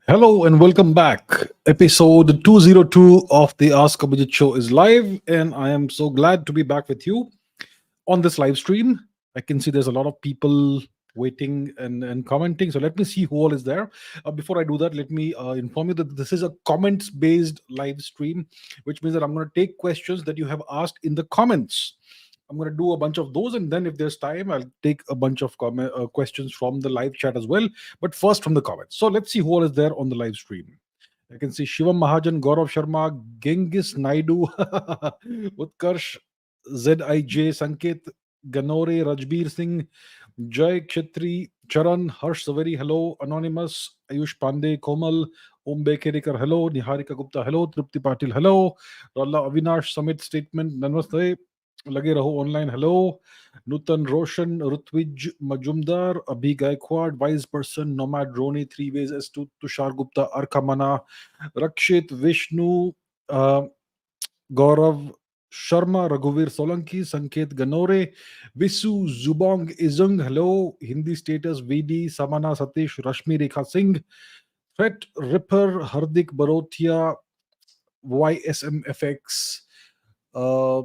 Hello and welcome back. Episode 202 of the Ask Abhijit show is live, and I am so glad to be back with you on this live stream. I can see there's a lot of people waiting and commenting. So let me see who all is there. Before I do that, let me inform you that this is a comments based live stream, which means that I'm going to take questions that you have asked in the comments. I'm going to do a bunch of those, and then if there's time, I'll take a bunch of questions from the live chat as well. But first, from the comments. So let's see who all is there on the live stream. I can see Shivam Mahajan, Gaurav Sharma, Genghis Naidu, Utkarsh, ZIJ, Sanket, Ganore, Rajbir Singh, Jai Khetri, Charan, Harsh Saveri, hello, Anonymous, Ayush Pandey, Komal, Om Bekerikar, hello, Niharika Gupta, hello, Trupti Patil, hello, Ralla Avinash, Summit Statement, Namaste, Lage Raho Online, hello, Nutan Roshan, Rutwij Majumdar, Abhi Gaikwad, Wise Person, Nomad Roni, Three Ways S2, Tushar Gupta, Arkamana, Rakshit, Vishnu, uh, Gaurav Sharma, Raghuvir Solanki, Sanket Ganore, Visu Zubong Izung, hello, Hindi status VD, Samana Satish, Rashmi Rekha Singh, Threat Ripper, Hardik Barotia, YSMFX, uh,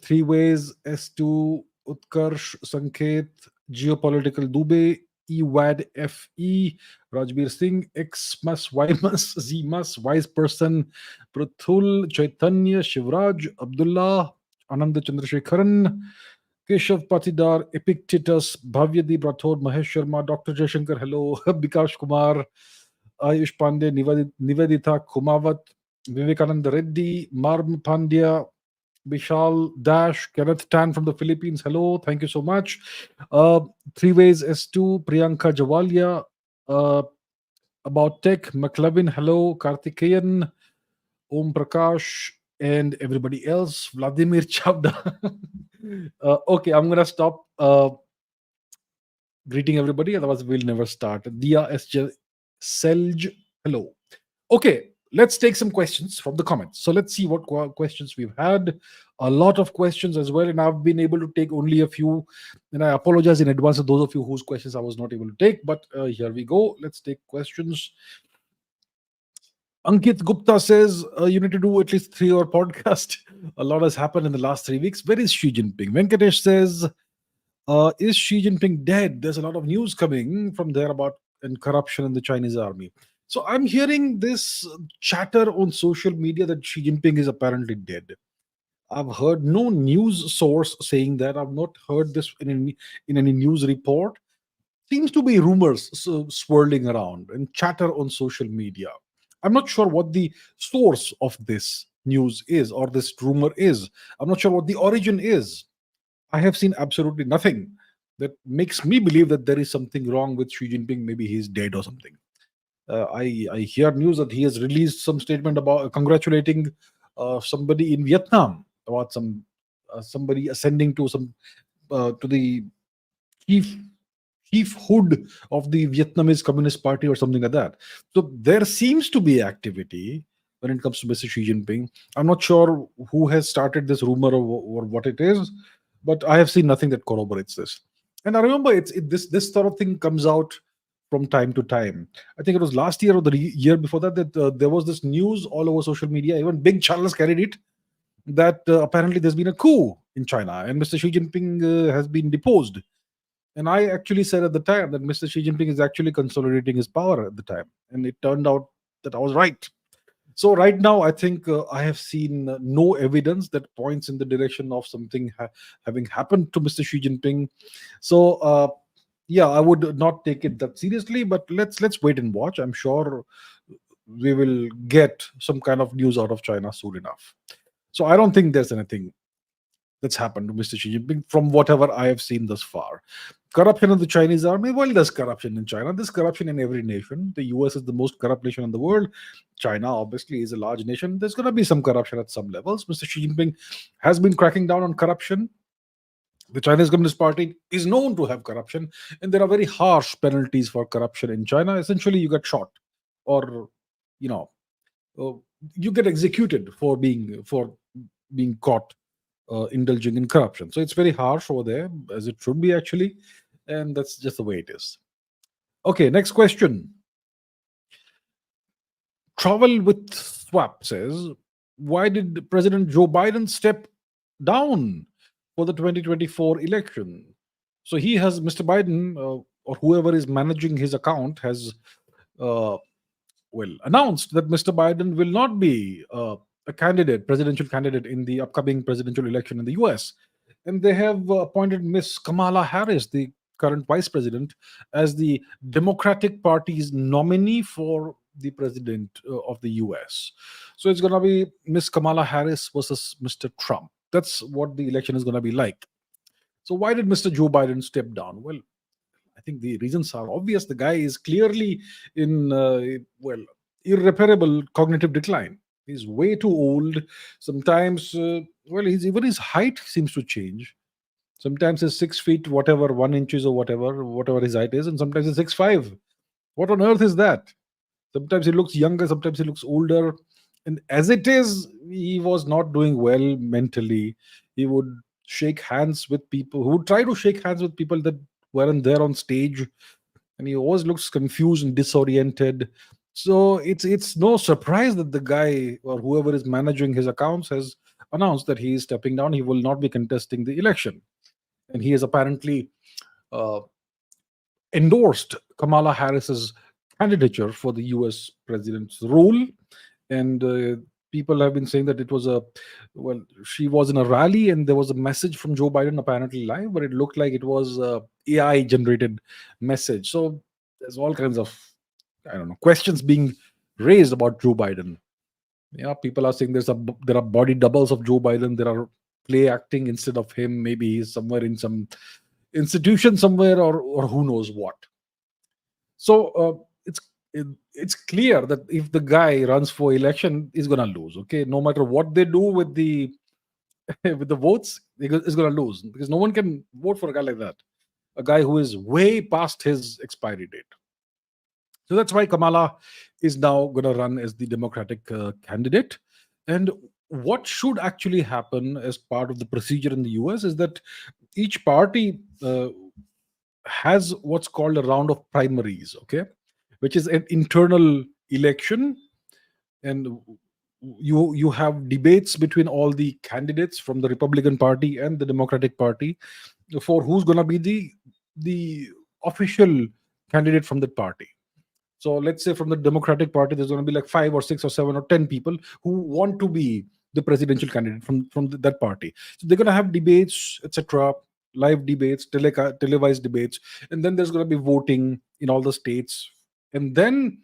Three Ways S2, Utkarsh Sanket, Geopolitical Dube, EWAD FE, Rajbir Singh, Xmas, Ymas, Zmas, Wise Person, Prathul, Chaitanya, Shivraj, Abdullah, Anand Chandrasekharan, Keshav Patidar, Epictetus, Bhavyadeep Rathod, Mahesh Sharma, Dr. Jaishankar, hello, Bikash Kumar, Ayush Pandey, Nivedita Kumawat, Vivekananda Reddy, Marm Pandya, Vishal Dash, Kenneth Tan from the Philippines. Hello, thank you so much. Uh, Three Ways S2, Priyanka Javalia, uh, About Tech, McLevin. Hello, Karthikeyan, Om Prakash, and everybody else. Vladimir Chavda. Okay, I'm gonna stop greeting everybody, otherwise we'll never start. Dia SJ Selj. Hello. Okay, let's take some questions from the comments. So let's see what questions we've had. A lot of questions as well, and I've been able to take only a few. And I apologize in advance to those of you whose questions I was not able to take. But here we go. Let's take questions. Ankit Gupta says you need to do at least 3 hour podcast. A lot has happened in the last 3 weeks. Where is Xi Jinping? Venkatesh says, is Xi Jinping dead? There's a lot of news coming from there about and corruption in the Chinese army. So I'm hearing this chatter on social media that Xi Jinping is apparently dead. I've heard no news source saying that. I've not heard this in any news report. Seems to be rumors swirling around and chatter on social media. I'm not sure what the source of this news is or this rumor is. I'm not sure what the origin is. I have seen absolutely nothing that makes me believe that there is something wrong with Xi Jinping. Maybe he's dead or something. I hear news that he has released some statement about congratulating somebody in Vietnam about somebody ascending to some to the chief chiefhood of the Vietnamese Communist Party or something like that. So there seems to be activity when it comes to Mr. Xi Jinping. I'm not sure who has started this rumor or what it is, but I have seen nothing that corroborates this. And I remember this sort of thing comes out from time to time. I think it was last year or the year before that there was this news all over social media. Even big channels carried it that apparently there's been a coup in China and Mr. Xi Jinping has been deposed. And I actually said at the time that Mr. Xi Jinping is actually consolidating his power at the time. And it turned out that I was right. So right now, I think I have seen no evidence that points in the direction of something having happened to Mr. Xi Jinping. So yeah, I would not take it that seriously. But let's wait and watch. I'm sure we will get some kind of news out of China soon enough. So I don't think there's anything that's happened to Mr. Xi Jinping from whatever I have seen thus far. Corruption in the Chinese army, well, there's corruption in China. There's corruption in every nation. The US is the most corrupt nation in the world. China, obviously, is a large nation. There's going to be some corruption at some levels. Mr. Xi Jinping has been cracking down on corruption. The Chinese Communist Party is known to have corruption, and there are very harsh penalties for corruption in China. Essentially, you get shot, or you know, uh, you get executed for being caught indulging in corruption. So it's very harsh over there, as it should be actually, and that's just the way it is. Okay, next question. Travel with Swap says, why did President Joe Biden step down for the 2024 election? So he has, Mr. Biden, or whoever is managing his account, has uh, announced that Mr. Biden will not be a candidate, presidential candidate in the upcoming presidential election in the US. And they have appointed Miss Kamala Harris, the current vice president, as the Democratic Party's nominee for the president of the US. So it's going to be Miss Kamala Harris versus Mr. Trump. That's what the election is going to be like. So why did Mr. Joe Biden step down? Well, I think the reasons are obvious. The guy is clearly in irreparable cognitive decline. He's way too old. Sometimes, even his height seems to change. Sometimes he's 6 feet, whatever, 1 inches or whatever his height is, and sometimes he's 6'5". What on earth is that? Sometimes he looks younger, sometimes he looks older. And as it is, he was not doing well mentally. He would shake hands with people, who would try to shake hands with people that weren't there on stage. And he always looks confused and disoriented. So it's no surprise that the guy or whoever is managing his accounts has announced that he is stepping down. He will not be contesting the election. And he has apparently uh, endorsed Kamala Harris's candidature for the US president's role. And people have been saying that it was she was in a rally and there was a message from Joe Biden apparently live, but it looked like it was a AI generated message. So there's all kinds of, I don't know, questions being raised about Joe Biden. Yeah, people are saying there are body doubles of Joe Biden. There are play acting instead of him. Maybe he's somewhere in some institution somewhere, or who knows what. So it's clear that if the guy runs for election, he's gonna lose. Okay, no matter what they do with the with the votes, he's gonna lose because no one can vote for a guy like that, a guy who is way past his expiry date. So that's why Kamala is now gonna run as the Democratic candidate. And what should actually happen as part of the procedure in the US is that each party has what's called a round of primaries, okay, which is an internal election. And you have debates between all the candidates from the Republican Party and the Democratic Party for who's going to be the official candidate from that party. So let's say from the Democratic Party, there's going to be like 5 or 6 or 7 or 10 people who want to be the presidential candidate from that party. So they're going to have debates, etc., live debates, televised debates, and then there's going to be voting in all the states, and then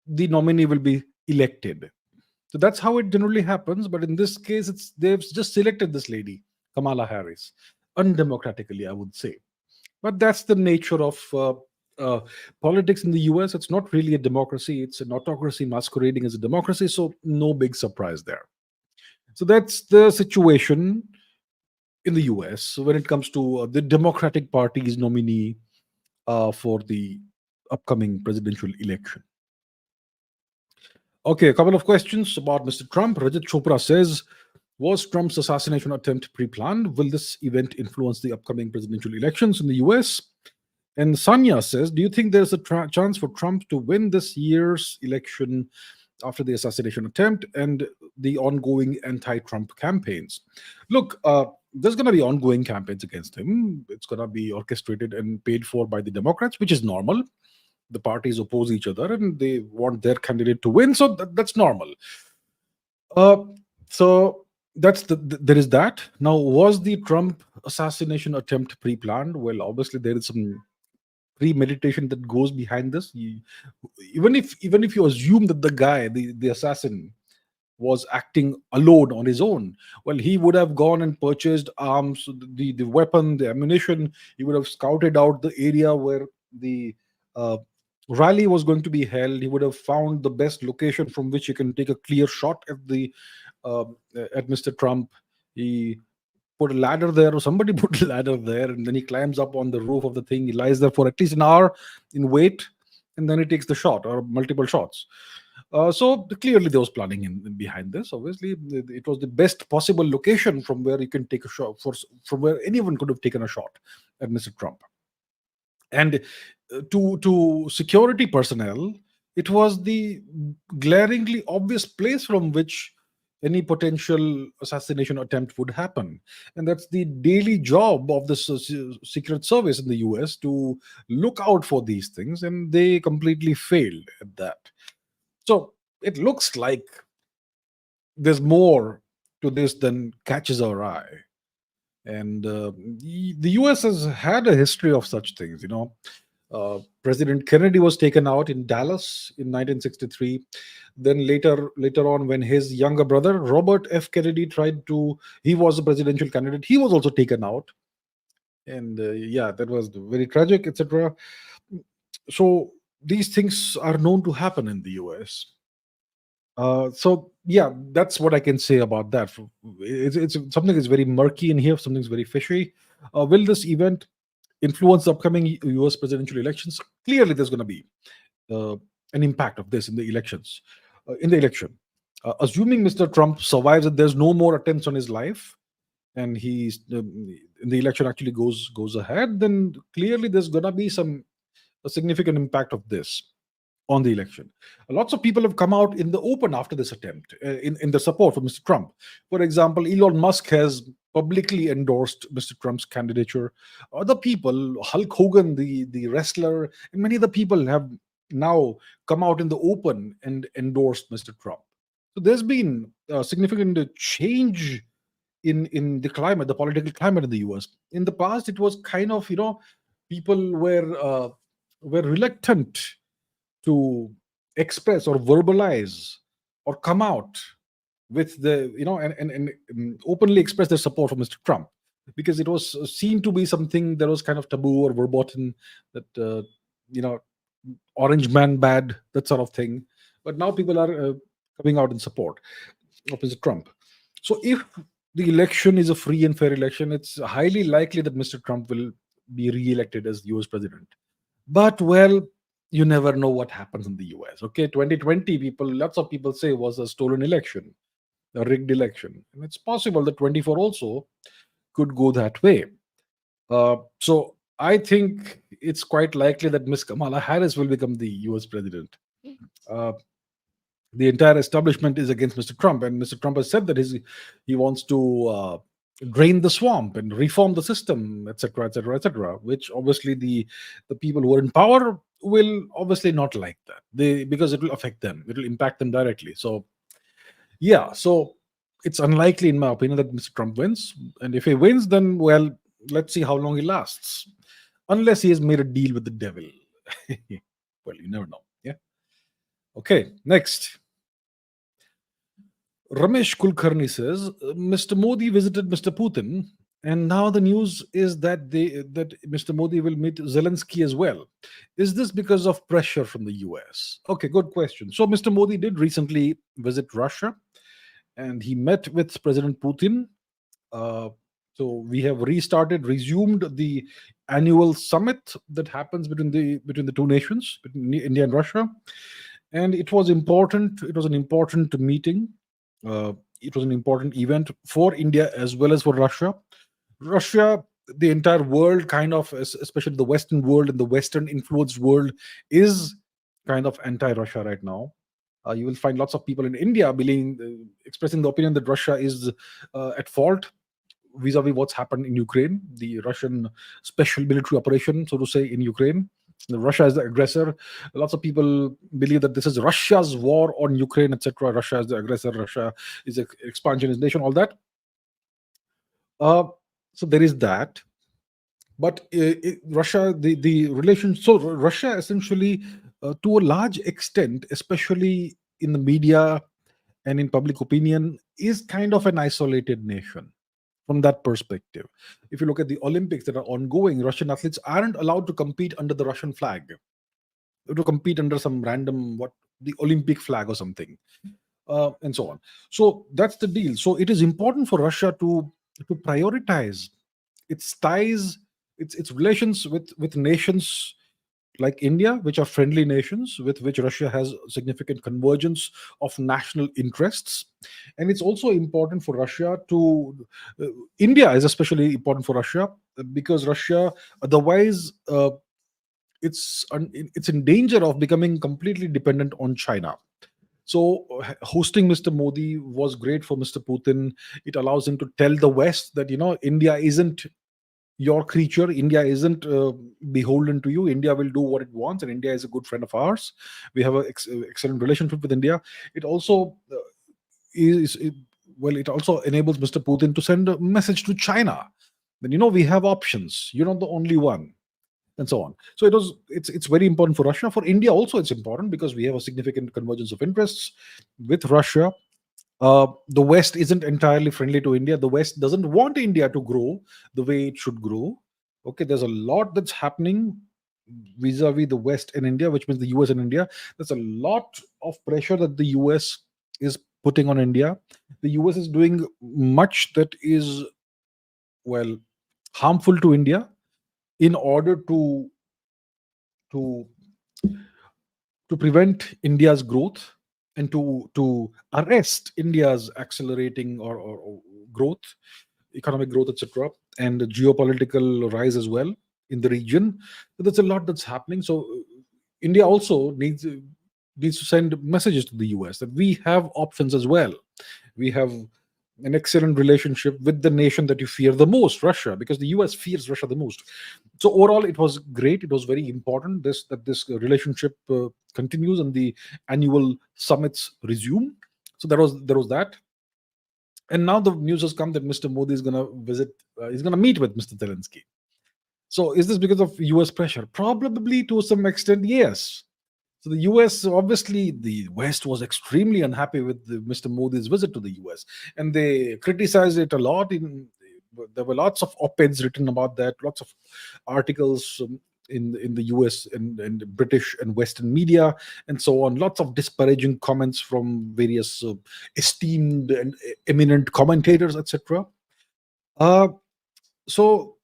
the nominee will be elected. So that's how it generally happens. But in this case, they've just selected this lady, Kamala Harris, undemocratically, I would say. But that's the nature of uh, politics in the US. It's not really a democracy, it's an autocracy masquerading as a democracy. So, no big surprise there. So, that's the situation in the US when it comes to the Democratic Party's nominee for the upcoming presidential election. Okay, a couple of questions about Mr. Trump. Rajat Chopra says, was Trump's assassination attempt pre planned? Will this event influence the upcoming presidential elections in the US? And Sanya says, do you think there's a chance for Trump to win this year's election after the assassination attempt and the ongoing anti Trump campaigns? Look, there's going to be ongoing campaigns against him. It's going to be orchestrated and paid for by the Democrats, which is normal. The parties oppose each other and they want their candidate to win. So that's normal. Uh, so there is that. Now, was the Trump assassination attempt pre-planned? Well, obviously there is some premeditation that goes behind this. Even if you assume that the guy, the assassin, was acting alone on his own, well, he would have gone and purchased arms, the weapon, the ammunition. He would have scouted out the area where the uh, rally was going to be held. He would have found the best location from which he can take a clear shot uh, at Mr. Trump. He put a ladder there, or somebody put a ladder there, and then he climbs up on the roof of the thing. He lies there for at least an hour in wait, and then he takes the shot or multiple shots. So clearly there was planning behind this. Obviously, it was the best possible location from where you can take a shot, from where anyone could have taken a shot at Mr. Trump. And to security personnel, It was the glaringly obvious place from which any potential assassination attempt would happen. And that's the daily job of the Secret Service in the US to look out for these things, and they completely failed at that. So it looks like there's more to this than catches our eye. And the US has had a history of such things. President Kennedy was taken out in Dallas in 1963. Then later on, when his younger brother Robert F. Kennedy he was a presidential candidate. He was also taken out, and yeah, that was very tragic, etc. So these things are known to happen in the US. So yeah, that's what I can say about that. It's something is very murky in here. Something's very fishy. Will this event influence the upcoming US presidential elections? Clearly, there's going to be uh, an impact of this in the elections. In the election, assuming Mr. Trump survives and there's no more attempts on his life, and the election actually goes ahead, then clearly there's going to be a significant impact of this on the election. Lots of people have come out in the open after this attempt in the support for Mr. Trump. For example, Elon Musk has publicly endorsed Mr. Trump's candidature. Other people, Hulk Hogan, the wrestler, and many other people have now come out in the open and endorsed Mr. Trump. So there's been a significant change in the climate, the political climate in the US. In the past, it was kind of, people were reluctant to express or verbalize or come out with and openly express their support for Mr. Trump, because it was seen to be something that was kind of taboo or verboten, that you know orange man bad, that sort of thing. But now people are coming out in support of Mr. Trump. So if the election is a free and fair election, it's highly likely that Mr. Trump will be re-elected as US president. But well, you never know what happens in the US. Okay, 2020, lots of people say was a stolen election, a rigged election, and it's possible that 24 also could go that way. So I think it's quite likely that Miss Kamala Harris will become the US president. Uh, the entire establishment is against Mr. Trump, and Mr. Trump has said that he wants to drain the swamp and reform the system, etc., etc., etc. Which obviously the people who are in power will obviously not like that. Because it will affect them, it will impact them directly. So yeah, so it's unlikely, in my opinion, that Mr. Trump wins, and if he wins, then well, let's see how long he lasts, unless he has made a deal with the devil. Well, you never know. Yeah. Okay. Next. Ramesh Kulkarni says Mr. Modi visited Mr. Putin, and now the news is that Mr. Modi will meet Zelensky as well. Is this because of pressure from the US? Okay, good question. So Mr. Modi did recently visit Russia, and he met with President Putin. Uh, so we have resumed the annual summit that happens between the two nations, between India and Russia, and it was important. It was an important meeting. It was an important event for India as well as for Russia. Russia, the entire world, kind of, especially the Western world and the Western influenced world, is kind of anti-Russia right now. You will find lots of people in India expressing the opinion that Russia is at fault vis-a-vis what's happened in Ukraine, the Russian special military operation, so to say, in Ukraine. Russia is the aggressor. Lots of people believe that this is Russia's war on Ukraine, etc. Russia is the aggressor. Russia is an expansionist nation. All that. So there is that. But Russia, the relation. So Russia essentially, to a large extent, especially in the media and in public opinion, is kind of an isolated nation from that perspective. If you look at the Olympics that are ongoing, Russian athletes aren't allowed to compete under the Russian flag. They have to compete under some random the Olympic flag or something, and so on. So that's the deal. So it is important for Russia to prioritize its ties, its relations with nations like India, which are friendly nations with which Russia has significant convergence of national interests. And it's also important for Russia India is especially important for Russia because Russia otherwise it's in danger of becoming completely dependent on China. So hosting Mr. Modi was great for Mr. Putin. It allows him to tell the West that India isn't your creature. India isn't beholden to you. India will do what it wants, and India is a good friend of ours. We have an excellent relationship with India. It also is it, well, it also enables Mr. Putin to send a message to China. Then we have options. You're not the only one, and so on. So it's very important for Russia. For India also, it's important because we have a significant convergence of interests with Russia. The West isn't entirely friendly to India. The West doesn't want India to grow the way it should grow. Okay, there's a lot that's happening vis-a-vis the West and India, which means the US and India. There's a lot of pressure that the US is putting on India. The US is doing much that is, well, harmful to India in order to to prevent India's growth and to arrest India's accelerating or growth, economic growth, etc., and geopolitical rise as well in the region. So there's a lot that's happening. So India also needs to send messages to the US that we have options as well. We have an excellent relationship with the nation that you fear the most, Russia, because the US fears Russia the most. So overall, it was great. It was very important this relationship continues and the annual summits resume. So there was that. And now the news has come that Mr. Modi is going to visit. He's going to meet with Mr. Zelensky. So is this because of US pressure? Probably to some extent, yes. So the US, obviously, the West was extremely unhappy with Mr. Modi's visit to the US, and they criticized it a lot. There were lots of op-eds written about that, lots of articles in the US and British and Western media, and so on. Lots of disparaging comments from various esteemed and eminent commentators, etc. Uh, so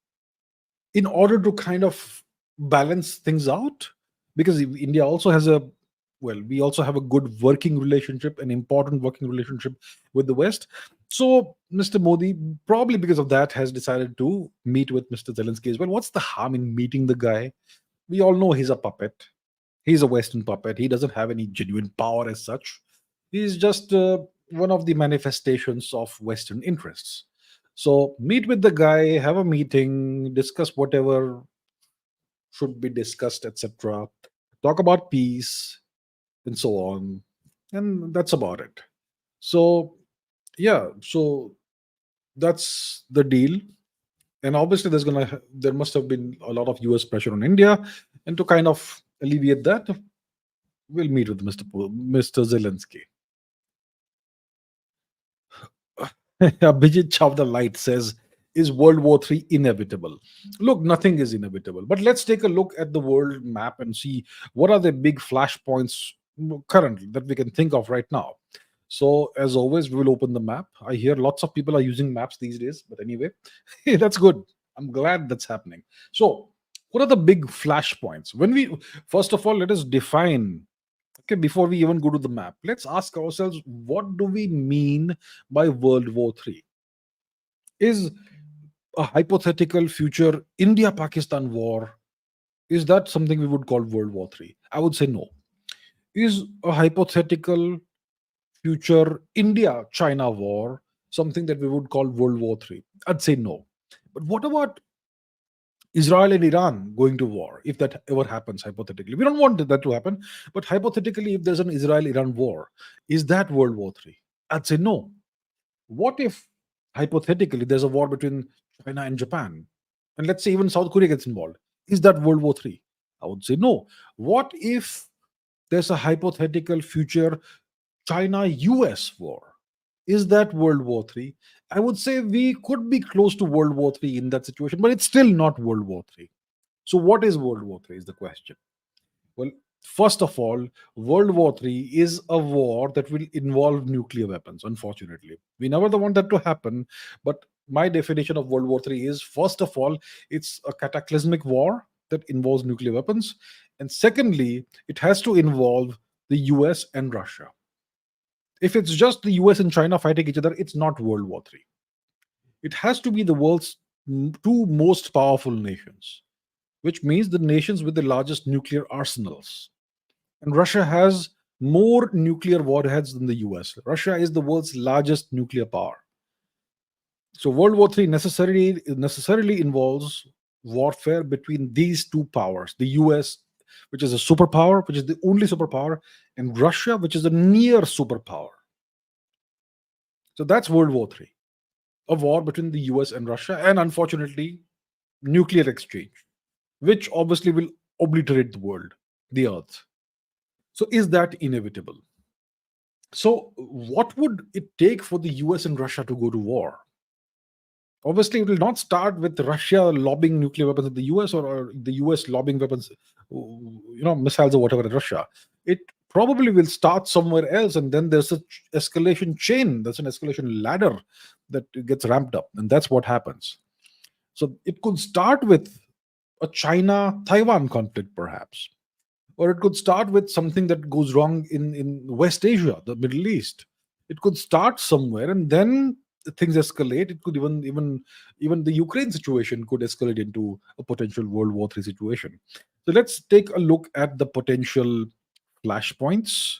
in order to kind of balance things out, because India also has we also have a good working relationship, an important working relationship with the West. So Mr. Modi, probably because of that, has decided to meet with Mr. Zelensky as well. What's the harm in meeting the guy? We all know he's a puppet. He's a Western puppet. He doesn't have any genuine power as such. He's just one of the manifestations of Western interests. So meet with the guy, have a meeting, discuss whatever should be discussed, etc. Talk about peace and so on. And that's about it. So, yeah, so that's the deal. And obviously, there must have been a lot of US pressure on India. And to kind of alleviate that, we'll meet with Mr. Zelensky. Abhijit Chavda Light says, is World War III inevitable? Look, nothing is inevitable. But let's take a look at the world map and see what are the big flashpoints currently that we can think of right now. So, as always, we will open the map. I hear lots of people are using maps these days, but anyway, that's good. I'm glad that's happening. So, what are the big flashpoints? First of all, let us define. Okay, before we even go to the map, let's ask ourselves, what do we mean by World War III? Is a hypothetical future India Pakistan war, is that something we would call World War III? I would say no. Is a hypothetical future India China war something that we would call World War III? I'd say no. But what about Israel and Iran going to war, if that ever happens, hypothetically? We don't want that to happen, but hypothetically, if there's an Israel Iran war, is that World War III? I'd say no. What if, hypothetically, there's a war between China and Japan, and let's say even South Korea gets involved? Is that World War III? I would say no. What if there's a hypothetical future China US war? Is that World War III? I would say we could be close to World War III in that situation, but it's still not World War III. So, what is World War III is the question. Well, first of all, World War III is a war that will involve nuclear weapons, unfortunately. We never want that to happen, but my definition of World War III is, first of all, it's a cataclysmic war that involves nuclear weapons. And secondly, it has to involve the US and Russia. If it's just the US and China fighting each other, it's not World War III. It has to be the world's two most powerful nations. which means the nations with the largest nuclear arsenals. And Russia has more nuclear warheads than the US. Russia is the world's largest nuclear power. So World War III necessarily involves warfare between these two powers: the US, which is a superpower, which is the only superpower, and Russia, which is a near superpower. So that's World War III, a war between the US and Russia, and unfortunately, nuclear exchange, which obviously will obliterate the world, the earth. So is that inevitable? So, what would it take for the US and Russia to go to war? Obviously, it will not start with Russia lobbing nuclear weapons at the US, or the US lobbing weapons, missiles or whatever at Russia. It probably will start somewhere else, and then there's a escalation chain. There's an escalation ladder that gets ramped up, and that's what happens. So it could start with a China-Taiwan conflict, perhaps, or it could start with something that goes wrong in West Asia, the Middle East. It could start somewhere, and then things escalate. It could even the Ukraine situation could escalate into a potential World War III situation. So let's take a look at the potential flashpoints.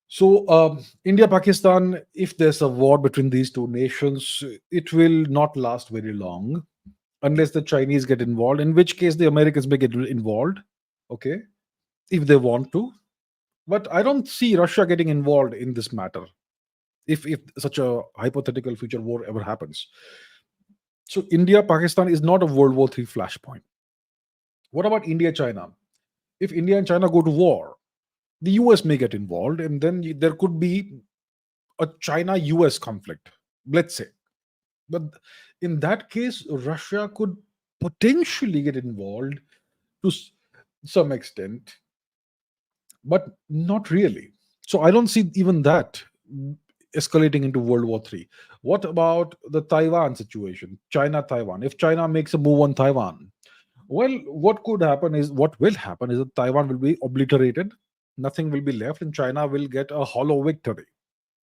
So India, Pakistan, if there's a war between these two nations, it will not last very long unless the Chinese get involved, in which case the Americans may get involved, okay, if they want to. But I don't see Russia getting involved in this matter if such a hypothetical future war ever happens. So India, Pakistan is not a World War III flashpoint. What about India, China? If India and China go to war, the US may get involved, and then there could be a China US conflict, let's say. But in that case, Russia could potentially get involved to some extent, but not really. So I don't see even that escalating into World War III. What about the Taiwan situation? China, Taiwan. If China makes a move on Taiwan, well, what will happen is that Taiwan will be obliterated, nothing will be left, and China will get a hollow victory.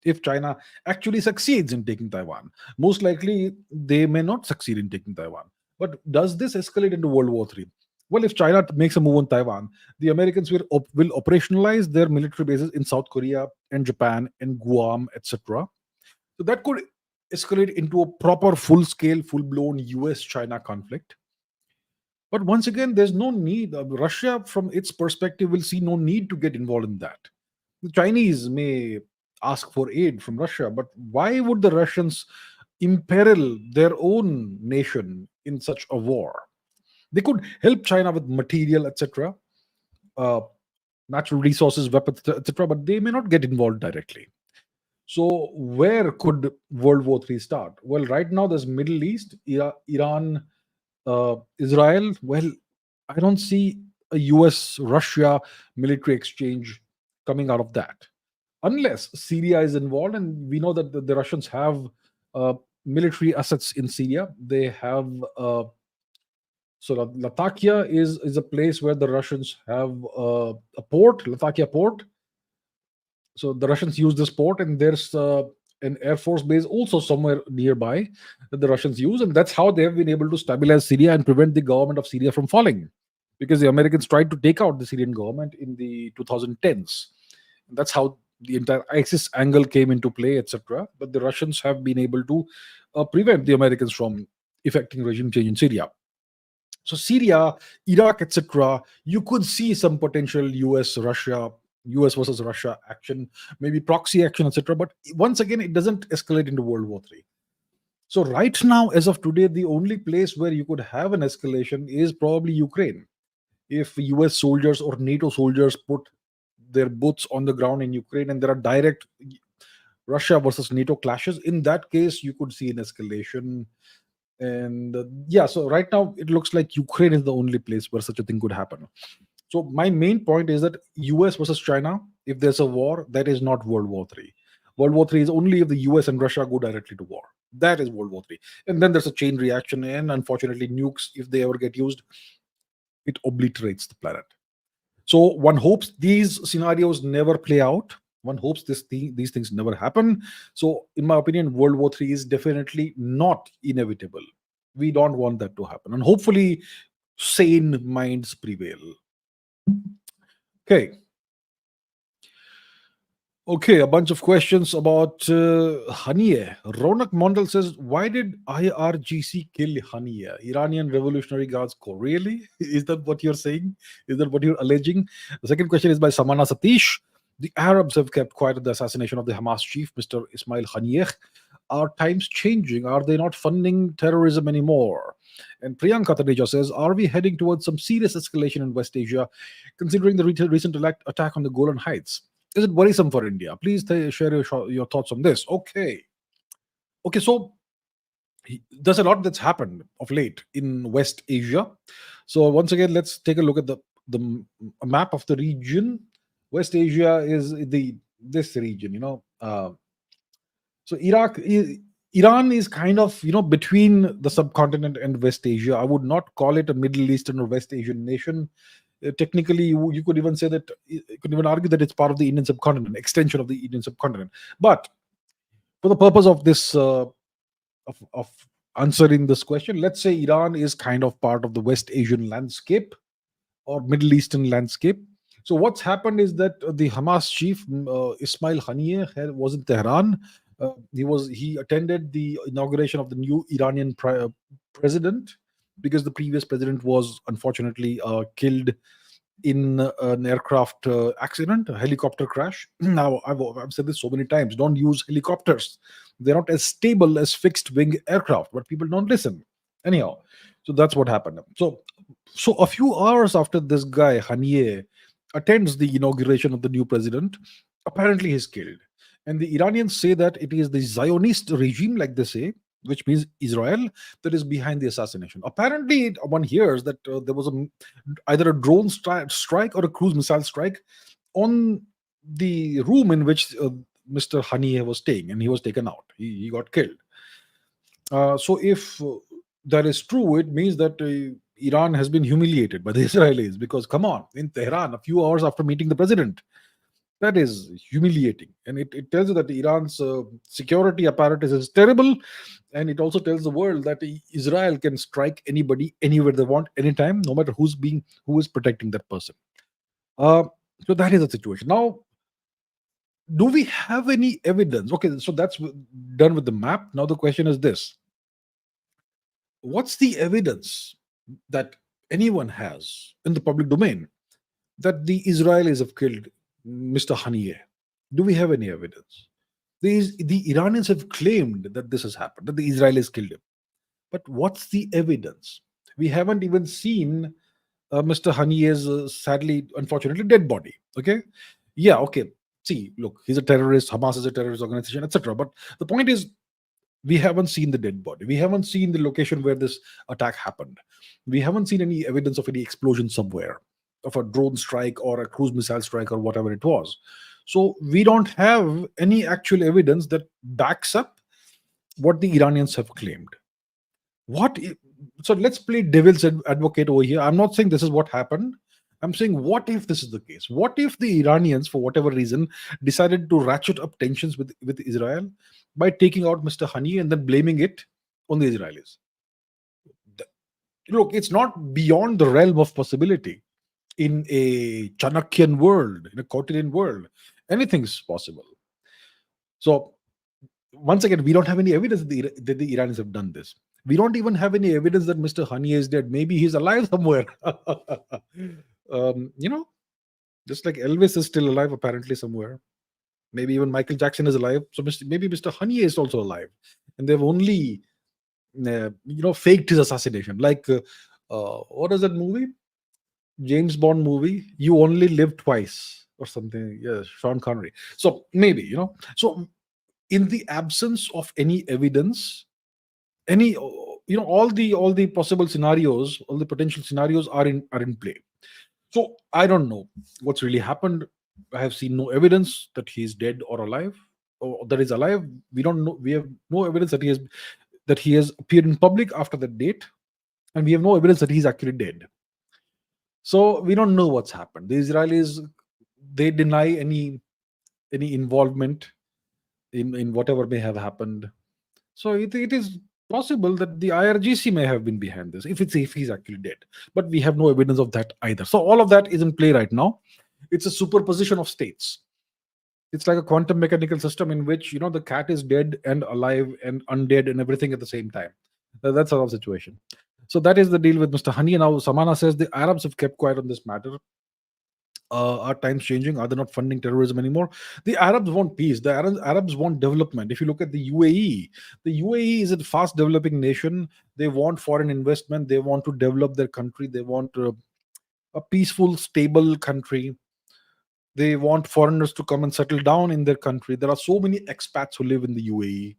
If China actually succeeds in taking Taiwan, most likely they may not succeed in taking Taiwan. But does this escalate into World War III? Well, if China makes a move on Taiwan, the Americans will operationalize their military bases in South Korea and Japan and Guam, etc. So that could escalate into a proper, full scale, full blown US China conflict. But once again, there's no need. Russia, from its perspective, will see no need to get involved in that. The Chinese may ask for aid from Russia, but why would the Russians imperil their own nation in such a war? They could help China with material, etc., uh, natural resources, weapons, etc., but they may not get involved directly. So, where could World War III start? Well, right now there's Middle East, Iran, Israel. Well, I don't see a US Russia military exchange coming out of that, unless Syria is involved. And we know that the Russians have uh, military assets in Syria. They have Latakia is a place where the Russians have a port, Latakia port. So the Russians use this port, and there's an air force base also somewhere nearby that the Russians use, and that's how they have been able to stabilize Syria and prevent the government of Syria from falling, because the Americans tried to take out the Syrian government in the 2010s. And that's how the entire ISIS angle came into play, etc. But the Russians have been able to prevent the Americans from effecting regime change in Syria. So Syria, Iraq, etc., you could see some potential US versus Russia action, maybe proxy action, etc. But once again, it doesn't escalate into World War III. So right now, as of today, the only place where you could have an escalation is probably Ukraine. If US soldiers or NATO soldiers put their boots on the ground in Ukraine and there are direct Russia versus NATO clashes, in that case, you could see an escalation. And yeah, so right now it looks like Ukraine is the only place where such a thing could happen. So my main point is that US versus China, if there's a war, that is not World War III. World War III is only if the US and Russia go directly to war. That is World War III. And then there's a chain reaction, and unfortunately, nukes, if they ever get used, it obliterates the planet. So one hopes these scenarios never play out. One hopes these things never happen. So, in my opinion, World War III is definitely not inevitable. We don't want that to happen, and hopefully, sane minds prevail. Okay. Okay, a bunch of questions about Haniyeh. Ronak Mondal says, why did IRGC kill Haniyeh? Iranian Revolutionary Guards Corps. Really? Is that what you're saying? Is that what you're alleging? The second question is by Samana Satish. The Arabs have kept quiet at the assassination of the Hamas chief, Mr. Ismail Haniyeh. Are times changing? Are they not funding terrorism anymore? And Priyanka Taneja says, are we heading towards some serious escalation in West Asia, considering the recent attack on the Golan Heights? Is it worrisome for India? Please share your thoughts on this. Okay. So there's a lot that's happened of late in West Asia. So once again, let's take a look at the map of the region. West Asia is this region. So Iran is kind of between the subcontinent and West Asia. I would not call it a Middle Eastern or West Asian nation. Technically, you could even say that you could even argue that it's part of the Indian subcontinent, extension of the Indian subcontinent. But for the purpose of this of answering this question, let's say Iran is kind of part of the West Asian landscape or Middle Eastern landscape. So what's happened is that the Hamas chief Ismail Haniyeh was in Tehran. He attended the inauguration of the new Iranian president, because the previous president was unfortunately killed in an aircraft accident, a helicopter crash. Now, I've said this so many times: don't use helicopters. They're not as stable as fixed wing aircraft, but people don't listen. Anyhow, so that's what happened. So a few hours after this guy Haniyeh attends the inauguration of the new president, apparently he's killed. And the Iranians say that it is the Zionist regime, like they say, which means Israel, that is behind the assassination. Apparently, one hears that there was either a drone strike or a cruise missile strike on the room in which Mr. Haniyeh was staying, and he was taken out. He got killed. So if that is true, it means that Iran has been humiliated by the Israelis, because come on, in Tehran, a few hours after meeting the president, that is humiliating. And it tells you that Iran's security apparatus is terrible. And it also tells the world that Israel can strike anybody anywhere they want, anytime, no matter who is protecting that person. Uh, so that is the situation. Now, do we have any evidence? Okay, so that's done with the map. Now the question is this: what's the evidence that anyone has in the public domain that the Israelis have killed Mr. Haniyeh? Do we have any evidence? The Iranians have claimed that this has happened, that the Israelis killed him. But what's the evidence? We haven't even seen Mr. Haniyeh's sadly, unfortunately, dead body. Okay, yeah, okay. See, look, he's a terrorist. Hamas is a terrorist organization, etc. But the point is, we haven't seen the dead body. We haven't seen the location where this attack happened. We haven't seen any evidence of any explosion somewhere, of a drone strike or a cruise missile strike or whatever it was. So we don't have any actual evidence that backs up what the Iranians have claimed. What? So let's play devil's advocate over here. I'm not saying this is what happened. I'm saying, what if this is the case? What if the Iranians, for whatever reason, decided to ratchet up tensions with Israel by taking out Mr. Hani and then blaming it on the Israelis? Look, it's not beyond the realm of possibility. In a Chanakyan world, in a quotidian world, anything's possible. So once again, we don't have any evidence that the Iranians have done this. We don't even have any evidence that Mr. Haniyeh is dead. Maybe he's alive somewhere. You know, just like Elvis is still alive apparently somewhere. Maybe even Michael Jackson is alive. So maybe Mr. Haniyeh is also alive, and they've only faked his assassination. Like what is that movie? James Bond movie. You only live twice or something. Yeah, Sean Connery. So maybe So in the absence of any evidence, any all the possible scenarios, all the potential scenarios are in play. So I don't know what's really happened. I have seen no evidence that he's dead or alive, or that he's alive. We don't know. We have no evidence that he has appeared in public after that date, and we have no evidence that he's actually dead. So we don't know what's happened. The Israelis, they deny any involvement in whatever may have happened. So it is Possible that the IRGC may have been behind this, if he's actually dead, but we have no evidence of that either. So all of that is in play right now. It's a superposition of states. It's like a quantum mechanical system in which the cat is dead and alive and undead and everything at the same time. That's our situation. So that is the deal with Mr. Honey. Now Samana says the Arabs have kept quiet on this matter. Are times changing? Are they not funding terrorism anymore? The Arabs want peace. The Arabs want development. If you look at the UAE is a fast developing nation. They want foreign investment. They want to develop their country. They want a peaceful, stable country. They want foreigners to come and settle down in their country. There are so many expats who live in the UAE,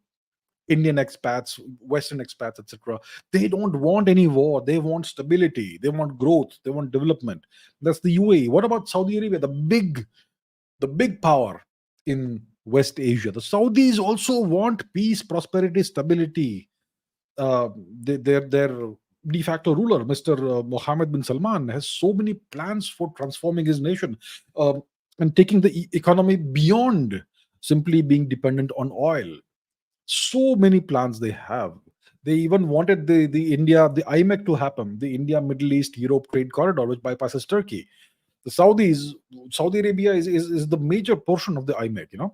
Indian expats, Western expats, etc. They don't want any war. They want stability. They want growth. They want development. That's the UAE. What about Saudi Arabia, the big power in West Asia? The Saudis also want peace, prosperity, stability. Their de facto ruler, Mr. Mohammed bin Salman, has so many plans for transforming his nation, and taking the economy beyond simply being dependent on oil. So many plans they have. They even wanted the IMEC to happen, the India Middle East Europe trade corridor, which bypasses Turkey. The Saudi Arabia is the major portion of the IMEC.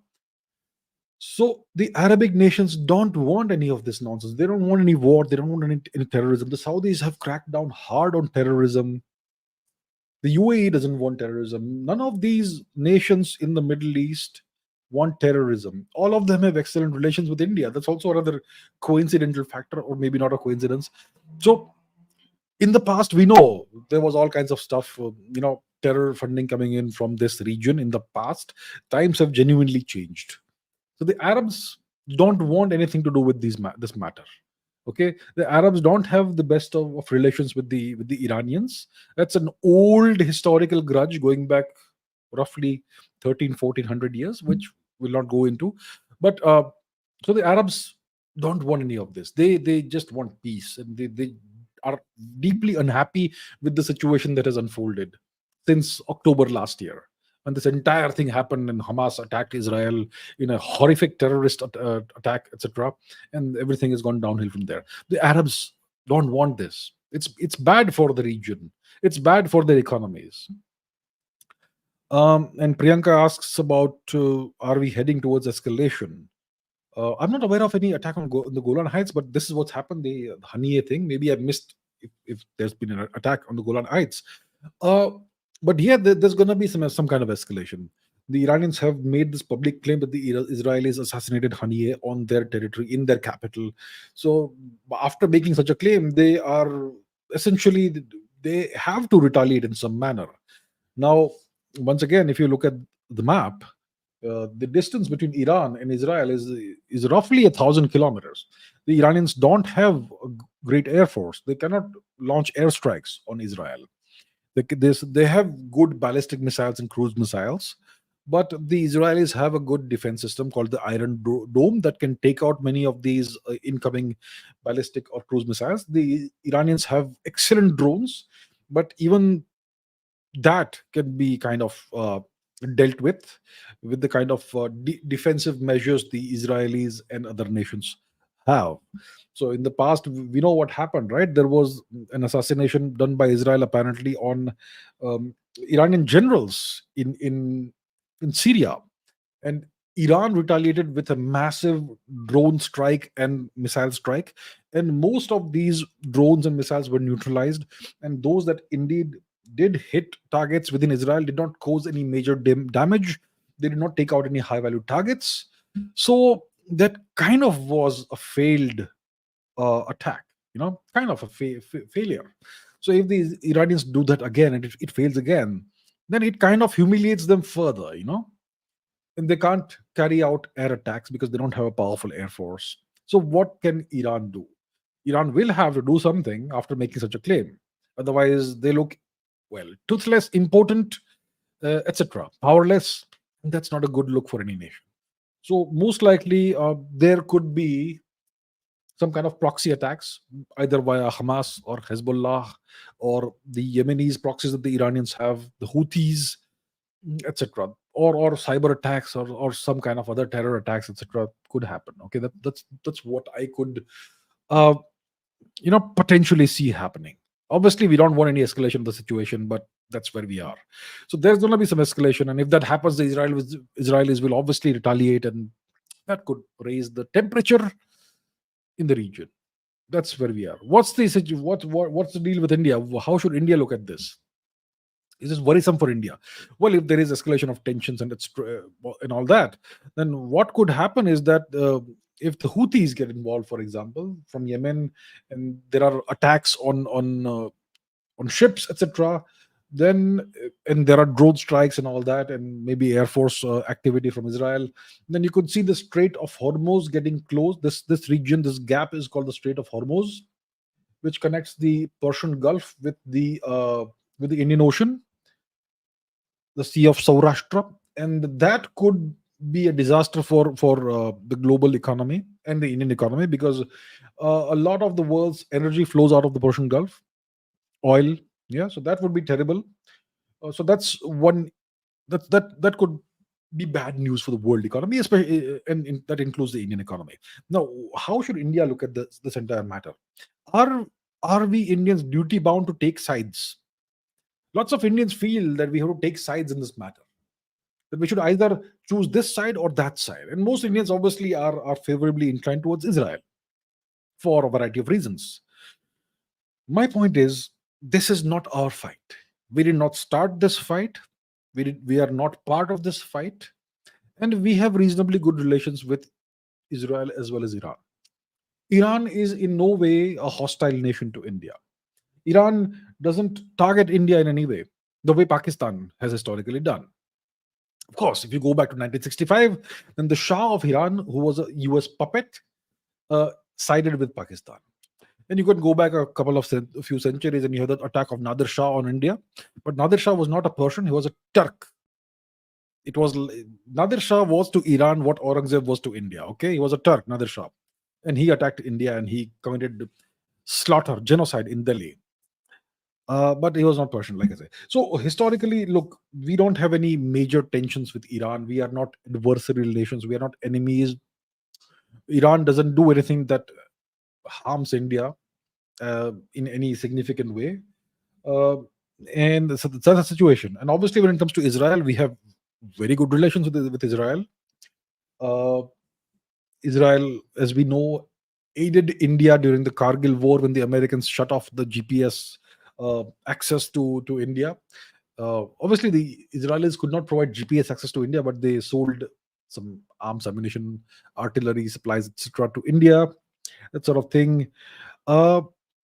So the Arabic nations don't want any of this nonsense. They don't want any war. They don't want any terrorism. The Saudis have cracked down hard on terrorism. The UAE doesn't want terrorism. None of these nations in the Middle East want terrorism. All of them have excellent relations with India. That's also another coincidental factor, or maybe not a coincidence. So in the past, we know there was all kinds of stuff, terror funding coming in from this region in the past. Times have genuinely changed. So the Arabs don't want anything to do with this matter. Okay, the Arabs don't have the best of relations with the Iranians. That's an old historical grudge going back roughly 1300-1400 years, which we'll not go into. But so the Arabs don't want any of this. They just want peace, and they are deeply unhappy with the situation that has unfolded since October last year, when this entire thing happened and Hamas attacked Israel in a horrific terrorist attack, etc., and everything has gone downhill from there. The Arabs don't want this. It's bad for the region. It's bad for their economies. And Priyanka asks about, are we heading towards escalation? I'm not aware of any attack on the Golan Heights, but this is what's happened. The Haniyeh thing. Maybe I missed if there's been an attack on the Golan Heights. Uh, but yeah, there's going to be some kind of escalation. The Iranians have made this public claim that the Israelis assassinated Haniyeh on their territory, in their capital. So after making such a claim, they are essentially, they have to retaliate in some manner. Now, once again, if you look at the map, the distance between Iran and Israel is roughly 1,000 kilometers. The Iranians don't have a great air force. They cannot launch airstrikes on Israel. They have good ballistic missiles and cruise missiles, but the Israelis have a good defense system called the Iron Dome that can take out many of these incoming ballistic or cruise missiles. The Iranians have excellent drones, but even that can be kind of dealt with the kind of defensive measures the Israelis and other nations have. So in the past, we know what happened, right? There was an assassination done by Israel apparently on Iranian generals in Syria, and Iran retaliated with a massive drone strike and missile strike, and most of these drones and missiles were neutralized, and those that indeed did hit targets within Israel did not cause any major damage. They did not take out any high value targets. So that kind of was a failed attack, kind of a failure. So if the Iranians do that again and it fails again, then it kind of humiliates them further. And they can't carry out air attacks because they don't have a powerful air force. So what can Iran do? Iran will have to do something after making such a claim. Otherwise, they look, well, toothless, impotent, etc., powerless. And that's not a good look for any nation. So most likely, there could be some kind of proxy attacks, either via Hamas or Hezbollah or the Yemenis proxies that the Iranians have, the Houthis, etc., or cyber attacks or some kind of other terror attacks, etc., could happen. Okay, that's what I could uh, potentially see happening. Obviously, we don't want any escalation of the situation, but that's where we are. So there's going to be some escalation, and if that happens, the Israelis will obviously retaliate, and that could raise the temperature in the region. That's where we are. What's the deal with India? How should India look at this? Is this worrisome for India? Well, if there is escalation of tensions and all that, then what could happen is that if the Houthis get involved, for example, from Yemen, and there are attacks on ships, etc., then and there are drone strikes and all that, and maybe air force activity from Israel, then you could see the Strait of Hormuz getting closed. This region, this gap is called the Strait of Hormuz, which connects the Persian Gulf with the Indian Ocean, the Sea of Saurashtra, and that could be a disaster for the global economy and the Indian economy, because a lot of the world's energy flows out of the Persian Gulf, oil. Yeah, so that would be terrible. So that's one that could be bad news for the world economy, especially, and that includes the Indian economy. Now, how should India look at this entire matter? Are are we Indians duty bound to take sides? Lots of Indians feel that we have to take sides in this matter, that we should either choose this side or that side. And most Indians obviously are favorably inclined towards Israel for a variety of reasons. My point is, this is not our fight. We did not start this fight. We are not part of this fight. And we have reasonably good relations with Israel as well as Iran. Iran is in no way a hostile nation to India. Iran doesn't target India in any way, the way Pakistan has historically done. Of course, if you go back to 1965, then the Shah of Iran, who was a US puppet, sided with Pakistan. And you can go back a few centuries and you have the attack of Nadir Shah on India. But Nadir Shah was not a Persian, he was a Turk. Nadir Shah was to Iran what Aurangzeb was to India. Okay, he was a Turk, Nadir Shah, and he attacked India and he committed slaughter, genocide in Delhi. But he was not Persian, like I say. So historically, look, we don't have any major tensions with Iran. We are not adversarial relations. We are not enemies. Iran doesn't do anything that harms India in any significant way. Uh, and so that's the situation. And obviously, when it comes to Israel, we have very good relations with Israel. Uh, Israel, as we know, aided India during the Kargil war when the Americans shut off the GPS access to India. Obviously, the Israelis could not provide GPS access to India, but they sold some arms, ammunition, artillery supplies, etc., to India, that sort of thing. Uh,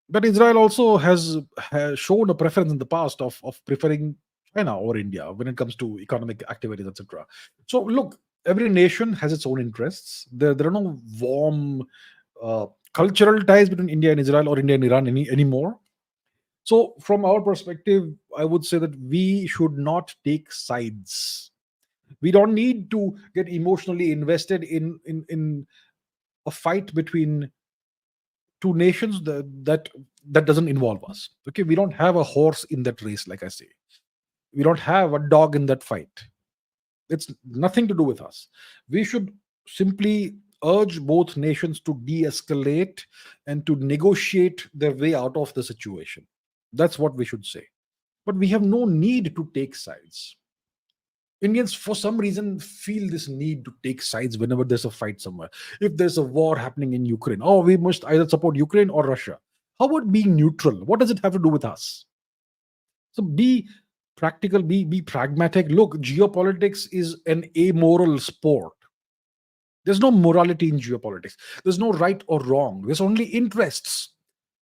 but Israel also has shown a preference in the past of preferring China or India when it comes to economic activities, etc. So, look, every nation has its own interests. There are no warm cultural ties between India and Israel or India and Iran anymore. So, from our perspective, I would say that we should not take sides. We don't need to get emotionally invested in a fight between two nations that doesn't involve us. Okay, we don't have a horse in that race, like I say. We don't have a dog in that fight. It's nothing to do with us. We should simply urge both nations to de-escalate and to negotiate their way out of the situation. That's what we should say. But we have no need to take sides. Indians, for some reason, feel this need to take sides whenever there's a fight somewhere. If there's a war happening in Ukraine, oh, we must either support Ukraine or Russia. How about being neutral? What does it have to do with us? So be practical, be pragmatic. Look, geopolitics is an amoral sport. There's no morality in geopolitics. There's no right or wrong. There's only interests.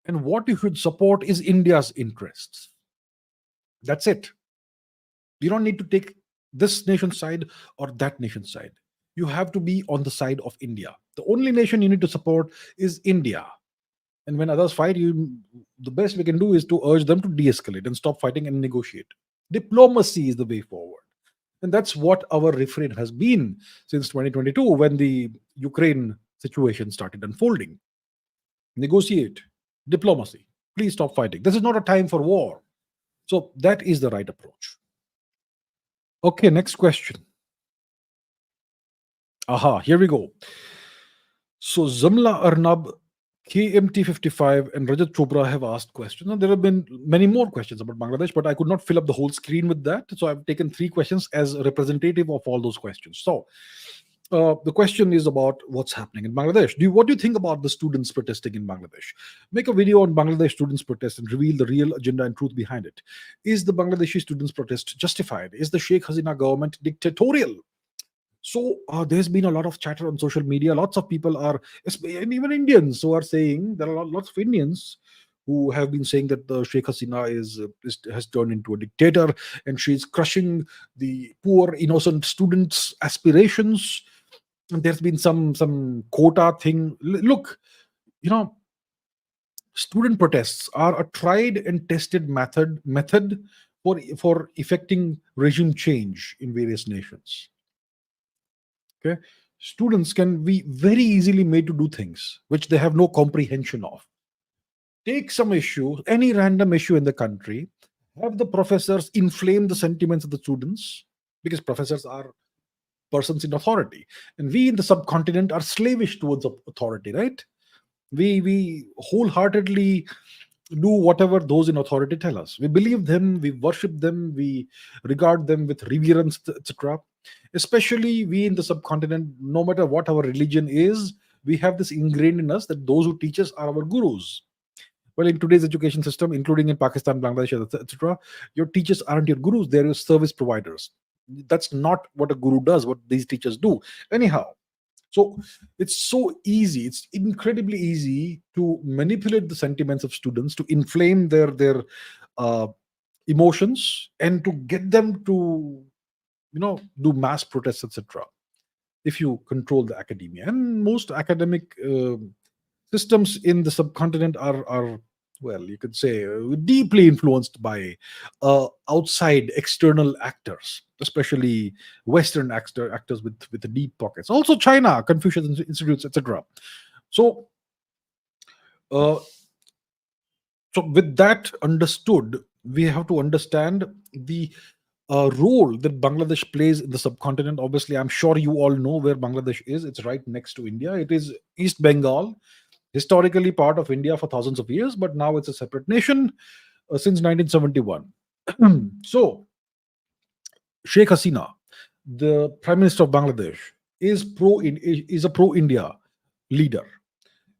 And what you should support is India's interests. That's it. You don't need to take this nation's side or that nation's side. You have to be on the side of India. The only nation you need to support is India. And when others fight, the best we can do is to urge them to de-escalate and stop fighting and negotiate. Diplomacy is the way forward. And that's what our refrain has been since 2022 when the Ukraine situation started unfolding. Negotiate, diplomacy. Please stop fighting. This is not a time for war. So that is the right approach. Okay, next question. Aha, here we go. So Zamla Arnab KMT55 and Rajat Chopra have asked questions, and there have been many more questions about Bangladesh, but I could not fill up the whole screen with that. So I've taken three questions as representative of all those questions. So the question is about what's happening in Bangladesh. What do you think about the students protesting in Bangladesh? Make a video on Bangladesh students protest and reveal the real agenda and truth behind it. Is the Bangladeshi students protest justified? Is the Sheikh Hasina government dictatorial? So there's been a lot of chatter on social media. Lots of people are, and even Indians, who are saying there are lots of Indians who have been saying that the Sheikh Hasina has turned into a dictator and she's crushing the poor innocent students' aspirations. And there's been some quota thing. Look, you know, student protests are a tried and tested method for effecting regime change in various nations. Okay, students can be very easily made to do things which they have no comprehension of. Take some issue, any random issue in the country, have the professors inflame the sentiments of the students, because professors are persons in authority, and we in the subcontinent are slavish towards authority, right? We wholeheartedly do whatever those in authority tell us. We believe them, we worship them, we regard them with reverence, etc. Especially we in the subcontinent, no matter what our religion is, we have this ingrained in us that those who teach us are our gurus. Well, in today's education system, including in Pakistan, Bangladesh, etc., your teachers aren't your gurus, they're your service providers. That's not what a guru does, what these teachers do. Anyhow, so it's so easy, it's incredibly easy to manipulate the sentiments of students, to inflame their uh, emotions, and to get them to, do mass protests, etc. If you control the academia, and most academic systems in the subcontinent are, well, you could say, deeply influenced by outside external actors, especially Western actors with deep pockets. Also China, Confucius institutes, etc. So uh, so with that understood, we have to understand the role that Bangladesh plays in the subcontinent. Obviously, I'm sure you all know where Bangladesh is. It's right next to India. It is East Bengal, historically part of India for thousands of years, but now it's a separate nation since 1971. So, Sheikh Hasina, the Prime Minister of Bangladesh, is a pro India leader.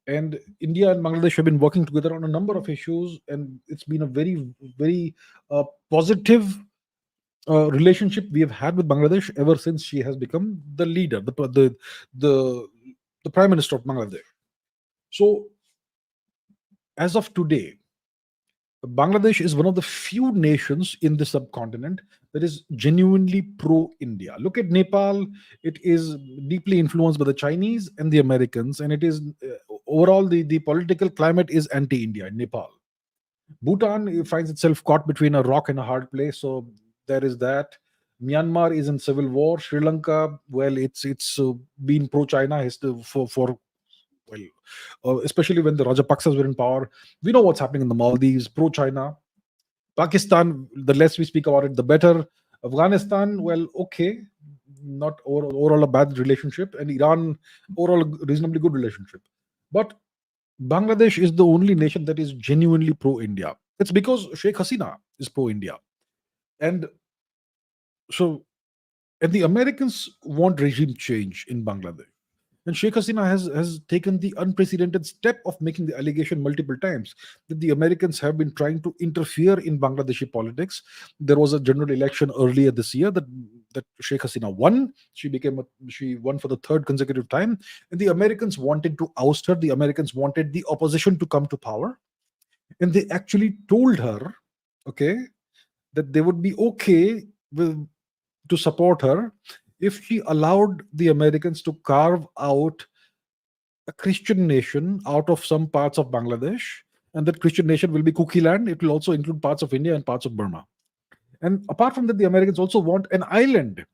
And India and Bangladesh have been working together on a number of issues, and it's been a very positive relationship we have had with Bangladesh ever since she has become the leader, the the Prime Minister of Bangladesh. So, as of today, Bangladesh is one of the few nations in the subcontinent that is genuinely pro India. Look at Nepal, it is deeply influenced by the Chinese and the Americans, and it is overall the political climate is anti India in Nepal. Bhutan finds itself caught between a rock and a hard place, so there is that. Myanmar is in civil war. Sri Lanka, well, it's been pro China for well, especially when the Rajapaksas were in power. We know what's happening in the Maldives, pro China. Pakistan, the less we speak about it, the better. Afghanistan, well, okay, not overall a bad relationship, and Iran, overall a reasonably good relationship. But Bangladesh is the only nation that is genuinely pro India. It's because Sheikh Hasina is pro India. And so, and the Americans want regime change in Bangladesh. And Sheikh Hasina has taken the unprecedented step of making the allegation multiple times that the Americans have been trying to interfere in Bangladeshi politics. There was a general election earlier this year that Sheikh Hasina won. She won for the third consecutive time, and the Americans wanted to oust her. The Americans wanted the opposition to come to power, and they actually told her, okay, that they would be okay to support her if she allowed the Americans to carve out a Christian nation out of some parts of Bangladesh, and that Christian nation will be Cookie Land. It will also include parts of India and parts of Burma. And apart from that, the Americans also want an island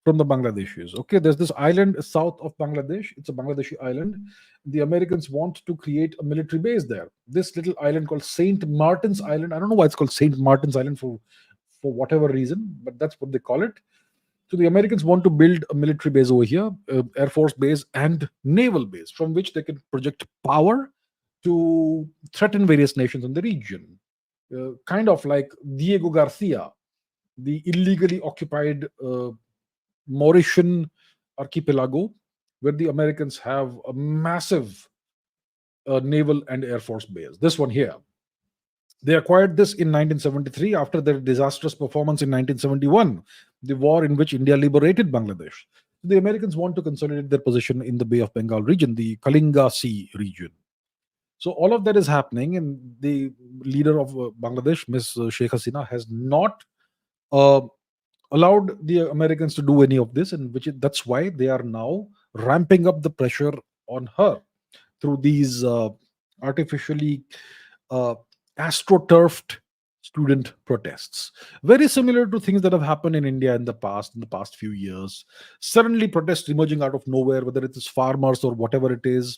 from the Bangladeshis. Okay, there's this island south of Bangladesh. It's a Bangladeshi island. The Americans want to create a military base there. This little island called Saint Martin's Island. I don't know why it's called Saint Martin's Island for whatever reason, but that's what they call it. So the Americans want to build a military base over here, Air Force base and naval base, from which they can project power to threaten various nations in the region, kind of like Diego Garcia, the illegally occupied Mauritian archipelago, where the Americans have a massive naval and air force base. This one here. They acquired this in 1973 after their disastrous performance in 1971, the war in which India liberated Bangladesh. The Americans want to consolidate their position in the Bay of Bengal region, the Kalinga Sea region. So all of that is happening, and the leader of Bangladesh, Ms. Sheikh Hasina, has not uh, allowed the Americans to do any of this, and that's why they are now ramping up the pressure on her through these artificially uh, astroturfed student protests, very similar to things that have happened in India in the past few years. Suddenly protests emerging out of nowhere, whether it is farmers or whatever it is,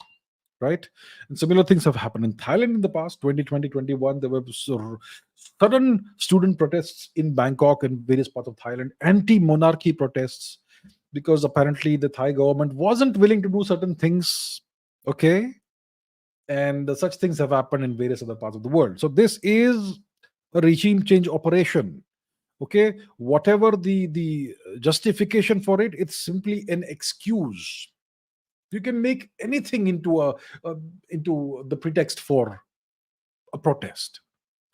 right? And similar things have happened in Thailand in the past 2020, 21. There were sudden student protests in Bangkok and various parts of Thailand, anti-monarchy protests, because apparently the Thai government wasn't willing to do certain things. Okay, and such things have happened in various other parts of the world. So this is a regime change operation. Okay, whatever the justification for it, it's simply an excuse. You can make anything into the pretext for a protest.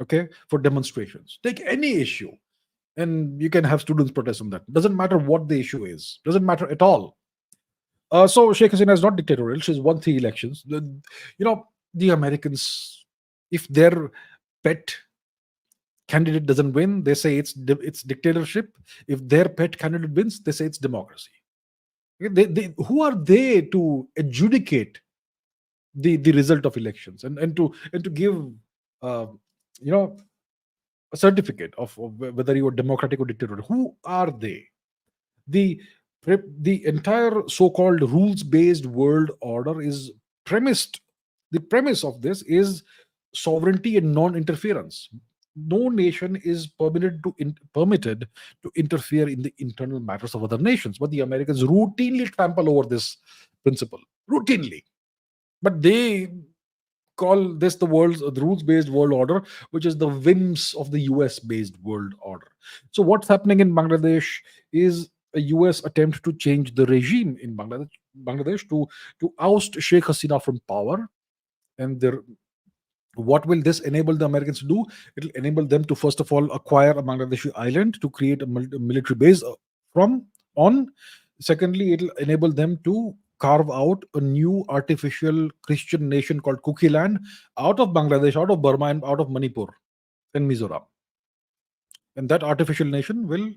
Okay, for demonstrations, take any issue, and you can have students protest on that. Doesn't matter what the issue is, doesn't matter at all. So Sheikh Hasina is not dictatorial. She's won 3 elections. The Americans, if their pet candidate doesn't win, they say it's dictatorship. If their pet candidate wins, they say it's democracy. Who are they to adjudicate the result of elections, and to give uh, you know a certificate of whether you are democratic or dictatorial? Who are they? the the entire so-called rules-based world order is premised the premise of this is sovereignty and non-interference. No nation is permitted to interfere in the internal matters of other nations, but the Americans routinely trample over this principle, routinely. But they call this the rules-based world order, which is the whims of the US-based world order. So what's happening in Bangladesh is a US attempt to change the regime in Bangladesh to oust Sheikh Hasina from power. And what will this enable the Americans to do? It will enable them to first of all acquire a Bangladeshi island to create a military base from on. Secondly, it will enable them to carve out a new artificial Christian nation called Kuki land out of Bangladesh, out of Burma, and out of Manipur and Mizoram. And that artificial nation will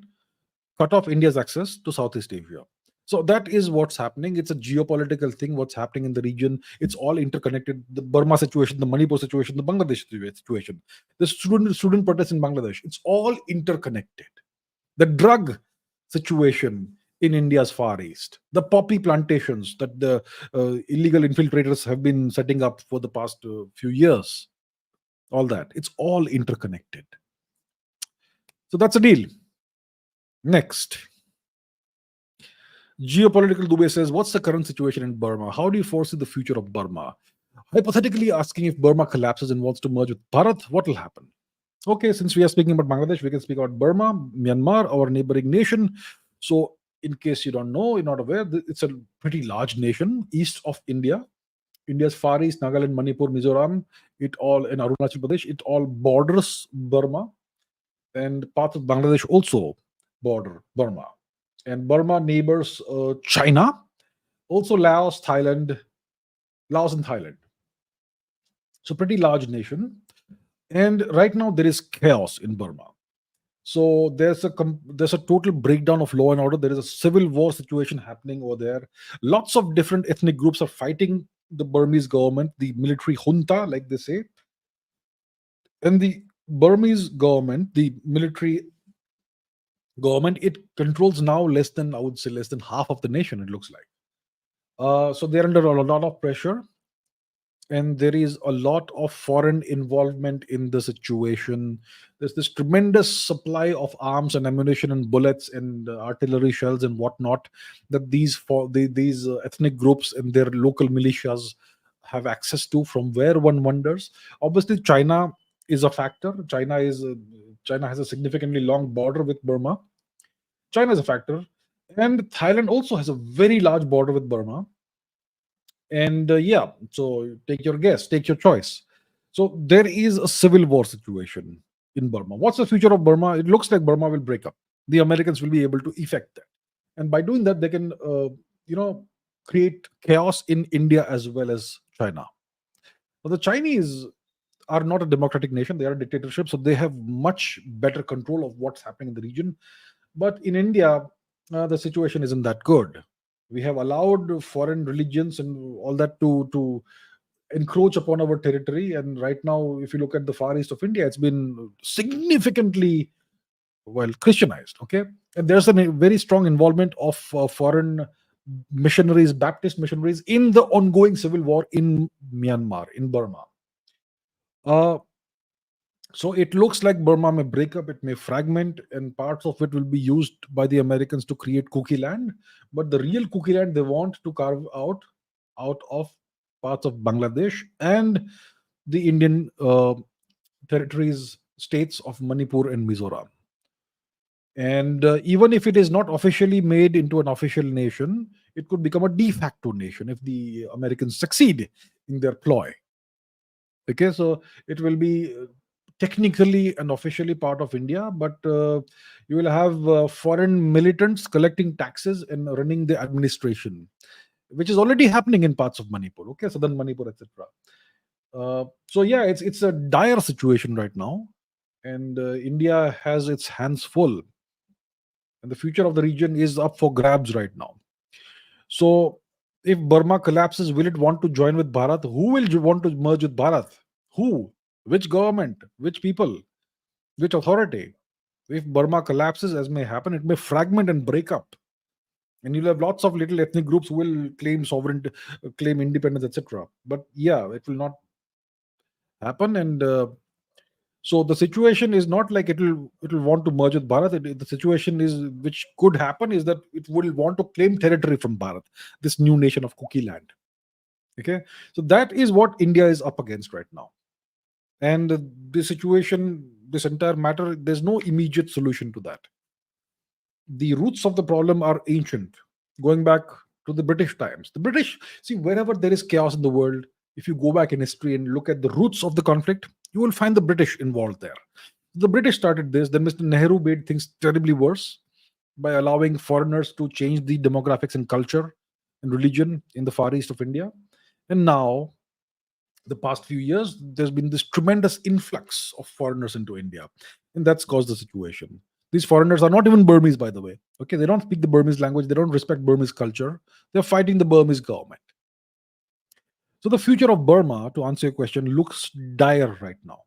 cut off India's access to Southeast Asia. So that is what's happening. It's a geopolitical thing, what's happening in the region. It's all interconnected. The Burma situation, the Manipur situation, the Bangladesh situation, the student protests in Bangladesh, it's all interconnected. The drug situation in India's Far East, the poppy plantations that the illegal infiltrators have been setting up for the past few years, all that, it's all interconnected. So that's a deal. Next. Geopolitical Dubey says, what's the current situation in Burma? How do you foresee the future of Burma? Hypothetically asking, if Burma collapses and wants to merge with Bharat, what will happen? Okay, since we are speaking about Bangladesh, we can speak about Burma, Myanmar, our neighboring nation. So, in case you don't know, you're not aware, it's a pretty large nation east of India. India's Far East, Nagaland, Manipur, Mizoram, it all, in Arunachal Pradesh, it all borders Burma. And parts of Bangladesh also border Burma. And Burma neighbors China, also Laos and Thailand. So pretty large nation. And right now there is chaos in Burma. So there's a total breakdown of law and order. There is a civil war situation happening over there. Lots of different ethnic groups are fighting the Burmese government, the military junta, like they say. And the Burmese government, the military government, it controls now less than half of the nation, it looks like. So they're under a lot of pressure, and there is a lot of foreign involvement in the situation. There's this tremendous supply of arms and ammunition and bullets and artillery shells and whatnot that these ethnic groups and their local militias have access to from where one wonders. Obviously, China is a factor. China has a significantly long border with Burma. China is a factor, and Thailand also has a very large border with Burma. And yeah, so take your guess, take your choice. So there is a civil war situation in Burma. What's the future of Burma? It looks like Burma will break up. The Americans will be able to effect that, and by doing that, they can, you know, create chaos in India as well as China. But the Chinese are not a democratic nation; they are a dictatorship, so they have much better control of what's happening in the region. But in India, the situation isn't that good. We have allowed foreign religions and all that to encroach upon our territory. And right now, if you look at the far east of India, it's been significantly, well, Christianized. Okay, and there's a very strong involvement of foreign missionaries, Baptist missionaries, in the ongoing civil war in Myanmar, in Burma. Uh, So it looks like Burma may break up, it may fragment, and parts of it will be used by the Americans to create cookie land. But the real cookie land they want to carve out of parts of Bangladesh and the Indian territories, states of Manipur and Mizoram. And even if it is not officially made into an official nation, it could become a de facto nation if the Americans succeed in their ploy. Okay, so it will be technically and officially part of India, but you will have foreign militants collecting taxes and running the administration, which is already happening in parts of Manipur. Okay, southern Manipur, etc. So yeah, it's a dire situation right now, and India has its hands full, and the future of the region is up for grabs right now. So if Burma collapses, will it want to join with Bharat? Who will want to merge with Bharat? Who? Which government? Which people? Which authority? If Burma collapses, as may happen, it may fragment and break up. And you'll have lots of little ethnic groups who will claim sovereignty, claim independence, etc. But yeah, it will not happen. And so the situation is not like it will want to merge with Bharat. The situation is, which could happen, is that it will want to claim territory from Bharat, this new nation of cookie land. Okay, so that is what India is up against right now. And the situation, this entire matter, there's no immediate solution to that. The roots of the problem are ancient, going back to the British times. The British, see, wherever there is chaos in the world, if you go back in history and look at the roots of the conflict, you will find the British involved there. The British started this, then Mr. Nehru made things terribly worse by allowing foreigners to change the demographics and culture and religion in the far east of India. And now, the past few years, there's been this tremendous influx of foreigners into India, and that's caused the situation. These foreigners are not even Burmese, by the way. Okay, they don't speak the Burmese language, they don't respect Burmese culture. They're fighting the Burmese government. So the future of Burma, to answer your question, looks dire right now.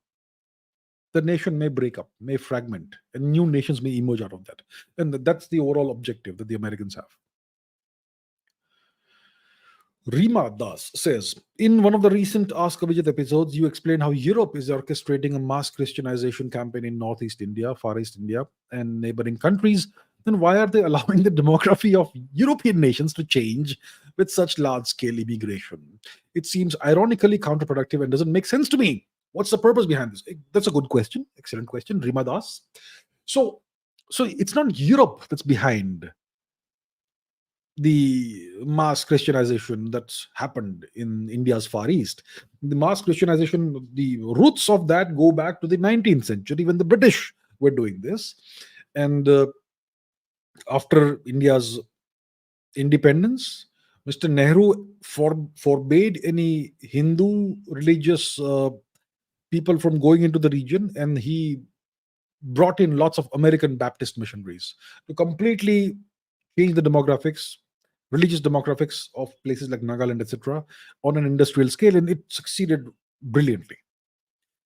The nation may break up, may fragment, and new nations may emerge out of that. And that's the overall objective that the Americans have. Rima Das says, in one of the recent Ask Abhijit episodes, you explained how Europe is orchestrating a mass Christianization campaign in Northeast India, Far East India, and neighboring countries. Then why are they allowing the demography of European nations to change with such large scale immigration? It seems ironically counterproductive and doesn't make sense to me. What's the purpose behind this? That's a good question. Excellent question, Rima Das. So, so it's not Europe that's behind the mass Christianization that's happened in India's Far East. The mass Christianization, the roots of that go back to the 19th century when the British were doing this. And after India's independence, Mr. Nehru forbade any Hindu religious people from going into the region, and he brought in lots of American Baptist missionaries to completely change the demographics, religious demographics of places like Nagaland, etc., on an industrial scale, and it succeeded brilliantly.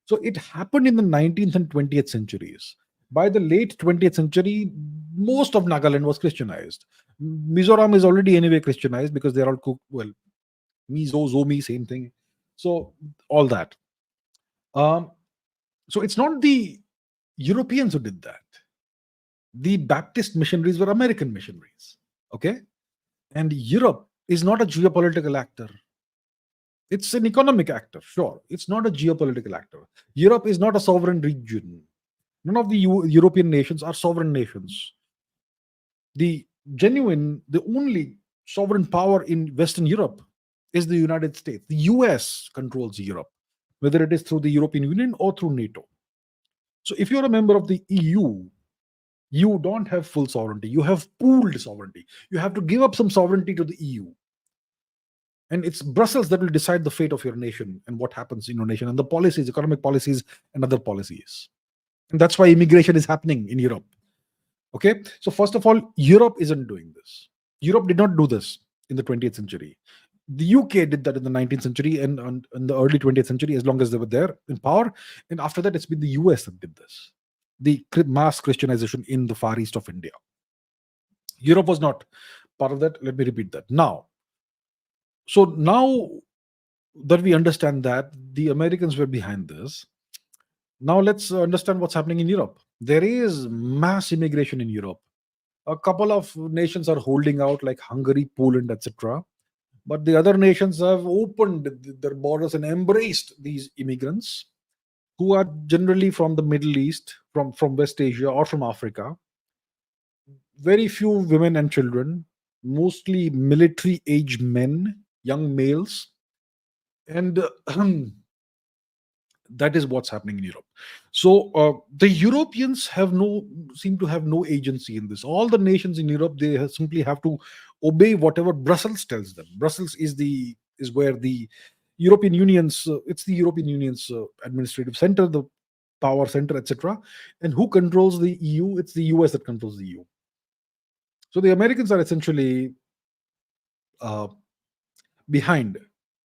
So it happened in the 19th and 20th centuries. By the late 20th century, most of Nagaland was Christianized. Mizoram is already anyway Christianized because they're all well, Mizo, Zomi, same thing. So all that. Um, so it's not the Europeans who did that. The Baptist missionaries were American missionaries. Okay, and Europe is not a geopolitical actor. It's an economic actor, sure. It's not a geopolitical actor. Europe is not a sovereign region. None of the European nations are sovereign nations. The only sovereign power in Western Europe is the United States. The US controls Europe, whether it is through the European Union or through NATO. So if you're a member of the EU, you don't have full sovereignty. You have pooled sovereignty. You have to give up some sovereignty to the EU. And it's Brussels that will decide the fate of your nation and what happens in your nation and the policies, economic policies, and other policies. And that's why immigration is happening in Europe. Okay. So, first of all, Europe isn't doing this. Europe did not do this in the 20th century. The UK did that in the 19th century and in the early 20th century, as long as they were there in power. And after that, it's been the US that did this. The mass Christianization in the far east of India. Europe was not part of that. Let me repeat that. Now that we understand that the Americans were behind this, now let's understand what's happening in Europe. There is mass immigration in Europe. A couple of nations are holding out, like Hungary, Poland, etc. But the other nations have opened their borders and embraced these immigrants who are generally from the Middle East, from West Asia, or from Africa. Very few women and children, mostly military age men, young males. And that is what's happening in Europe. So the Europeans seem to have no agency in this. All the nations in Europe, they simply have to obey whatever Brussels tells them. Brussels is where the European Union's it's the European Union's administrative center, the power center, etc. And who controls the EU? It's the US that controls the EU. So the Americans are essentially uh, behind,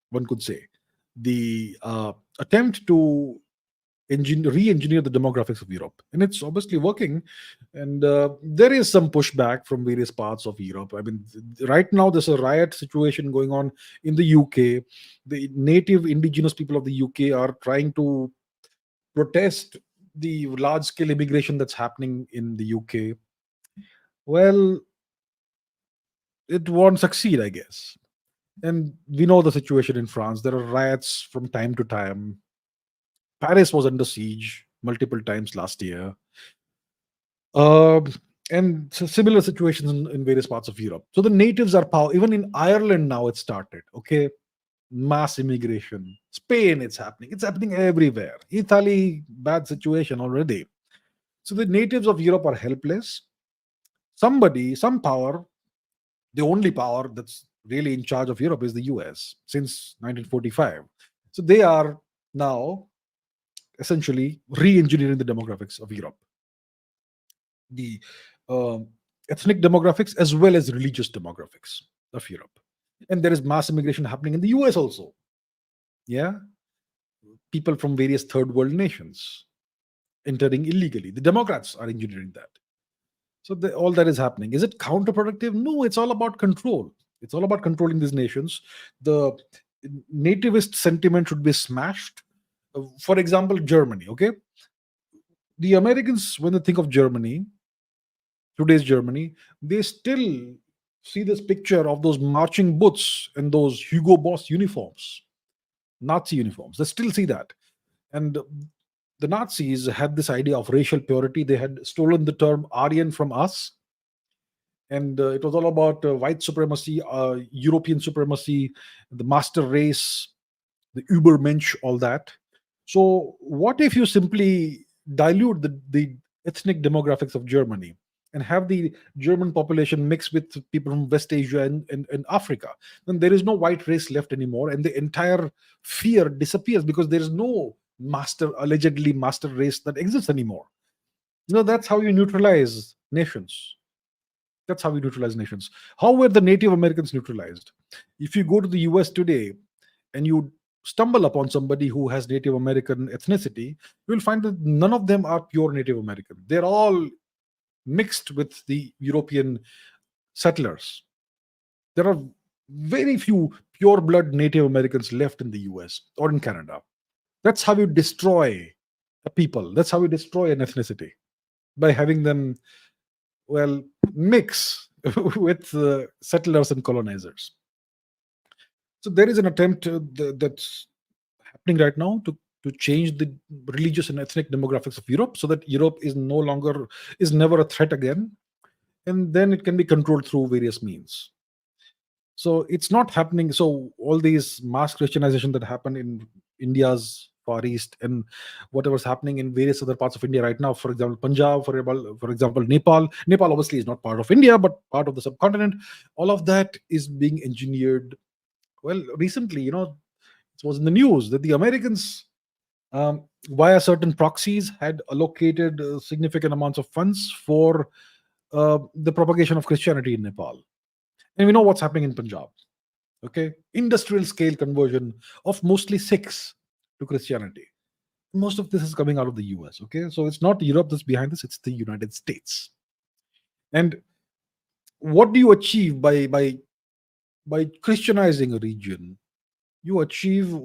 one could say, the attempt to re-engineer the demographics of Europe, and it's obviously working. And there is some pushback from various parts of Europe. I mean, right now there's a riot situation going on in the UK. The native indigenous people of the UK are trying to protest the large-scale immigration that's happening in the UK. Well, it won't succeed, I guess. And we know the situation in France. There are riots from time to time. Paris was under siege multiple times last year. Um and similar situations in various parts of Europe. So the natives are power. Even in Ireland now, it started. Okay, mass immigration. Spain, it's happening. It's happening everywhere. Italy, bad situation already. So the natives of Europe are helpless. Some power, the only power that's really in charge of Europe is the US since 1945. So they are now essentially re-engineering the demographics of Europe, the um ethnic demographics as well as religious demographics of Europe. And there is mass immigration happening in the US also. Yeah, people from various third world nations entering illegally. The Democrats are engineering that. So all that is happening. Is it counterproductive? No, it's all about control. It's all about controlling these nations. The nativist sentiment should be smashed. For example, Germany. Okay, the Americans, when they think of Germany, today's Germany, they still see this picture of those marching boots and those Hugo Boss uniforms, Nazi uniforms. They still see that. And the Nazis had this idea of racial purity. They had stolen the term Aryan from us, and it was all about white supremacy, European supremacy, the master race, the Übermensch, all that. So, what if you simply dilute the ethnic demographics of Germany and have the German population mixed with people from West Asia and Africa? Then there is no white race left anymore, and the entire fear disappears because there is no allegedly master race that exists anymore. That's how you neutralize nations. That's how we neutralize nations. How were the Native Americans neutralized? If you go to the US today and you stumble upon somebody who has Native American ethnicity, you will find that none of them are pure Native American. They're all mixed with the European settlers. There are very few pure blood Native Americans left in the US or in Canada. That's how you destroy a people. That's how you destroy an ethnicity, by having them, well, mix with settlers and colonizers. So there is an attempt that's happening right now to change the religious and ethnic demographics of Europe so that Europe is no longer is never a threat again, and then it can be controlled through various means. So it's not happening. So all these mass Christianization that happened in India's Far East and whatever's happening in various other parts of India right now, for example, Punjab, for example, Nepal. Nepal obviously is not part of India, but part of the subcontinent. All of that is being engineered. Well, recently, it was in the news that the Americans, via certain proxies, had allocated significant amounts of funds for the propagation of Christianity in Nepal. And we know what's happening in Punjab. Okay, industrial scale conversion of mostly Sikhs to Christianity. Most of this is coming out of the US. Okay, so it's not Europe that's behind this; it's the United States. And what do you achieve by Christianizing a region? You achieve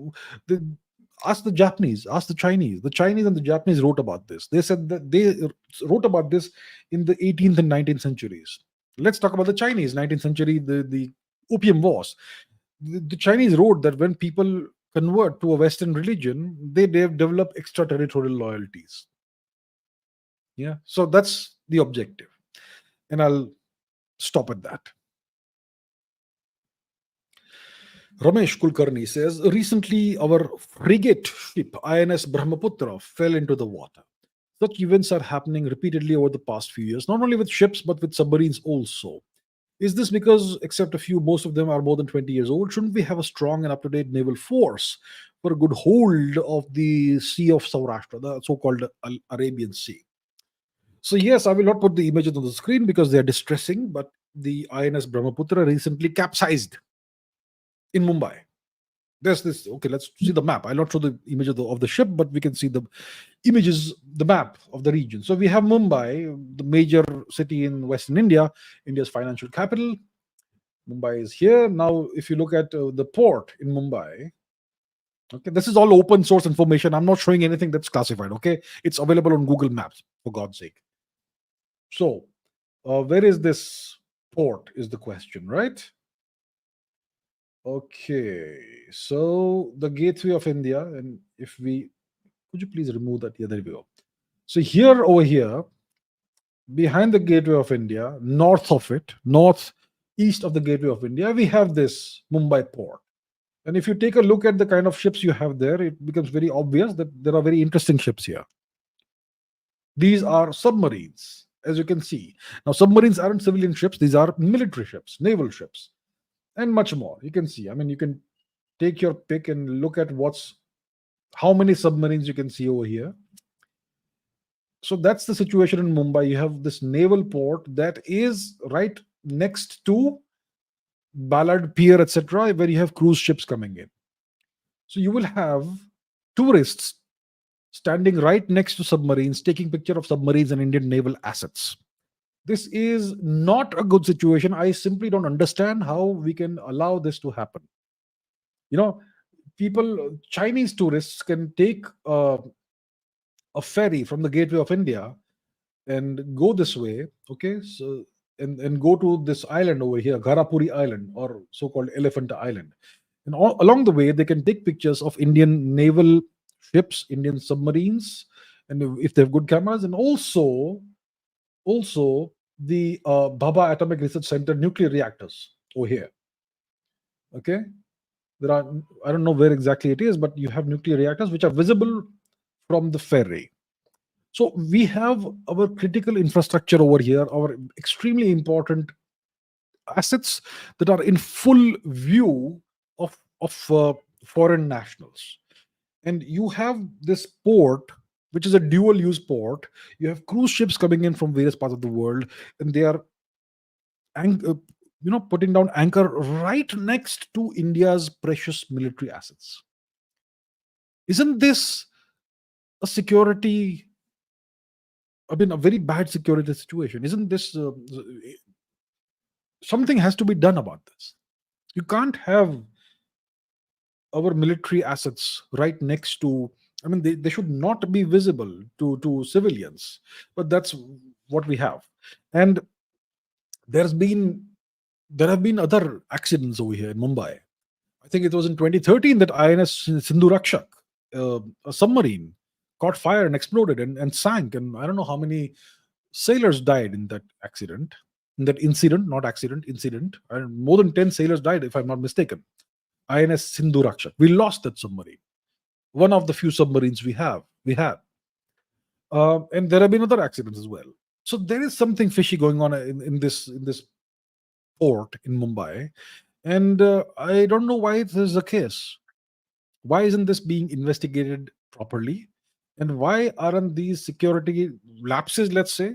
the ask the Japanese, ask the Chinese. The Chinese and the Japanese wrote about this. They said that they wrote about this in the 18th and 19th centuries. Let's talk about the Chinese 19th century, the opium wars. The Chinese wrote that when people convert to a Western religion, they develop extraterritorial loyalties. Yeah, so that's the objective, and I'll stop at that. Ramesh Kulkarni says, recently our frigate ship INS Brahmaputra fell into the water. Such events are happening repeatedly over the past few years, not only with ships but with submarines also. Is this because, except a few, most of them are more than 20 years old? Shouldn't we have a strong and up to date naval force for a good hold of the Sea of Saurashtra, the so called Arabian Sea? So, yes, I will not put the images on the screen because they are distressing, but the INS Brahmaputra recently capsized in Mumbai. There's this. Okay, let's see the map. I'll not show the image of the ship, but we can see the images, the map of the region. So we have Mumbai, the major city in Western India, India's financial capital. Mumbai is here. Now, if you look at the port in Mumbai, okay, this is all open source information. I'm not showing anything that's classified. Okay, it's available on Google Maps, for God's sake. So, where is this port? Is the question, right? Okay, so the gateway of India, and if we could you please remove that? Yeah, there we go. So here over here, behind the gateway of India, north of it, north east of the gateway of India, we have this Mumbai port. And if you take a look at the kind of ships you have there, it becomes very obvious that there are very interesting ships here. These are submarines, as you can see. Now, submarines aren't civilian ships, these are military ships, naval ships, and much more. You can see. I mean, you can take your pick and look at how many submarines you can see over here. So that's the situation in Mumbai. You have this naval port that is right next to Ballard Pier, etc., where you have cruise ships coming in. So you will have tourists standing right next to submarines, taking picture of submarines and Indian naval assets. This is not a good situation. I simply don't understand how we can allow this to happen. You know, Chinese tourists can take a ferry from the gateway of India and go this way, okay? So and go to this island over here, Garapuri Island, or so-called Elephant Island. And along the way, they can take pictures of Indian naval ships, Indian submarines, and if they have good cameras, and also the Bhabha Atomic Research Center nuclear reactors over here. Okay, I don't know where exactly it is, but you have nuclear reactors which are visible from the ferry. So we have our critical infrastructure over here, our extremely important assets that are in full view of foreign nationals. And you have this port, which is a dual use port. You have cruise ships coming in from various parts of the world, and they are putting down anchor right next to India's precious military assets. Isn't this a security? I mean, a very bad security situation. Isn't this something has to be done about this? You can't have our military assets right next to. I mean, they should not be visible to civilians, but that's what we have. And there's been there have been other accidents over here in Mumbai. I think it was in 2013 that INS Sindhurakshak, a submarine, caught fire and exploded and sank. And I don't know how many sailors died in that accident, in that incident, not accident, incident. And more than 10 sailors died, if I'm not mistaken. INS Sindhurakshak. We lost that submarine. One of the few submarines we had. And there have been other accidents as well. So there is something fishy going on in this port in Mumbai, and I don't know why this is the case. Why isn't this being investigated properly? And why aren't these security lapses, let's say,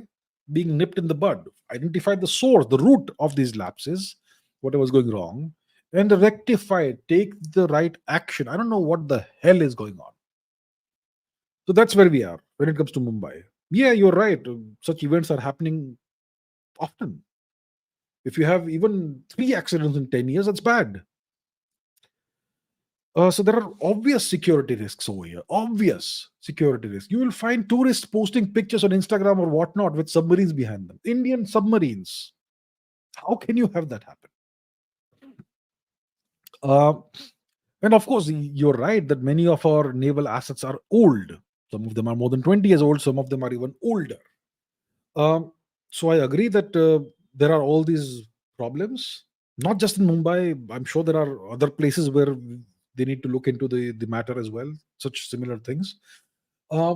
being nipped in the bud? Identify the source, the root of these lapses, whatever's going wrong, and rectify it, take the right action. I don't know what the hell is going on. So that's where we are when it comes to Mumbai. Yeah, you're right. Such events are happening often. If you have even 3 accidents in 10 years, that's bad. So there are obvious security risks over here. Obvious security risks. You will find tourists posting pictures on Instagram or whatnot with submarines behind them. Indian submarines. How can you have that happen? Uh, and of course, you're right that many of our naval assets are old. Some of them are more than 20 years old. Some of them are even older. Um, so I agree that there are all these problems, not just in Mumbai. I'm sure there are other places where they need to look into the matter as well, such similar things. Uh,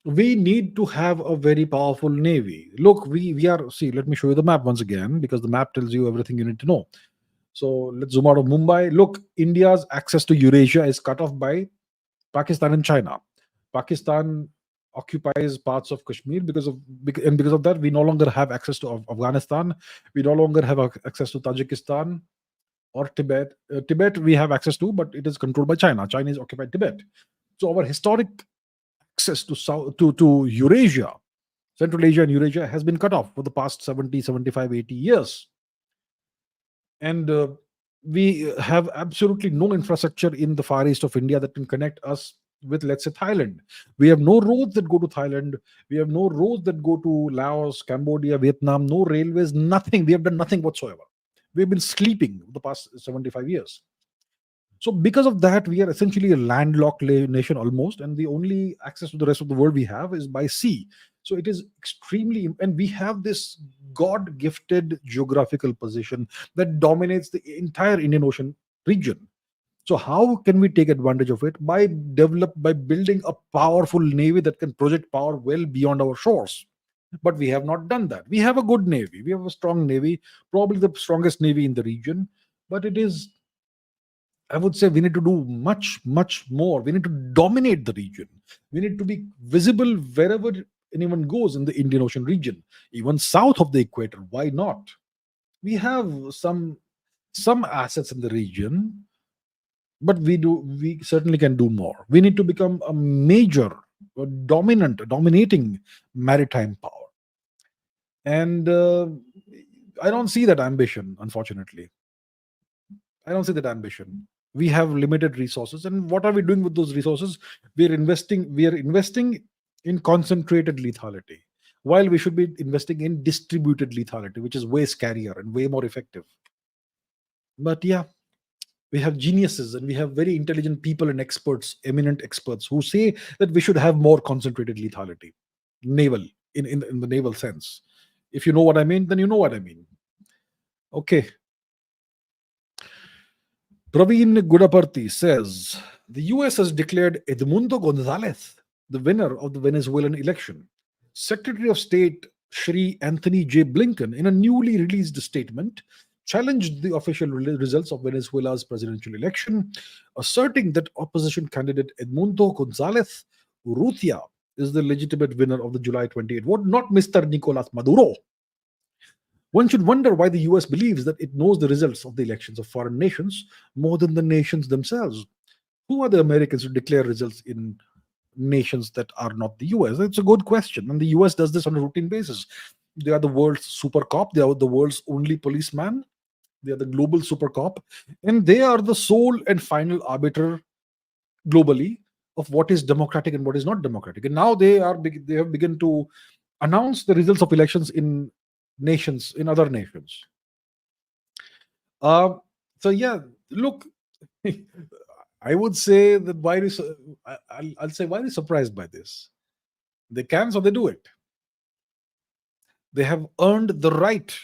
we need to have a very powerful navy. Look, we are, see, let me show you the map once again, because the map tells you everything you need to know. So let's zoom out of Mumbai. Look, India's access to Eurasia is cut off by Pakistan and China. Pakistan occupies parts of Kashmir and because of that, we no longer have access to Afghanistan. We no longer have access to Tajikistan or Tibet. Tibet we have access to, but it is controlled by China. China is occupied Tibet. So our historic access to to Eurasia, Central Asia and Eurasia has been cut off for the past 70, 75, 80 years. And we have absolutely no infrastructure in the far east of India that can connect us with, let's say, Thailand. We have no roads that go to Thailand. We have no roads that go to Laos, Cambodia, Vietnam, no railways, nothing. We have done nothing whatsoever. We've been sleeping the past 75 years. So because of that, we are essentially a landlocked nation almost, and the only access to the rest of the world we have is by sea. So it is extremely, and we have this God-gifted geographical position that dominates the entire Indian Ocean region. So how can we take advantage of it? By building a powerful navy that can project power well beyond our shores. But we have not done that. We have a good navy. We have a strong navy, probably the strongest navy in the region. But it is, I would say, we need to do much, much more. We need to dominate the region. We need to be visible wherever anyone goes in the Indian Ocean region, even south of the equator. Why not? We have some assets in the region, but we certainly can do more. We need to become a major, dominating maritime power. And I don't see that ambition, unfortunately. I don't see that ambition. We have limited resources, and what are we doing with those resources? We are investing in concentrated lethality, while we should be investing in distributed lethality, which is way scarier and way more effective. But yeah, we have geniuses and we have very intelligent people and experts, eminent experts, who say that we should have more concentrated lethality, naval, in the naval sense. If you know what I mean, then you know what I mean. Okay. Praveen Gudaparti says the US has declared Edmundo Gonzalez the winner of the Venezuelan election. Secretary of State Shri Anthony J. Blinken, in a newly released statement, challenged the official results of Venezuela's presidential election, asserting that opposition candidate Edmundo Gonzalez Urrutia is the legitimate winner of the July 28 vote, not Mr. Nicolas Maduro. One should wonder why the US believes that it knows the results of the elections of foreign nations more than the nations themselves. Who are the Americans to declare results in nations that are not the US? It's a good question. And the US does this on a routine basis. They are the world's super cop. They are the world's only policeman. They are the global super cop. And they are the sole and final arbiter globally of what is democratic and what is not democratic. And now they have begun to announce the results of elections in other nations. Uh, so yeah, look, I would say that why is I'll say why are you surprised by this? They can, so they do it. They have earned the right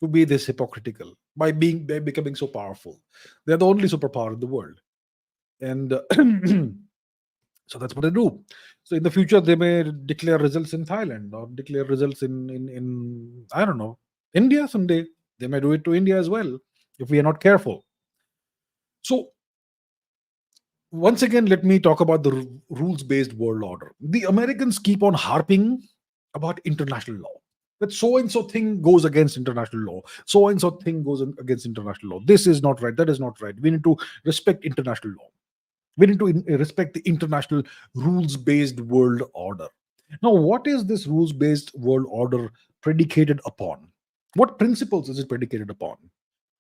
to be this hypocritical by becoming so powerful. They're the only superpower in the world, and so that's what they do. So in the future, they may declare results in Thailand or declare results in I don't know, India someday. They may do it to India as well if we are not careful. So once again, let me talk about the rules based world order. The Americans keep on harping about international law. That so and so thing goes against international law. So and so thing goes against international law. This is not right. That is not right. We need to respect international law. We need to respect the international rules based world order. Now, what is this rules based world order predicated upon? What principles is it predicated upon?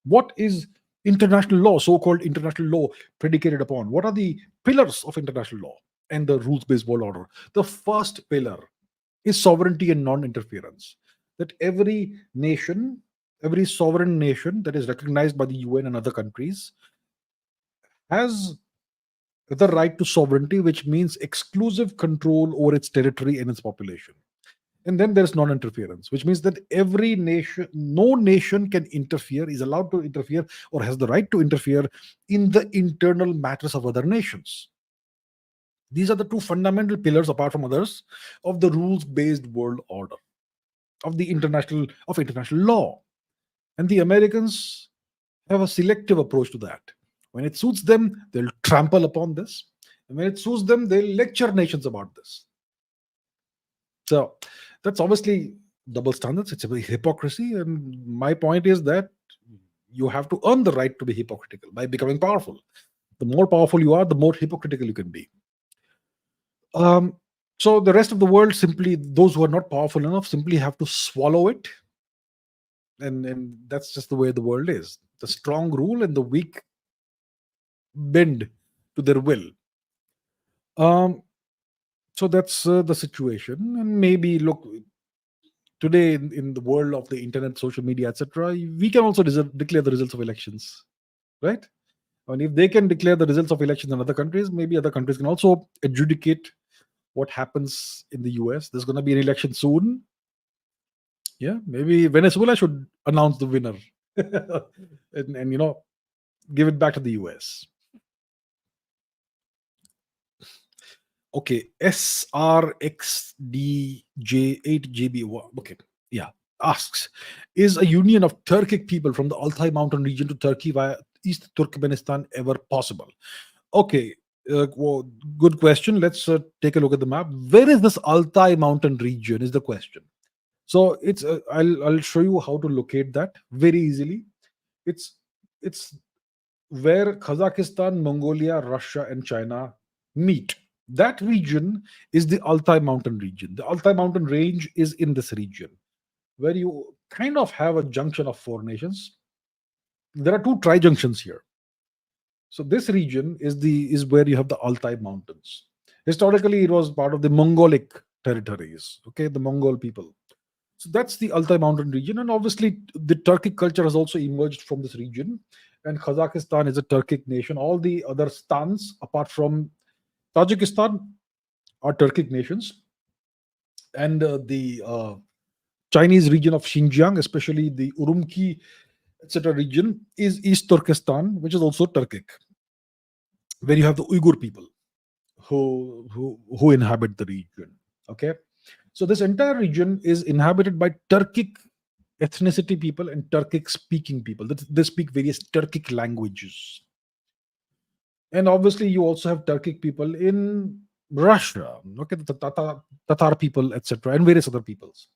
What is international law, so called international law, predicated upon? What are the pillars of international law and the rules based world order? The first pillar is sovereignty and non interference. That every sovereign nation that is recognized by the UN and other countries has the right to sovereignty, which means exclusive control over its territory and its population. And then there's non-interference, which means that every nation, no nation can interfere, is allowed to interfere, or has the right to interfere in the internal matters of other nations. These are the two fundamental pillars, apart from others, of the rules-based world order of international law. And the Americans have a selective approach to that. When it suits them, they'll trample upon this. And when it suits them, they'll lecture nations about this. So that's obviously double standards. It's a hypocrisy. And my point is that you have to earn the right to be hypocritical by becoming powerful. The more powerful you are, the more hypocritical you can be. Um, so the rest of the world, simply those who are not powerful enough, simply have to swallow it. And that's just the way the world is. The strong rule and the weak bend to their will. Um, so that's the situation. And maybe look, today in the world of the internet, social media, etc., we can also declare the results of elections, right? And if they can declare the results of elections in other countries, maybe other countries can also adjudicate what happens in the US. There's going to be an election soon. Yeah, maybe Venezuela should announce the winner and give it back to the US. Okay, SRXDJ8GB. Okay, yeah, asks, is a union of Turkic people from the Altai mountain region to Turkey via East Turkmenistan ever possible? Okay, well, good question. Let's take a look at the map. Where is this Altai mountain region? Is the question. So it's I'll show you how to locate that very easily. It's where Kazakhstan, Mongolia, Russia, and China meet. That region is the Altai mountain region. The Altai mountain range is in this region, where you kind of have a junction of four nations. There are two tri-junctions here. So this region is where you have the Altai mountains. Historically, it was part of the Mongolic territories. Okay, the Mongol people. So that's the Altai mountain region, and obviously the Turkic culture has also emerged from this region. And Kazakhstan is a Turkic nation. All the other stans, apart from Tajikistan, are Turkic nations. And the Chinese region of Xinjiang, especially the Urumqi, etc., region, is East Turkestan, which is also Turkic, where you have the Uyghur people who inhabit the region. Okay, so this entire region is inhabited by Turkic ethnicity people and Turkic speaking people. They speak various Turkic languages. And obviously, you also have Turkic people in Russia, okay, the Tatar people, etc., and various other peoples.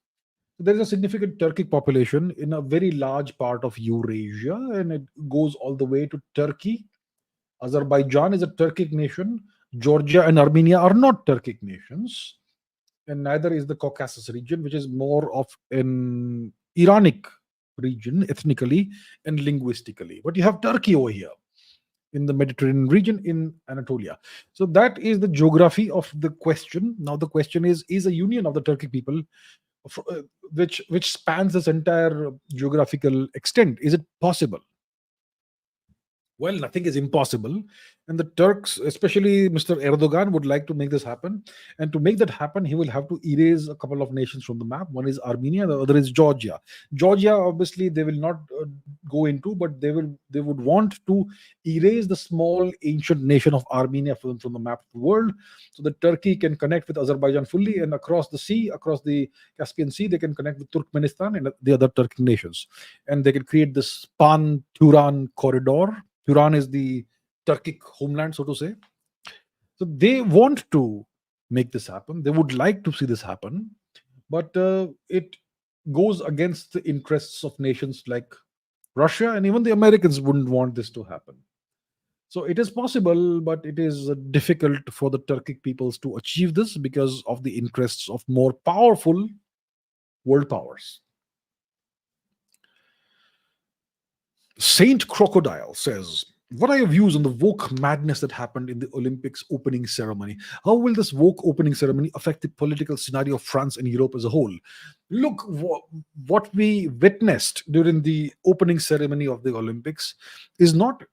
So there is a significant Turkic population in a very large part of Eurasia, and it goes all the way to Turkey. Azerbaijan is a Turkic nation. Georgia and Armenia are not Turkic nations, and neither is the Caucasus region, which is more of an Iranic region ethnically and linguistically. But you have Turkey over here in the Mediterranean region in Anatolia. So that is the geography of the question. Now the question is a union of the Turkic people, which spans this entire geographical extent, is it possible? Well, nothing is impossible. And the Turks, especially Mr. Erdogan, would like to make this happen. And to make that happen, he will have to erase a couple of nations from the map. One is Armenia, the other is Georgia. Georgia, obviously, they will not go into, but they would want to erase the small ancient nation of Armenia from the map of the world, so that Turkey can connect with Azerbaijan fully, and across the sea, across the Caspian Sea, they can connect with Turkmenistan and the other Turkic nations, and they can create this Pan-Turan corridor. Turan is the Turkic homeland, so to say. So they want to make this happen. They would like to see this happen, but it goes against the interests of nations like Russia, and even the Americans wouldn't want this to happen. So it is possible, but it is difficult for the Turkic peoples to achieve this because of the interests of more powerful world powers. Saint Crocodile says, what are your views on the woke madness that happened in the Olympics opening ceremony? How will this woke opening ceremony affect the political scenario of France and Europe as a whole? Look, what we witnessed during the opening ceremony of the Olympics is not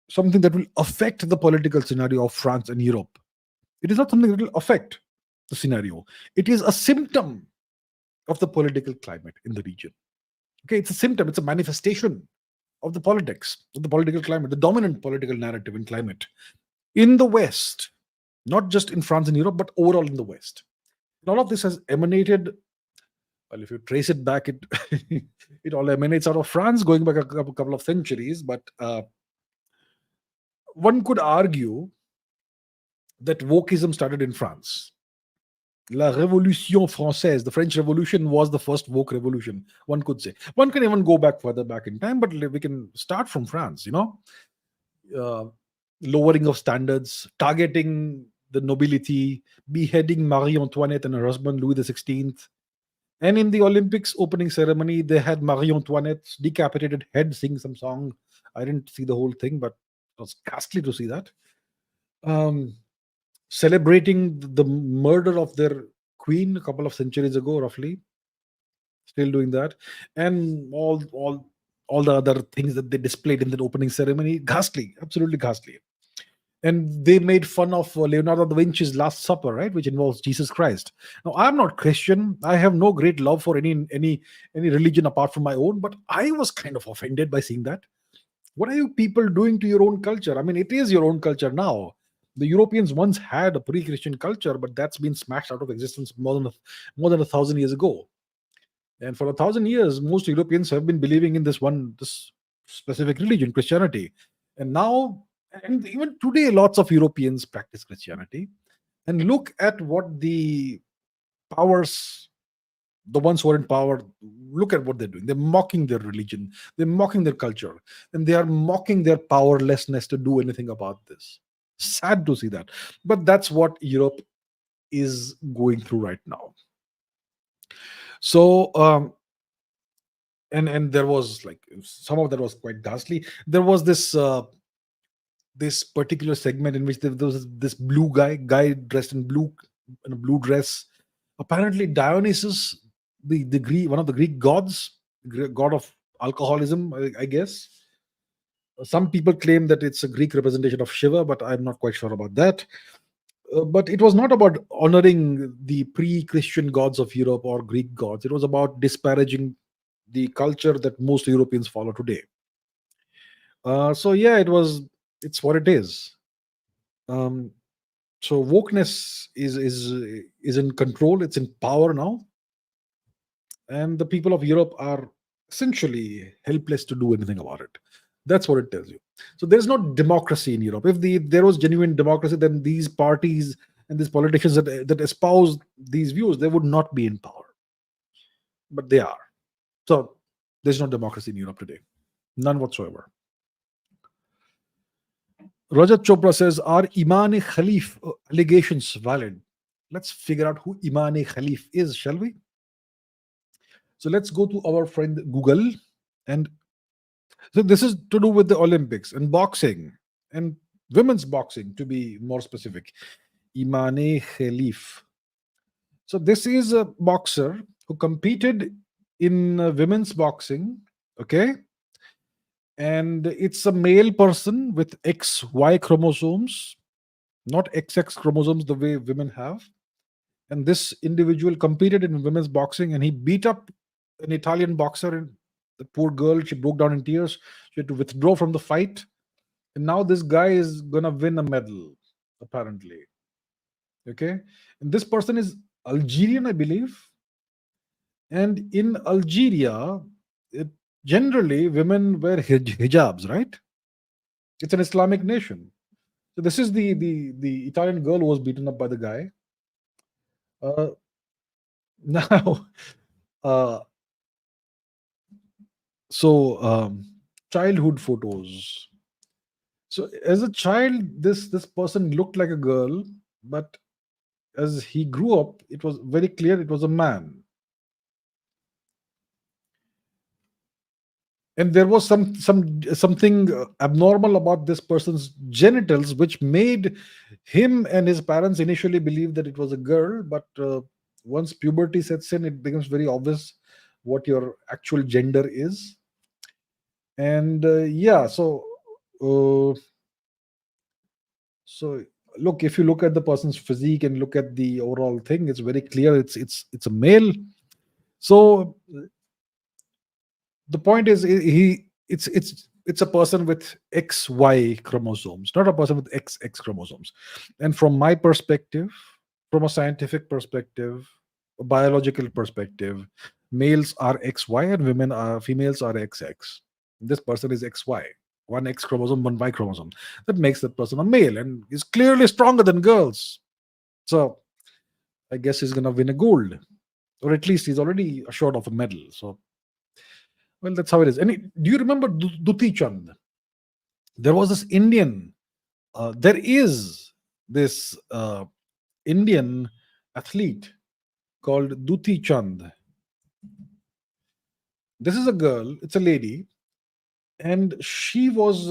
something that will affect the political scenario of France and Europe. It is not something that will affect the scenario. It is a symptom of the political climate in the region. Okay, it's a symptom, it's a manifestation of the politics, of the political climate, the dominant political narrative in climate in the West, not just in France and Europe, but overall in the West. And all of this has emanated, well, if you trace it back, it it all emanates out of France, going back a couple of centuries. But one could argue that wokeism started in France. La Révolution Française, the French Revolution, was the first woke revolution, one could say. One can even go back further back in time, but we can start from France, uh, lowering of standards, targeting the nobility, beheading Marie Antoinette and her husband Louis XVI. And in the Olympics opening ceremony, they had Marie Antoinette's decapitated head sing some song. I didn't see the whole thing, but it was ghastly to see that. Celebrating the murder of their queen a couple of centuries ago, roughly. Still doing that, and all the other things that they displayed in the opening ceremony, ghastly, absolutely ghastly. And they made fun of Leonardo da Vinci's Last Supper, right, which involves Jesus Christ. Now, I'm not Christian. I have no great love for any religion apart from my own, but I was kind of offended by seeing that. What are you people doing to your own culture? I mean, it is your own culture now. The Europeans once had a pre-Christian culture, but that's been smashed out of existence more than 1,000 years ago. And for 1,000 years, most Europeans have been believing in this specific religion, Christianity. And now, and even today, lots of Europeans practice Christianity. And look at what the powers, the ones who are in power, look at what they're doing. They're mocking their religion, they're mocking their culture, and they are mocking their powerlessness to do anything about this. Sad to see that. But that's what Europe is going through right now. So, and there was like some of that was quite ghastly. There was this particular segment in which there was this blue guy dressed in blue, in a blue dress. Apparently, Dionysus, the Greek, one of the Greek gods, god of alcoholism, I guess. Some people claim that it's a Greek representation of Shiva, but I'm not quite sure about that. But it was not about honoring the pre-Christian gods of Europe or Greek gods. It was about disparaging the culture that most Europeans follow today. So yeah, it's what it is. Um, so wokeness is in control. It's in power now, and the people of Europe are essentially helpless to do anything about it. That's what it tells you. So there's no democracy in Europe. If there was genuine democracy, then these parties and these politicians that espouse these views, they would not be in power. But they are. So there's no democracy in Europe today. None whatsoever. Rajat Chopra says, are imane khelif allegations valid? Let's figure out who imane khelif is, shall we? So let's go to our friend Google. And so this is to do with the Olympics and boxing and women's boxing, to be more specific. Imane Khelif. So this is a boxer who competed in women's boxing, okay, and it's a male person with XY chromosomes, not XX chromosomes the way women have. And this individual competed in women's boxing, and he beat up an Italian boxer. And the poor girl, she broke down in tears. She had to withdraw from the fight. And now this guy is gonna win a medal, apparently. Okay, and this person is Algerian, I believe. And in Algeria, it, generally women wear hijabs, right? It's an Islamic nation. So this is the Italian girl who was beaten up by the guy. Uh, now, uh, so childhood photos. So as a child, this person looked like a girl, but as he grew up, it was very clear it was a man. And there was something abnormal about this person's genitals, which made him and his parents initially believe that it was a girl. But once puberty sets in, it becomes very obvious what your actual gender is. And yeah, uh, so look, if you look at the person's physique and look at the overall thing, it's very clear it's a male. So the point is, it's a person with XY chromosomes, not a person with XX chromosomes. And from my perspective, from a scientific perspective, a biological perspective, males are XY and women are females are XX. This person is XY, one X chromosome, one Y chromosome. That makes that person a male and is clearly stronger than girls. So I guess he's gonna win a gold, or at least he's already assured of a medal. So well, that's how it is. And do you remember Duti Chand? There was this Indian. There is this Indian athlete called Duti Chand. This is a girl. It's a lady, and she was.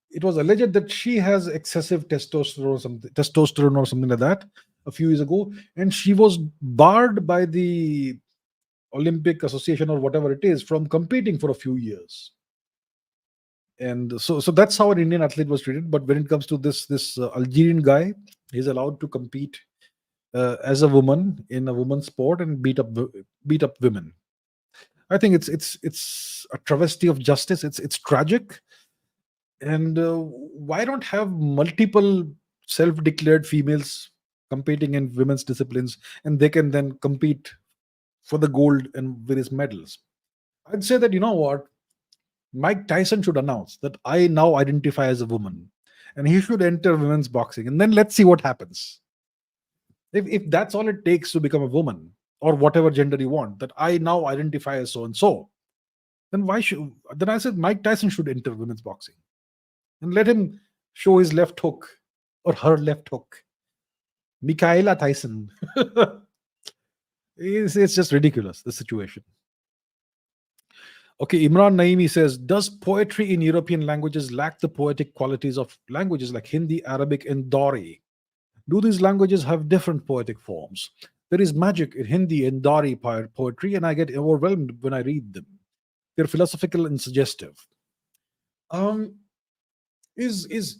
It was alleged that she has excessive testosterone or something like that a few years ago, and she was barred by the Olympic Association or whatever it is from competing for a few years. And so that's how an Indian athlete was treated. But when it comes to this Algerian guy, he's allowed to compete as a woman in a woman's sport and beat up women. I think it's a travesty of justice. It's tragic. And why don't have multiple self-declared females competing in women's disciplines, and they can then compete for the gold and various medals? I'd say that, you know what, Mike Tyson should announce that I now identify as a woman, and he should enter women's boxing, and then let's see what happens. If that's all it takes to become a woman or whatever gender you want, that I now identify as so and so, then why should then I said Mike Tyson should enter women's boxing and let him show his left hook or her left hook. Michaela Tyson. It's just ridiculous, the situation. Okay, Imran Naimi says, does poetry in European languages lack the poetic qualities of languages like Hindi, Arabic, and Dari? Do these languages have different poetic forms? There is magic in Hindi and Dari poetry, and I get overwhelmed when I read them. They're philosophical and suggestive. Um, is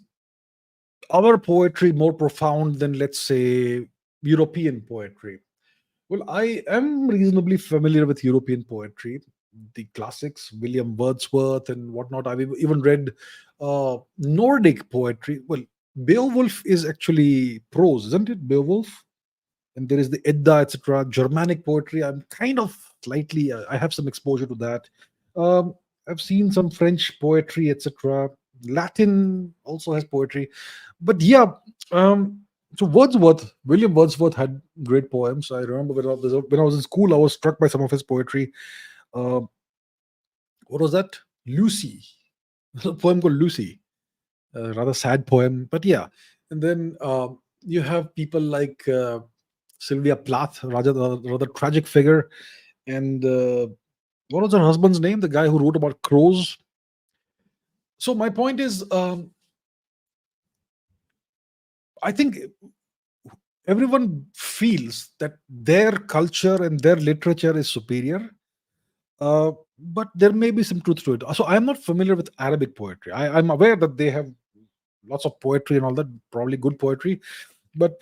our poetry more profound than, let's say, European poetry? Well, I am reasonably familiar with European poetry, the classics, William Wordsworth and whatnot. I've even read Nordic poetry. Well, Beowulf is actually prose, isn't it? Beowulf, and there is the Edda, etc. Germanic poetry. I'm kind of slightly. I have some exposure to that. Um, I've seen some French poetry, etc. Latin also has poetry, but yeah. Um, so William Wordsworth had great poems. I remember when I was in school, I was struck by some of his poetry. Uh, what was that? Lucy, a poem called Lucy, a rather sad poem, but yeah. And then you have people like Sylvia Plath, rather tragic figure. And what was her husband's name? The guy who wrote about crows. So my point is, I think everyone feels that their culture and their literature is superior, But there may be some truth to it. So I'm not familiar with Arabic poetry. I'm aware that they have lots of poetry and all that, probably good poetry. But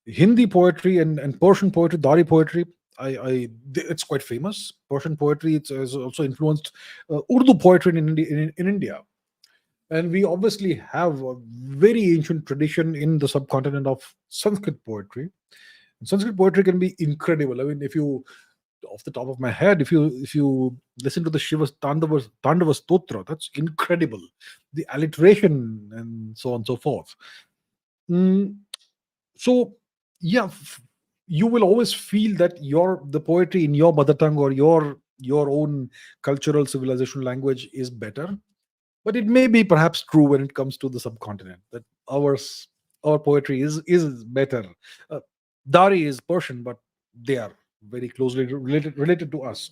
Hindi poetry and Persian poetry, Dari poetry, it's quite famous. Persian poetry it's also influenced Urdu poetry in India. And we obviously have a very ancient tradition in the subcontinent of Sanskrit poetry. And Sanskrit poetry can be incredible. I mean, if you, off the top of my head, if you listen to the Shiva Tandava Stotra, that's incredible. The alliteration and so on and so forth. Mm, so yeah, you will always feel that the poetry in your mother tongue or your own cultural civilization language is better, but it may be perhaps true when it comes to the subcontinent that our poetry is better. uh, Dari is Persian, but they are very closely related to us.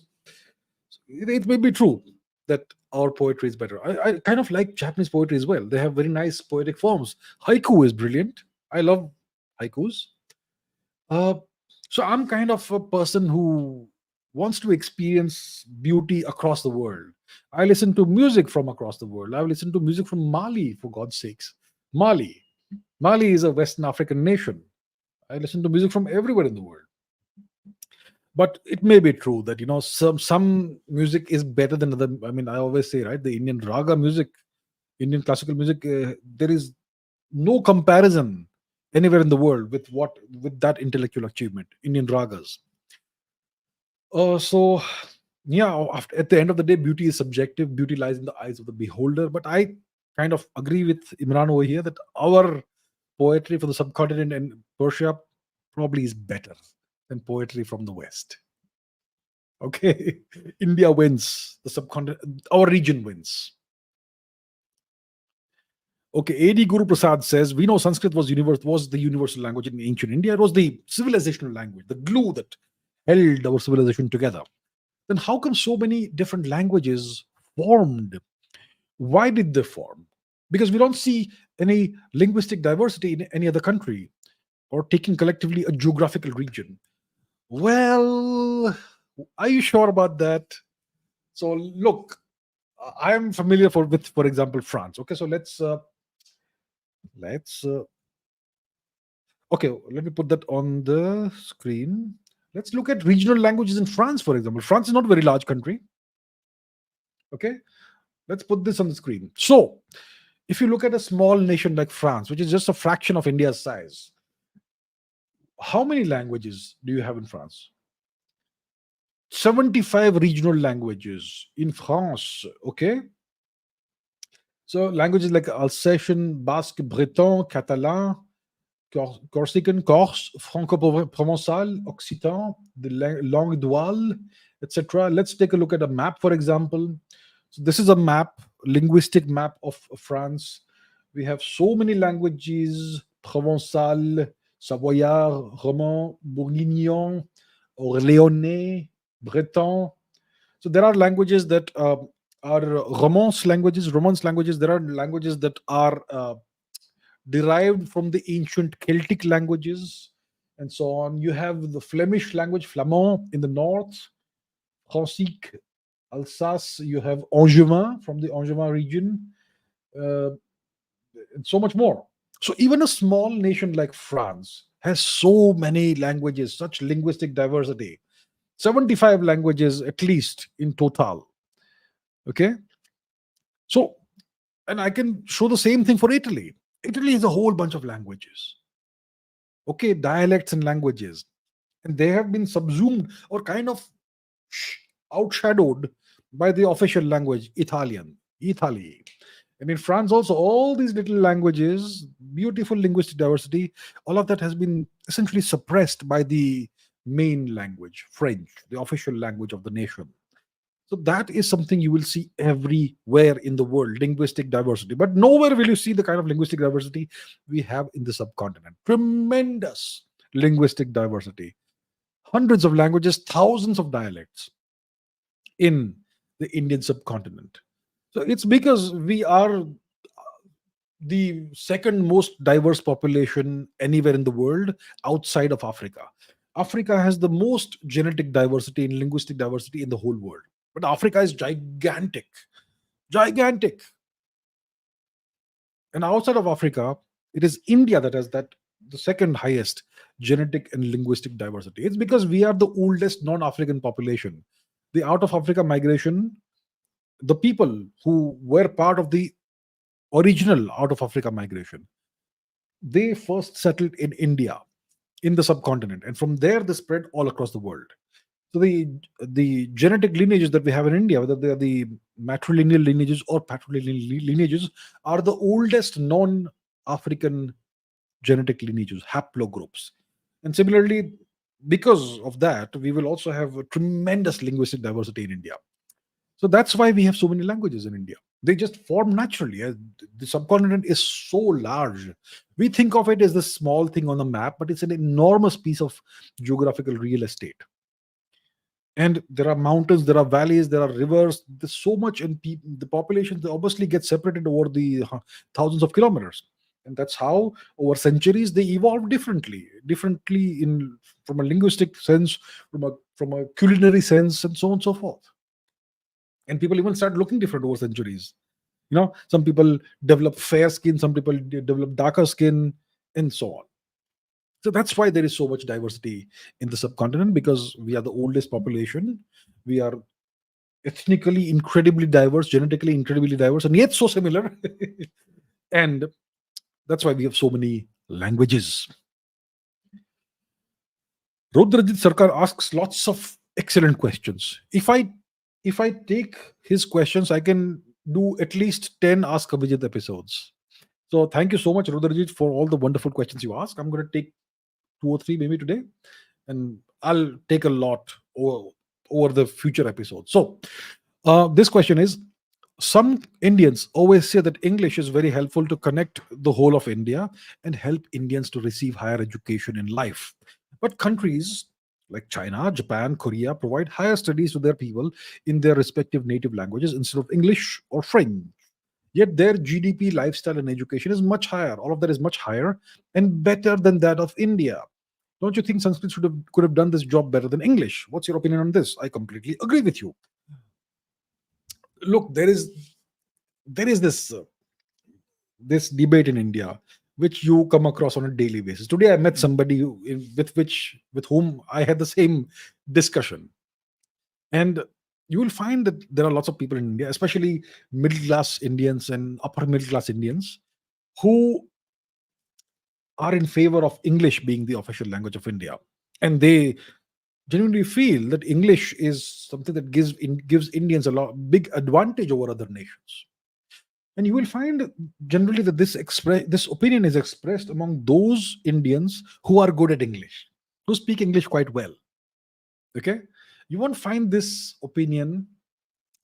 It may be true that our poetry is better. I kind of like Japanese poetry as well. They have very nice poetic forms. Haiku is brilliant. I love haikus. Uh, so I'm kind of a person who wants to experience beauty across the world. I listen to music from across the world. I've listened to music from Mali, for God's sakes. Mali. Mali is a Western African nation. I listen to music from everywhere in the world. But it may be true that some music is better than other. I mean, I always say, right, the Indian raga music, Indian classical music, there is no comparison anywhere in the world with that intellectual achievement, Indian ragas. So yeah, at the end of the day, beauty is subjective. Beauty lies in the eyes of the beholder. But I kind of agree with Imran over here that our poetry for the subcontinent and Persia probably is better than poetry from the West. Okay, India wins. The subcontinent, our region wins. Okay, AD Guru Prasad says we know Sanskrit was the universal language in ancient India. It was the civilizational language, the glue that held our civilization together. Then how come so many different languages formed? Why did they form? Because we don't see any linguistic diversity in any other country or taking collectively a geographical region. Well, are you sure about that? So look, I am familiar for example, France. Okay, so let's okay, let me put that on the screen. Let's look at regional languages in France, for example. France is not a very large country. Okay, let's put this on the screen. So, if you look at a small nation like France, which is just a fraction of India's size, how many languages do you have in France? 75 regional languages in France. Okay, so languages like Alsatian, Basque, Breton, Catalan, Corsican, Corse, Franco-Provençal, Occitan, the langue d'Oile, etc. Let's take a look at a map, for example. So this is a map, linguistic map of France. We have so many languages: Provençal, Savoyard, Roman, Bourguignon, Orléanais, Breton. So there are languages that are Romance languages. There are languages that are derived from the ancient Celtic languages and so on. You have the Flemish language, Flamand, in the north, Francique, Alsace. You have Angevin from the Angevin region, uh, and so much more. So even a small nation like France has so many languages, such linguistic diversity. 75 languages at least in total. Okay. So, and I can show the same thing for Italy. Italy is a whole bunch of languages. Okay, dialects and languages, and they have been subsumed or kind of outshadowed by the official language, Italian, Italy. And in France also, all these little languages, beautiful linguistic diversity, all of that has been essentially suppressed by the main language, French, the official language of the nation. So that is something you will see everywhere in the world, linguistic diversity. But nowhere will you see the kind of linguistic diversity we have in the subcontinent. Tremendous linguistic diversity. Hundreds of languages, thousands of dialects in the Indian subcontinent. So it's because we are the second most diverse population anywhere in the world outside of Africa. Africa has the most genetic diversity and linguistic diversity in the whole world. But Africa is gigantic, gigantic. And outside of Africa, it is India that has that the second highest genetic and linguistic diversity. It's because we are the oldest non-African population. The out of Africa migration, the people who were part of the original out of Africa migration, they first settled in India, in the subcontinent, and from there they spread all across the world. So the genetic lineages that we have in India, whether they are the matrilineal lineages or patrilineal lineages, are the oldest non-African genetic lineages, haplogroups. And similarly, because of that, we will also have a tremendous linguistic diversity in India. So that's why we have so many languages in India. They just form naturally. The subcontinent is so large. We think of it as the small thing on the map, but it's an enormous piece of geographical real estate. And there are mountains, there are valleys, there are rivers. There's so much, and the population they obviously get separated over the thousands of kilometers. And that's how, over centuries, they evolve differently in from a linguistic sense, from a culinary sense, and so on and so forth. And people even start looking different over centuries. Some people develop fair skin, some people develop darker skin, and so on. So that's why there is so much diversity in the subcontinent, because we are the oldest population. We are ethnically incredibly diverse, genetically incredibly diverse, and yet so similar. And that's why we have so many languages. Rudrajit Sarkar asks lots of excellent questions. If I take his questions, I can do at least 10 Ask Abhijit episodes. So thank you so much, Rudrajit, for all the wonderful questions you ask. I'm going to take two or three maybe today, and I'll take a lot over the future episodes. So this question is: some Indians always say that English is very helpful to connect the whole of India and help Indians to receive higher education in life. But countries like China, Japan, Korea provide higher studies to their people in their respective native languages instead of English or French. Yet their GDP, lifestyle, and education is much higher. All of that is much higher and better than that of India. Don't you think Sanskrit could have done this job better than English? What's your opinion on this? I completely agree with you. Look, there is this debate in India which you come across on a daily basis. Today, I met somebody with whom I had the same discussion, and you will find that there are lots of people in India, especially middle class Indians and upper middle class Indians, who are in favor of English being the official language of India, and they genuinely feel that English is something that gives Indians a lot big advantage over other nations. And you will find generally that this opinion is expressed among those Indians who are good at English, who speak English quite well. Okay, you won't find this opinion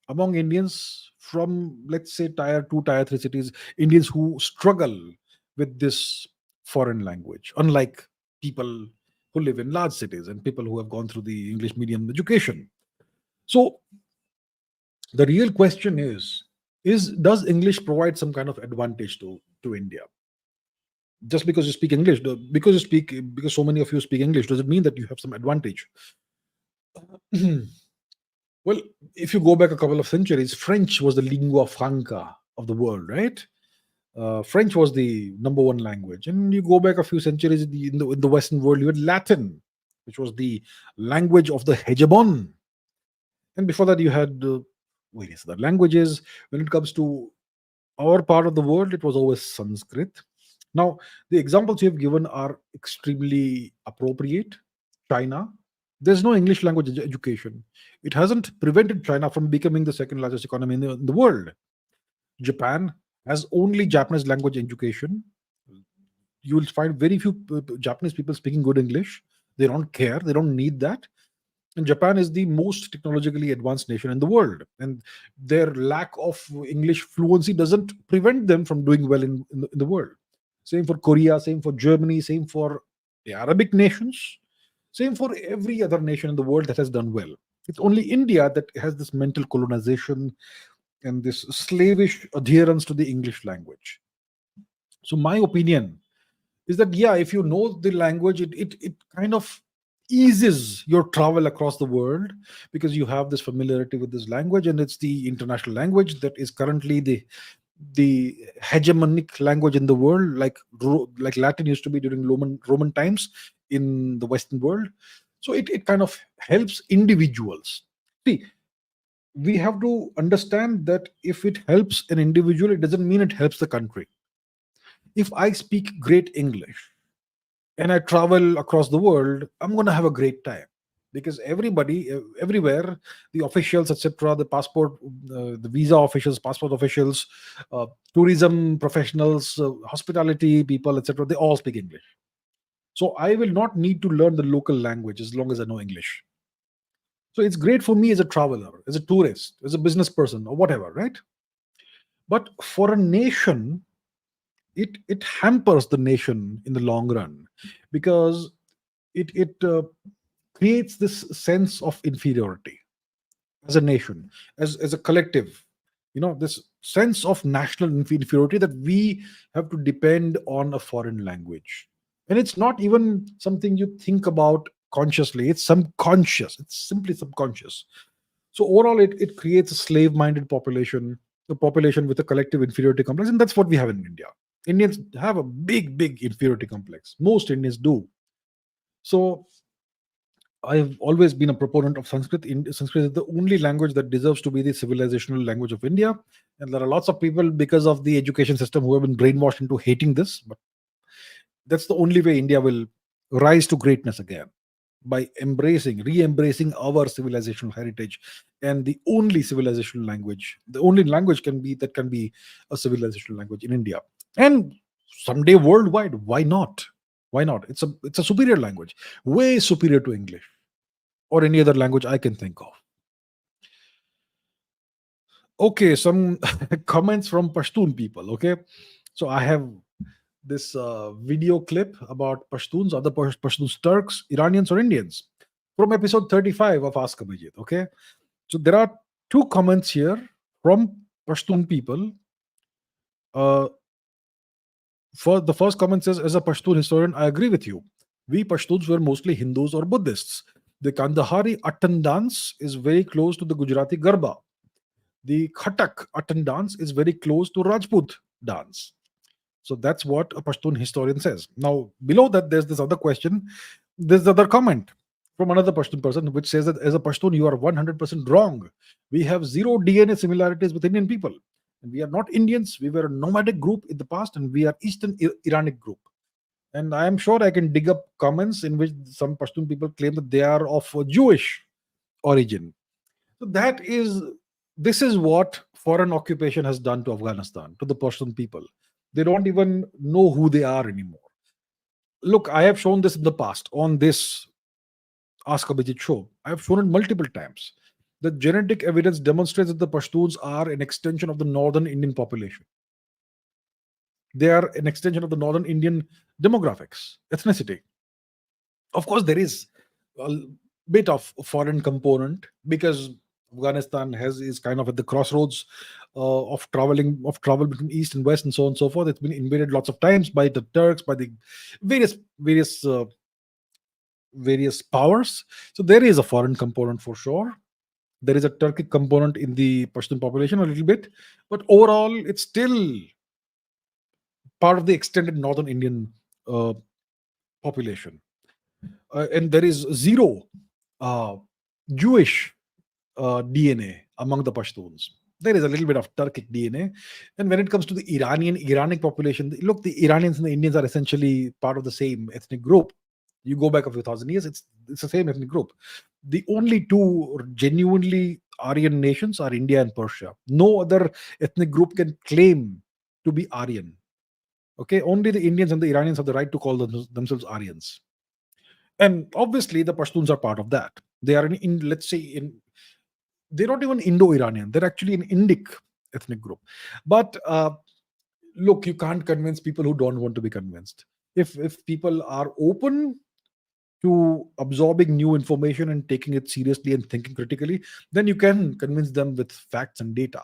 among Indians from, let's say, tier 2, tier 3 cities, Indians who struggle with this foreign language, unlike people who live in large cities and people who have gone through the English medium education. So the real question is does English provide some kind of advantage to India? Just because you speak English, because so many of you speak English, does it mean that you have some advantage? Well, if you go back a couple of centuries, French was the lingua franca of the world, right? French was the number one language. And you go back a few centuries in the Western world, you had Latin, which was the language of the hegemon. And before that, you had various other languages. When it comes to our part of the world, it was always Sanskrit. Now, the examples you have given are extremely appropriate. China, there's no English language education. It hasn't prevented China from becoming the second largest economy in the world. Japan has only Japanese language education. You will find very few Japanese people speaking good English. They don't care, they don't need that. And Japan is the most technologically advanced nation in the world, and their lack of English fluency doesn't prevent them from doing well in the world. Same for Korea, same for Germany, same for the Arabic nations, same for every other nation in the world that has done well. It's only India that has this mental colonization and this slavish adherence to the English language. So my opinion is that, yeah, if you know the language, it kind of eases your travel across the world because you have this familiarity with this language, and it's the international language that is currently the hegemonic language in the world, like like Latin used to be during Roman times in the Western world. So it kind of helps individuals. See, we have to understand that if it helps an individual, it doesn't mean it helps the country. If I speak great English and I travel across the world, I'm going to have a great time because everybody, everywhere, the officials, etc., the passport, the visa officials, passport officials, uh, tourism professionals, hospitality people, etc., they all speak English. So I will not need to learn the local language as long as I know English. So it's great for me as a traveler, as a tourist, as a business person, or whatever, right? But for a nation, it hampers the nation in the long run because it creates this sense of inferiority as a nation, as a collective. This sense of national inferiority that we have to depend on a foreign language, and it's not even something you think about consciously. It's subconscious. It's simply subconscious. So overall, it creates a slave-minded population, a population with a collective inferiority complex, and that's what we have in India. Indians have a big inferiority complex. Most Indians do. So I've always been a proponent of Sanskrit. Sanskrit is the only language that deserves to be the civilizational language of India. And there are lots of people, because of the education system, who have been brainwashed into hating this. But that's the only way India will rise to greatness again, by re-embracing our civilizational heritage, and the only civilizational language, the only language can be a civilizational language in India, and someday worldwide. Why not? Why not? It's a superior language, way superior to English or any other language I can think of. Okay, some comments from Pashtun people. Okay, so I have this video clip about Pashtuns, other Pashtuns, Turks, Iranians, or Indians from episode 35 of Ask Abhijit. Okay, so there are two comments here from Pashtun people. Uh, for the first comment says, as a Pashtun historian, I agree with you. We Pashtuns were mostly Hindus or Buddhists. The Kandahari attan dance is very close to the Gujarati garbha. The Khatak attan dance is very close to Rajput dance. So that's what a Pashtun historian says. Now, below that, there's this other question. There's the other comment from another Pashtun person, which says that as a Pashtun, you are 100% wrong. We have zero DNA similarities with Indian people. And we are not Indians. We were a nomadic group in the past, and we are Eastern Iranic group. And I am sure I can dig up comments in which some Pashtun people claim that they are of a Jewish origin. So this is what foreign occupation has done to Afghanistan, to the Pashtun people. They don't even know who they are anymore. Look, I have shown this in the past on this Ask Abhijit show. I have shown it multiple times. The genetic evidence demonstrates that the Pashtuns are an extension of the northern Indian population. They are an extension of the northern Indian demographics, ethnicity. Of course, there is a bit of foreign component because Afghanistan is kind of at the crossroads of travel between east and west and so on and so forth. It's been invaded lots of times by the Turks, by the various various powers. So there is a foreign component for sure. There is a Turkic component in the Pashtun population a little bit, but overall, it's still part of the extended northern Indian uh, population. And there is zero uh, Jewish DNA among the Pashtuns. There is a little bit of Turkic DNA. And when it comes to the Iranic population, look, the Iranians and the Indians are essentially part of the same ethnic group. You go back a few thousand years, it's the same ethnic group. The only two genuinely Aryan nations are India and Persia. No other ethnic group can claim to be Aryan. Okay, only the Indians and the Iranians have the right to call themselves Aryans. And obviously, the Pashtuns are part of that. They are let's say, they're not even Indo-Iranian. They're actually an Indic ethnic group. But look, you can't convince people who don't want to be convinced. If people are open to absorbing new information and taking it seriously and thinking critically, then you can convince them with facts and data.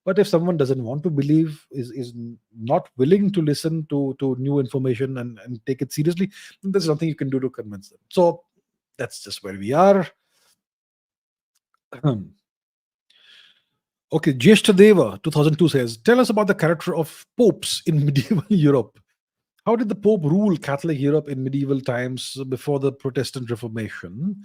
But if someone doesn't want to believe, is not willing to listen to new information and take it seriously, then there's nothing you can do to convince them. So That's just where we are. Okay, Deva 2002 says, tell us about the character of popes in medieval Europe. How did the Pope rule Catholic Europe in medieval times before the Protestant Reformation?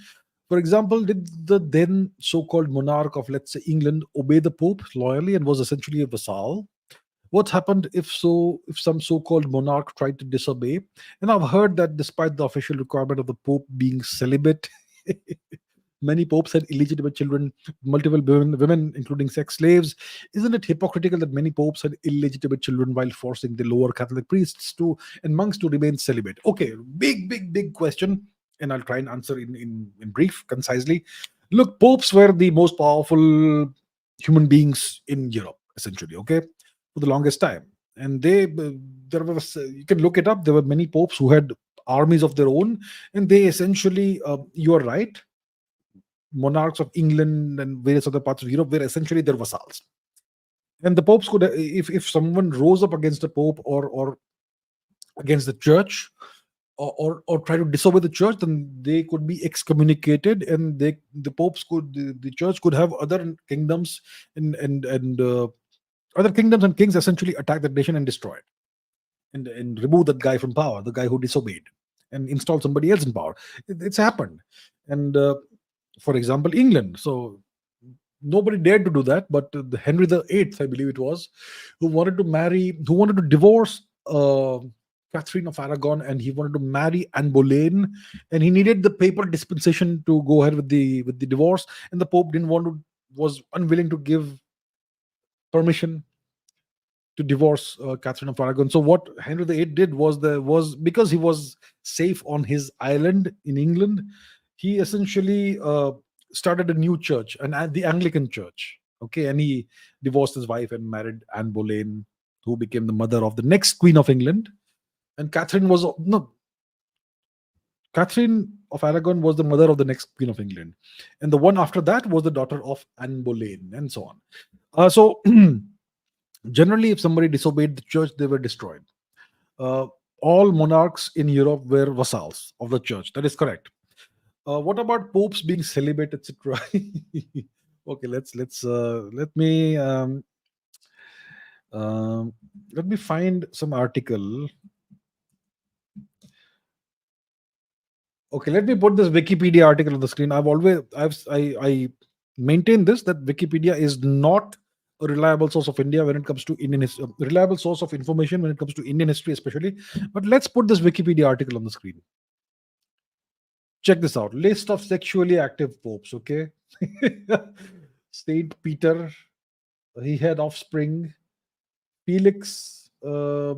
For example, did the then so called monarch of, let's say, England obey the Pope loyally and was essentially a vassal? What happened if some so-called monarch tried to disobey? And I've heard that despite the official requirement of the Pope being celibate, many popes had illegitimate children, multiple women, including sex slaves. Isn't it hypocritical that many popes had illegitimate children while forcing the lower Catholic priests to and monks to remain celibate? Okay, big question, and I'll try and answer in brief, concisely. Look, popes were the most powerful human beings in Europe, essentially. Okay, for the longest time, and there was you can look it up. There were many popes who had armies of their own, and they essentially, you are right, monarchs of England and various other parts of Europe were essentially their vassals. And the popes could, if someone rose up against the pope or against the church, or try to disobey the church, then they could be excommunicated, and the popes could the church could have other kingdoms and other kingdoms and kings essentially attack that nation and destroy it, and remove that guy from power, the guy who disobeyed, and install somebody else in power. It's happened. And for example, England. So nobody dared to do that, but the Henry the Eighth, I believe it was, who wanted to divorce Catherine of Aragon, and he wanted to marry Anne Boleyn, and he needed the papal dispensation to go ahead with the divorce, and the Pope didn't want to, was unwilling to give permission to divorce Catherine of Aragon. So what Henry the Eighth did was because he was safe on his island in England, he essentially started a new church, the Anglican Church. Okay, and he divorced his wife and married Anne Boleyn, who became the mother of the next Queen of England. And Catherine of Aragon was the mother of the next Queen of England, and the one after that was the daughter of Anne Boleyn, and so on. So generally, if somebody disobeyed the church, they were destroyed. Uh, all monarchs in Europe were vassals of the church. That is correct. What about popes being celibate, etc.? Okay, let me find some article. Okay, let me put this Wikipedia article on the screen. I maintain this, that Wikipedia is not a reliable source of India when it comes to Indian history, reliable source of information when it comes to Indian history, especially. But let's put this Wikipedia article on the screen. Check this out. List of sexually active popes. Okay, Saint Peter, he had offspring. Felix, a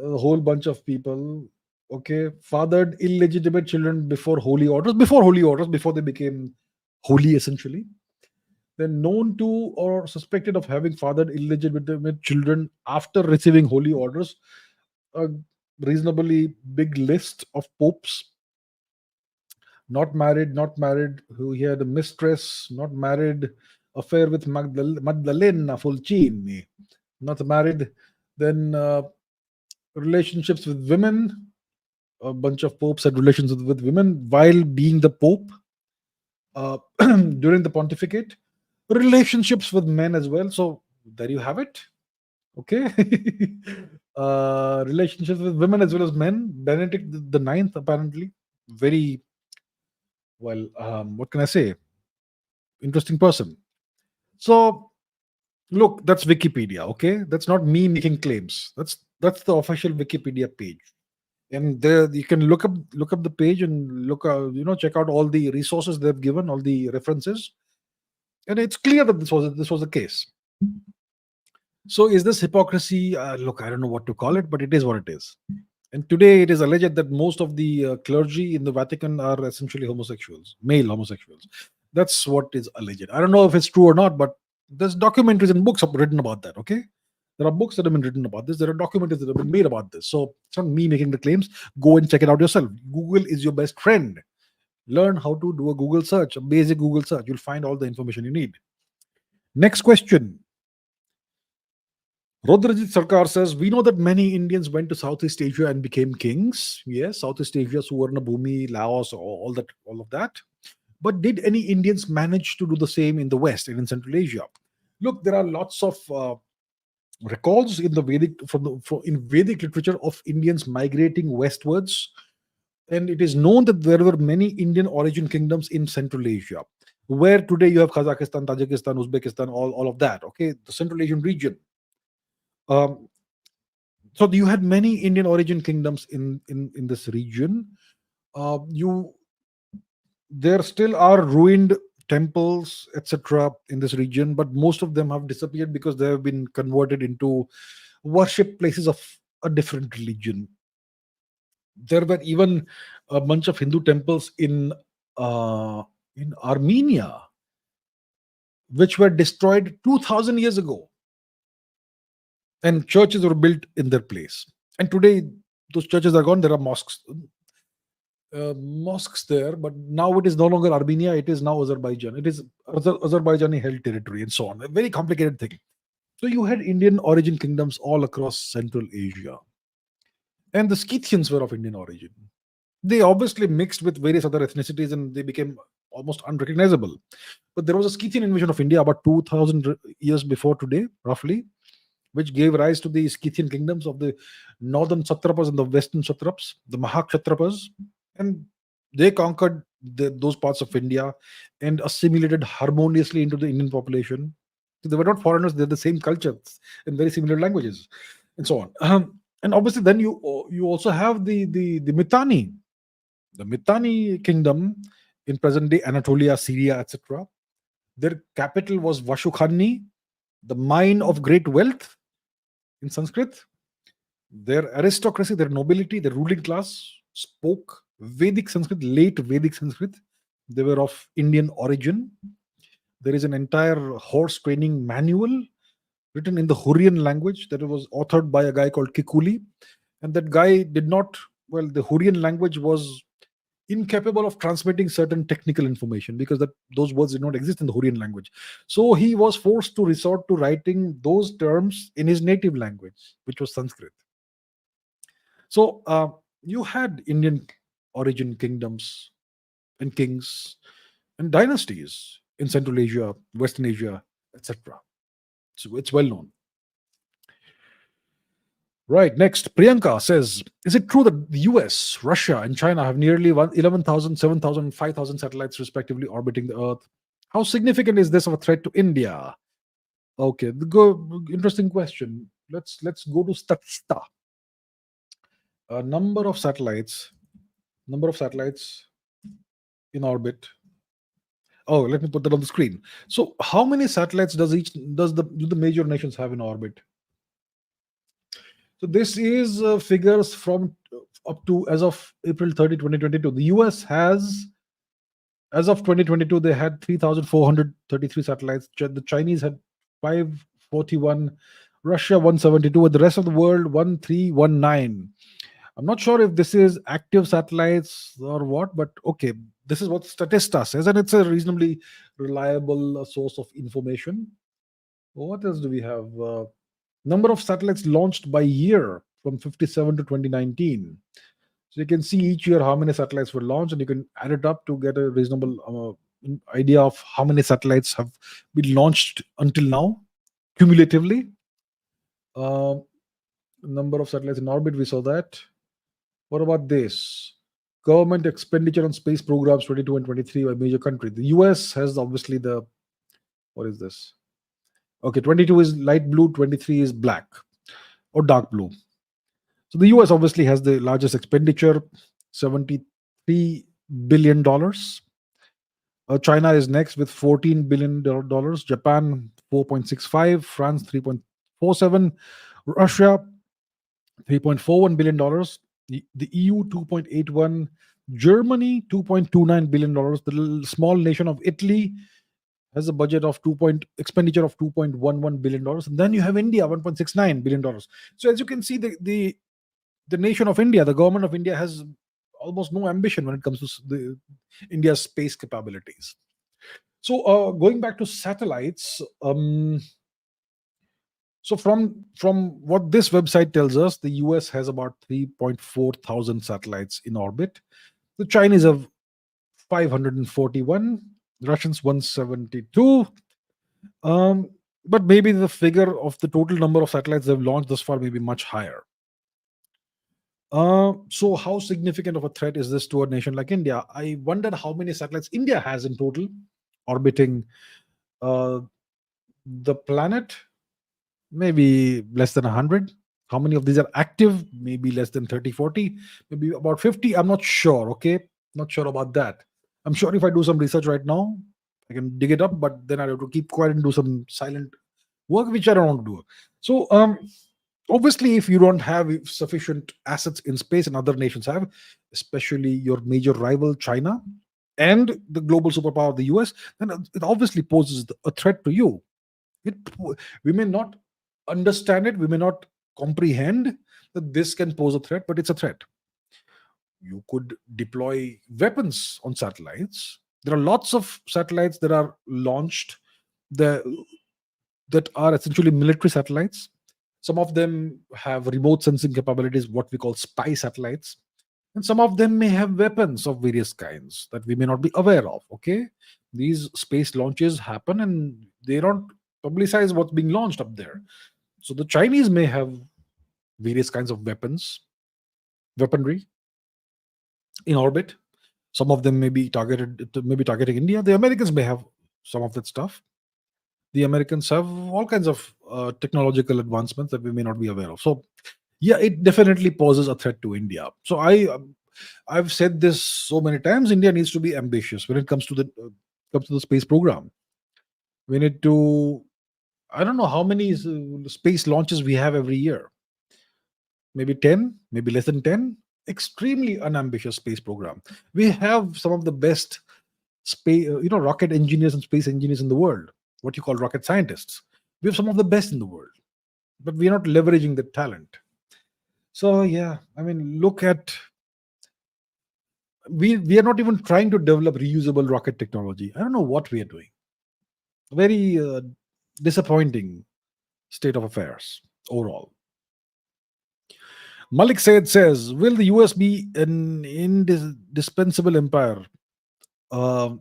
whole bunch of people. Okay, fathered illegitimate children before holy orders. Before they became holy, essentially. Then known to or suspected of having fathered illegitimate children after receiving holy orders. A reasonably big list of popes. Not married, who he had a mistress, not married, affair with Maddalena Fulcini, not married. Then relationships with women. A bunch of popes had relations with women while being the pope during the pontificate. Relationships with men as well. So there you have it. Okay. Relationships with women as well as men. Benedict the Ninth, apparently, very well. What can I say? Interesting person. So look, that's Wikipedia. Okay, that's not me making claims. That's the official Wikipedia page, and there you can look up the page and check out all the resources they've given, all the references, and it's clear that this was the case. So is this hypocrisy? Look, I don't know what to call it, but it is what it is. And today it is alleged that most of the clergy in the Vatican are essentially homosexuals, male homosexuals. That's what is alleged. I don't know if it's true or not, but there's documentaries and books written about that. Okay, there are books that have been written about this. There are documentaries that have been made about this. So it's not me making the claims. Go and check it out yourself. Google is your best friend. Learn how to do a Google search, a basic Google search. You'll find all the information you need. Next question. Rodrajit Sarkar says, we know that many Indians went to Southeast Asia and became kings. Yes, Southeast Asia, Suvarna Bhumi, Laos, all that, all of that. But did any Indians manage to do the same in the West and in Central Asia? Look, there are lots of records in the in Vedic literature of Indians migrating westwards, and it is known that there were many Indian origin kingdoms in Central Asia, where today you have Kazakhstan, Tajikistan, Uzbekistan, all of that. Okay, the Central Asian region. Um, so you had many Indian origin kingdoms in this region. You There still are ruined temples, etc., in this region, but most of them have disappeared because they have been converted into worship places of a different religion. There were even a bunch of Hindu temples in Armenia, which were destroyed 2,000 years ago, and churches were built in their place. And today, those churches are gone. There are mosques there, but now it is no longer Armenia. It is now Azerbaijan. It is Azerbaijani held territory, and so on. A very complicated thing. So you had Indian origin kingdoms all across Central Asia, and the Scythians were of Indian origin. They obviously mixed with various other ethnicities, and they became almost unrecognizable. But there was a Scythian invasion of India about 2,000 years before today, roughly, which gave rise to the Scythian kingdoms of the northern Satrapas and the western Satraps, the Mahakshatrapas, and they conquered those parts of India and assimilated harmoniously into the Indian population. So they were not foreigners; they're the same cultures and very similar languages, and so on. And obviously, then you also have the Mitanni, the Mitanni kingdom in present day Anatolia, Syria, etc. Their capital was Vashukhani, the mine of great wealth in Sanskrit. Their aristocracy, their nobility, their ruling class spoke Vedic Sanskrit, late Vedic Sanskrit. They were of Indian origin. There is an entire horse training manual written in the Hurrian language that was authored by a guy called Kikuli. And that guy did not, well, the Hurrian language was incapable of transmitting certain technical information because those words did not exist in the Hurrian language. So he was forced to resort to writing those terms in his native language, which was Sanskrit. So you had Indian origin kingdoms and kings and dynasties in Central Asia, Western Asia, etc. So it's well known. Right. Next, Priyanka says, is it true that the US, Russia, and China have nearly 11,000, 7,000, 5,000 satellites respectively orbiting the Earth? How significant is this of a threat to India? Okay, interesting question. Let's go to Statista. Number of satellites in orbit. Oh, let me put that on the screen. So, how many satellites do the major nations have in orbit? So this is figures from up to as of April 30, 2022. The US has, as of 2022, they had 3,433 satellites. The Chinese had 541, Russia 172, and the rest of the world 1319. I'm not sure if this is active satellites or what, but okay, this is what Statista says, and it's a reasonably reliable source of information. What else do we have? Number of satellites launched by year from 57 to 2019. So you can see each year how many satellites were launched, and you can add it up to get a reasonable idea of how many satellites have been launched until now, cumulatively. Number of satellites in orbit, we saw that. What about this? Government expenditure on space programs 22 and 23 by major country. The US has obviously what is this? Okay, 22 is light blue, 23 is black or dark blue. So the US obviously has the largest expenditure, $73 billion. China is next with $14 billion. Japan 4.65, France 3.47, Russia $3.41 billion, the EU 2.81, Germany $2.29 billion. The small nation of Italy has a budget of expenditure of $2.11 billion. And then you have India, $1.69 billion. So as you can see, the nation of India, the government of India has almost no ambition when it comes to India's space capabilities. So going back to satellites, So from what this website tells us, the US has about 3.4 thousand satellites in orbit. The Chinese have 541, Russians 172. Um, but maybe the figure of the total number of satellites they've launched thus far may be much higher. So how significant of a threat is this to a nation like India? I wondered how many satellites India has in total orbiting uh, the planet. Maybe less than 100. How many of these are active? Maybe less than 30, 40. Maybe about 50. I'm not sure. Okay. Not sure about that. I'm sure if I do some research right now, I can dig it up, but then I have to keep quiet and do some silent work, which I don't want to do. So, obviously, if you don't have sufficient assets in space and other nations have, especially your major rival, China, and the global superpower, the US, then it obviously poses a threat to you. It, we may not understand it, we may not comprehend that this can pose a threat, but it's a threat. You could deploy weapons on satellites. There are lots of satellites that are launched the, that are essentially military satellites. Some of them have remote sensing capabilities, what we call spy satellites. And some of them may have weapons of various kinds that we may not be aware of. Okay. These space launches happen and they don't publicize what's being launched up there. So the Chinese may have various kinds of weaponry in orbit. Some of them may be targeting India. The Americans may have some of that stuff. The Americans have all kinds of technological advancements that we may not be aware of. So yeah, it definitely poses a threat to India. So I've said this so many times. India needs to be ambitious when it comes to the space program. We need to. I don't know how many space launches we have every year. Maybe 10, maybe less than 10. Extremely unambitious space program. We have some of the best space, rocket engineers and space engineers in the world. What you call rocket scientists. We have some of the best in the world, but we are not leveraging the talent. So yeah, I mean, look at we are not even trying to develop reusable rocket technology. I don't know what we are doing. Very disappointing state of affairs overall. Malik Sayed says, "Will the US be an indispensable empire uh,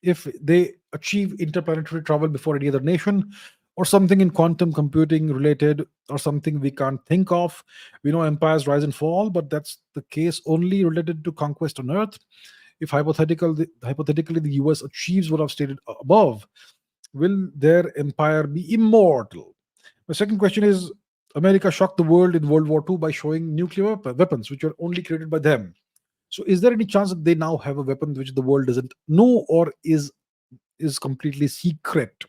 if they achieve interplanetary travel before any other nation, or something in quantum computing related, or something we can't think of? We know empires rise and fall, but that's the case only related to conquest on Earth. If hypothetically the US achieves what I've stated above, will their empire be immortal?" My second question is, America shocked the world in World War II by showing nuclear weapons, which were only created by them. So, is there any chance that they now have a weapon which the world doesn't know, or is completely secret?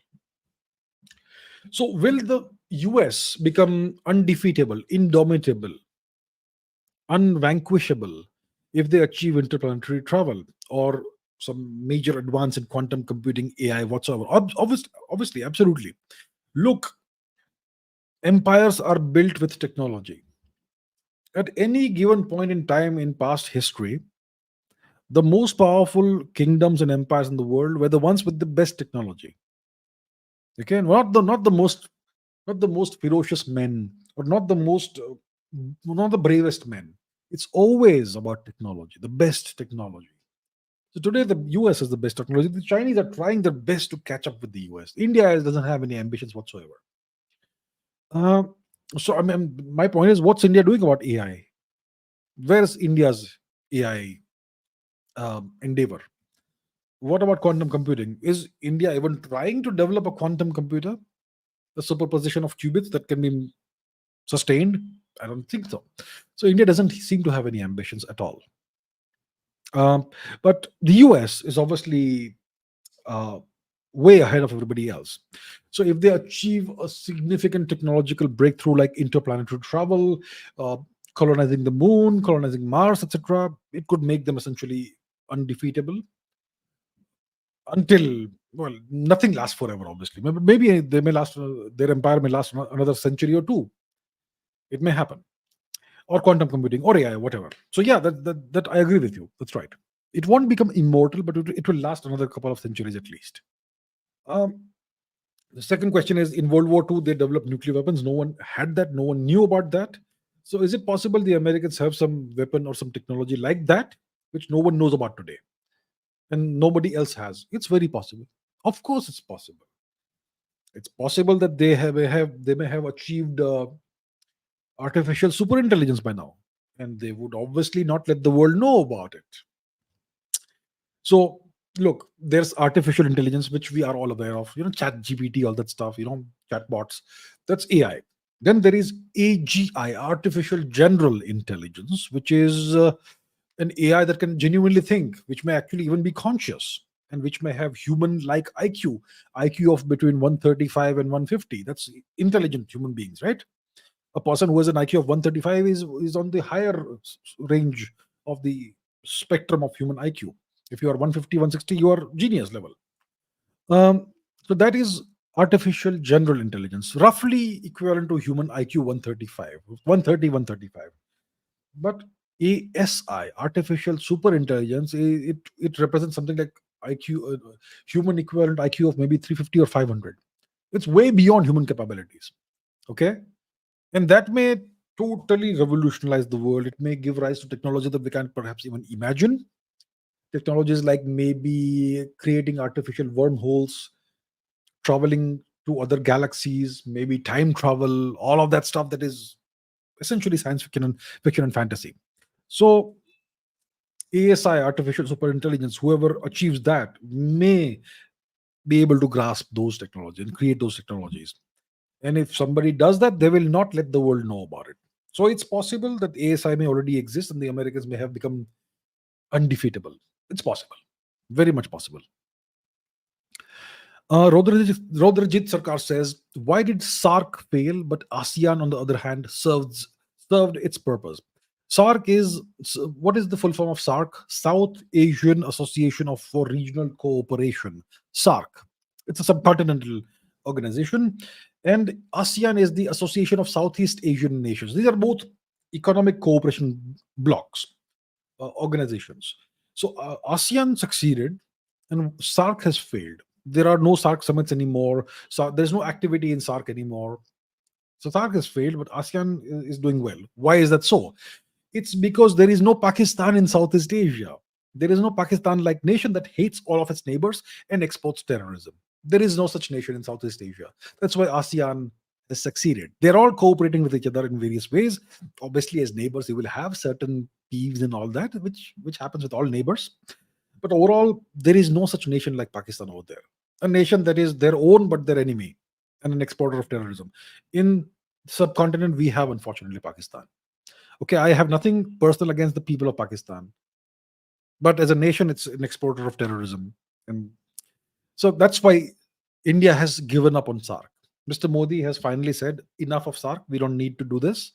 So, will the US become undefeatable, indomitable, unvanquishable if they achieve interplanetary travel or some major advance in quantum computing, AI, whatsoever? Obviously, absolutely. Look, empires are built with technology. At any given point in time in past history, the most powerful kingdoms and empires in the world were the ones with the best technology. Okay, not the most ferocious men, or not the bravest men. It's always about technology, the best technology. So today, the US is the best technology. The Chinese are trying their best to catch up with the US. India doesn't have any ambitions whatsoever. Uh, so, I mean, my point is, what's India doing about AI? Where's India's AI endeavor? What about quantum computing? Is India even trying to develop a quantum computer, a superposition of qubits that can be sustained? I don't think so. So India doesn't seem to have any ambitions at all. But the US is obviously uh, way ahead of everybody else. So if they achieve a significant technological breakthrough like interplanetary travel, uh, colonizing the moon, colonizing Mars, etc., it could make them essentially undefeatable until, well, nothing lasts forever. Obviously, maybe they may last. Their empire may last another century or two. It may happen, or quantum computing, or AI, whatever. So yeah, that I agree with you. That's right. It won't become immortal, but it will last another couple of centuries at least. Um, The second question is, in World War II, they developed nuclear weapons. No one had that. No one knew about that. So is it possible the Americans have some weapon or some technology like that, which no one knows about today and nobody else has? It's very possible. Of course, it's possible. It's possible that they may have achieved artificial superintelligence by now, and they would obviously not let the world know about it. So look, there's artificial intelligence which we are all aware of. Chat GPT, all that stuff. Chatbots. That's AI. Then there is AGI, artificial general intelligence, which is an AI that can genuinely think, which may actually even be conscious, and which may have human-like IQ of between 135 and 150. That's intelligent human beings, right? A person who has an IQ of 135 is on the higher range of the spectrum of human IQ. If you are 150, 160, you are genius level. Um, so that is artificial general intelligence, roughly equivalent to human IQ 135, 130, 135. But ASI, artificial super intelligence, it represents something like IQ, human equivalent IQ of maybe 350 or 500. It's way beyond human capabilities. Okay, and that may totally revolutionize the world. It may give rise to technology that we can't perhaps even imagine. Technologies like maybe creating artificial wormholes, traveling to other galaxies, maybe time travel, all of that stuff that is essentially science fiction and fantasy. So ASI, artificial superintelligence, whoever achieves that may be able to grasp those technologies and create those technologies. And if somebody does that, they will not let the world know about it. So it's possible that ASI may already exist and the Americans may have become undefeatable. It's possible, very much possible. Rodrajit Sarkar says, why did SARC fail, but ASEAN, on the other hand, served its purpose? SARC is, what is the full form of SARC? South Asian Association for Regional Cooperation. SARC. It's a subcontinental organization. And ASEAN is the Association of Southeast Asian Nations. These are both economic cooperation blocks, organizations. So ASEAN succeeded and SARC has failed. There are no SARC summits anymore. So there's no activity in SARC anymore. So SARC has failed, but ASEAN is doing well. Why is that so? It's because there is no Pakistan in Southeast Asia. There is no Pakistan like nation that hates all of its neighbors and exports terrorism. There is no such nation in Southeast Asia. That's why ASEAN has succeeded. They're all cooperating with each other in various ways. Obviously, as neighbors, you will have certain peeves and all that, which happens with all neighbors. But overall, there is no such nation like Pakistan over there. A nation that is their own but their enemy and an exporter of terrorism. In subcontinent, we have unfortunately Pakistan. Okay, I have nothing personal against the people of Pakistan, but as a nation, it's an exporter of terrorism, and so that's why India has given up on SARC. Mr. Modi has finally said, enough of SARC. We don't need to do this.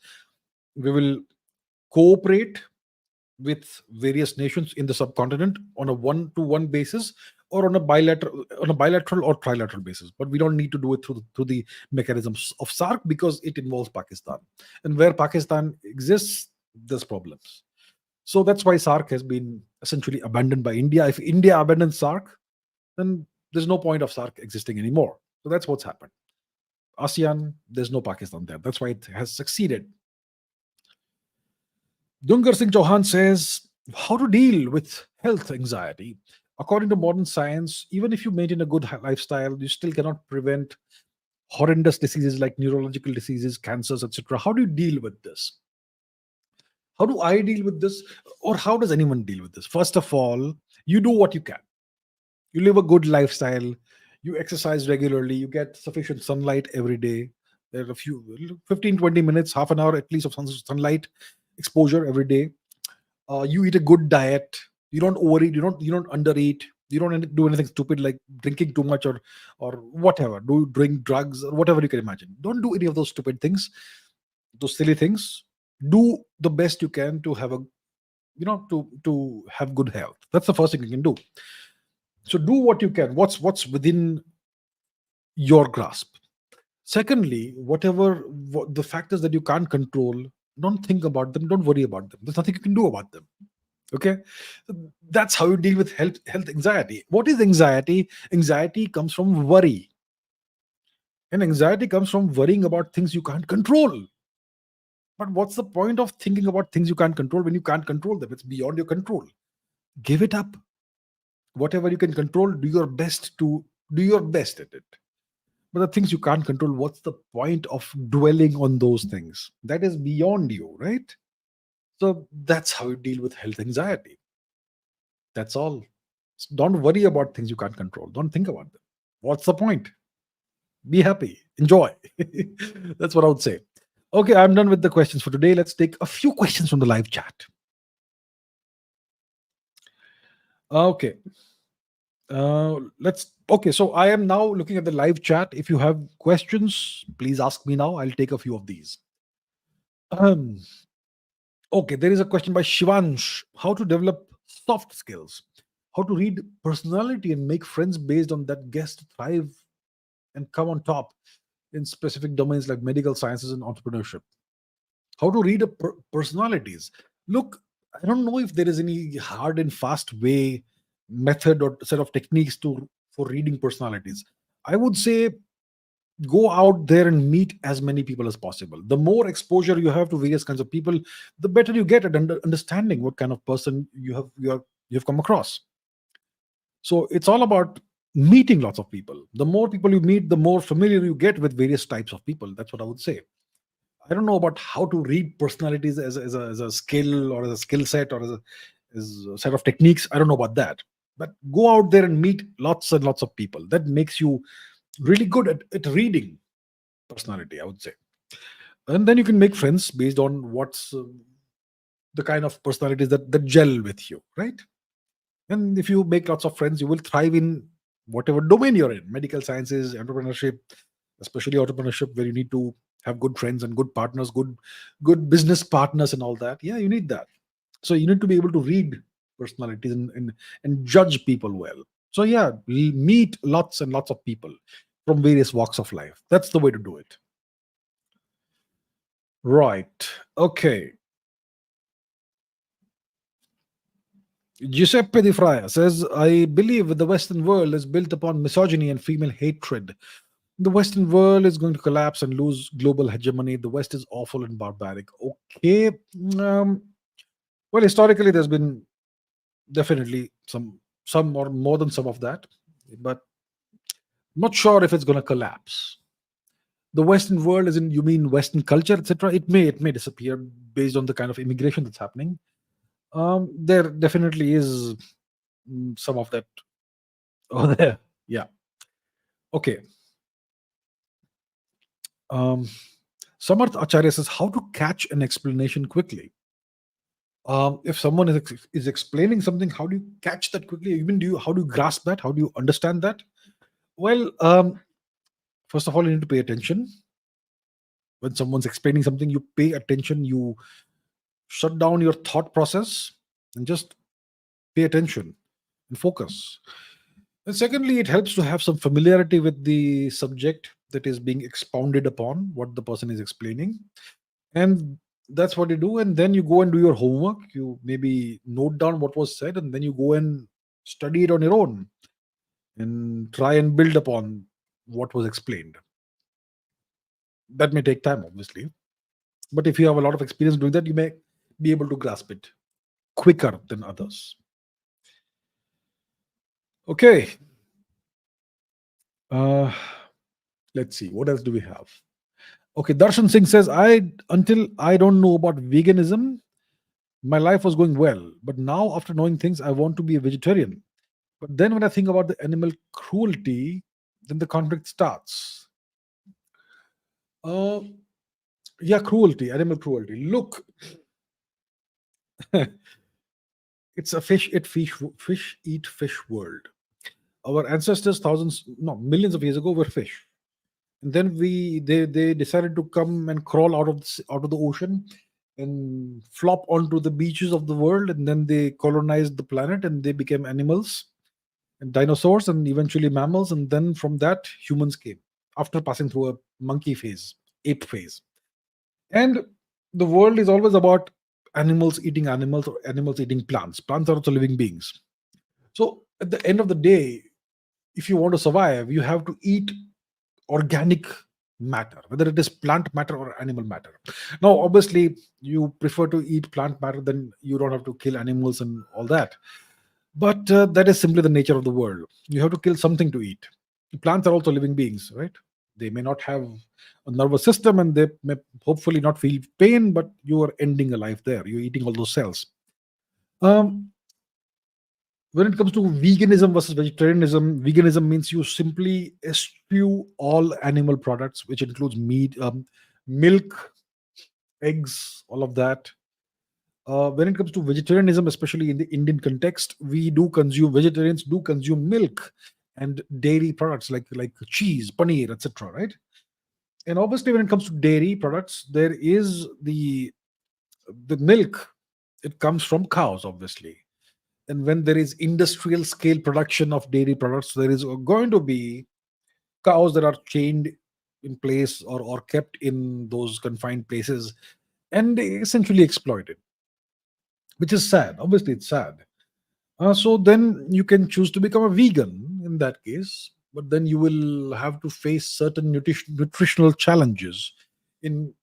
We will cooperate with various nations in the subcontinent on a one-to-one basis or on a bilateral or trilateral basis. But we don't need to do it through the mechanisms of SARC because it involves Pakistan. And where Pakistan exists, there's problems. So that's why SARC has been essentially abandoned by India. If India abandons SARC, then there's no point of SARC existing anymore. So that's what's happened. ASEAN, there's no Pakistan there. That's why it has succeeded. Dungar Singh Chauhan says, how to deal with health anxiety. According to modern science, even if you maintain a good lifestyle, you still cannot prevent horrendous diseases like neurological diseases, cancers, etc. How do you deal with this? How do I deal with this? Or how does anyone deal with this? First of all, you do what you can. You live a good lifestyle. You exercise regularly. You get sufficient sunlight every day. There are a few 15, 20 minutes, half an hour at least of sunlight exposure every day. You eat a good diet. You don't overeat. You don't undereat. You don't do anything stupid like drinking too much or whatever. Do drink drugs or whatever you can imagine. Don't do any of those stupid things, those silly things. Do the best you can to have to have good health. That's the first thing you can do. So do what you can. What's within your grasp. Secondly, the factors that you can't control, don't think about them. Don't worry about them. There's nothing you can do about them. Okay, that's how you deal with health anxiety. What is anxiety? Anxiety comes from worry. And anxiety comes from worrying about things you can't control. But what's the point of thinking about things you can't control when you can't control them? It's beyond your control. Give it up. Whatever you can control, do your best at it. But the things you can't control, what's the point of dwelling on those things? That is beyond you, right? So that's how you deal with health anxiety. That's all. Don't worry about things you can't control. Don't think about them. What's the point? Be happy. Enjoy. That's what I would say. Okay, I'm done with the questions for today. Let's take a few questions from the live chat. Okay. Let's. Okay, so I am now looking at the live chat. If you have questions, please ask me now. I'll take a few of these. Um, okay, there is a question by Shivansh. How to develop soft skills? How to read personality and make friends based on that guest thrive and come on top in specific domains like medical sciences and entrepreneurship? How to read personalities? Look, I don't know if there is any hard and fast way, method, or set of techniques to for reading personalities. I would say go out there and meet as many people as possible. The more exposure you have to various kinds of people, the better you get at understanding what kind of person you have come across. So it's all about meeting lots of people. The more people you meet, the more familiar you get with various types of people. That's what I would say. I don't know about how to read personalities as a skill or as a skill set or as a set of techniques. I don't know about that. But go out there and meet lots and lots of people. That makes you really good at reading personality, I would say. And then you can make friends based on what's the kind of personalities that gel with you, right? And if you make lots of friends, you will thrive in whatever domain you're in: medical sciences, entrepreneurship, especially entrepreneurship, where you need to have good friends and good partners, good business partners, and all that. Yeah, you need that. So you need to be able to read personalities and judge people well. So yeah, meet lots and lots of people from various walks of life. That's the way to do it. Right. Okay. Giuseppe Di Fraia says, I believe the Western world is built upon misogyny and female hatred. The Western world is going to collapse and lose global hegemony. The West is awful and barbaric. Okay. Um, well, historically, there's been definitely some or more than some of that, but not sure if it's going to collapse. The Western world, is in you mean Western culture, etc. It may disappear based on the kind of immigration that's happening. There definitely is some of that. Oh, there. Yeah. Okay. Um, Samarth Acharya says, how to catch an explanation quickly. If someone is explaining something, how do you catch that quickly? Even how do you grasp that? How do you understand that? Well, first of all, you need to pay attention. When someone's explaining something, you pay attention. You shut down your thought process and just pay attention and focus. And secondly, it helps to have some familiarity with the subject that is being expounded upon, what the person is explaining. And that's what you do. And then you go and do your homework. You maybe note down what was said, and then you go and study it on your own and try and build upon what was explained. That may take time, obviously. But if you have a lot of experience doing that, you may be able to grasp it quicker than others. Okay. Uh, let's see. What else do we have? Okay, Darshan Singh says, until I don't know about veganism, my life was going well. But now, after knowing things, I want to be a vegetarian. But then when I think about the animal cruelty, then the conflict starts. Uh, yeah, cruelty, animal cruelty. Look, it's a fish eat fish world. Our ancestors, thousands, no, millions of years ago, were fish. And then they decided to come and crawl out of the ocean and flop onto the beaches of the world, and then they colonized the planet and they became animals and dinosaurs and eventually mammals, and then from that humans came after passing through a monkey phase, ape phase. And the world is always about animals eating animals or animals eating plants. Plants are also living beings. So at the end of the day, if you want to survive, you have to eat organic matter, whether it is plant matter or animal matter. Now, obviously, you prefer to eat plant matter, then you don't have to kill animals and all that. But that is simply the nature of the world. You have to kill something to eat. Plants are also living beings, right? They may not have a nervous system and they may hopefully not feel pain, but you are ending a life there. You're eating all those cells. Um, when it comes to veganism versus vegetarianism, veganism means you simply eschew all animal products, which includes meat, milk, eggs, all of that. When it comes to vegetarianism, especially in the Indian context, vegetarians do consume milk and dairy products like cheese, paneer, etc. Right? And obviously, when it comes to dairy products, there is the milk. It comes from cows, obviously. And when there is industrial scale production of dairy products, there is going to be cows that are chained in place or kept in those confined places and essentially exploited, which is sad. Obviously, it's sad. So then you can choose to become a vegan in that case, but then you will have to face certain nutritional challenges in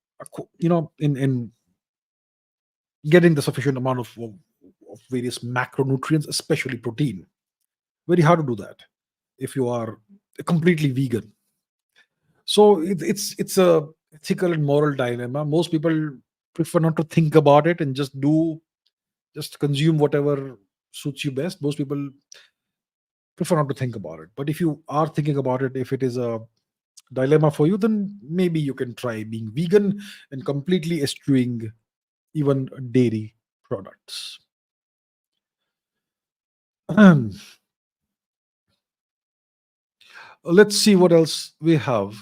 in getting the sufficient amount of various macronutrients, especially protein. Very hard to do that if you are completely vegan. So it's a ethical and moral dilemma. Most people prefer not to think about it and just consume whatever suits you best. Most people prefer not to think about it. But if you are thinking about it, if it is a dilemma for you, then maybe you can try being vegan and completely eschewing even dairy products. Let's see what else we have.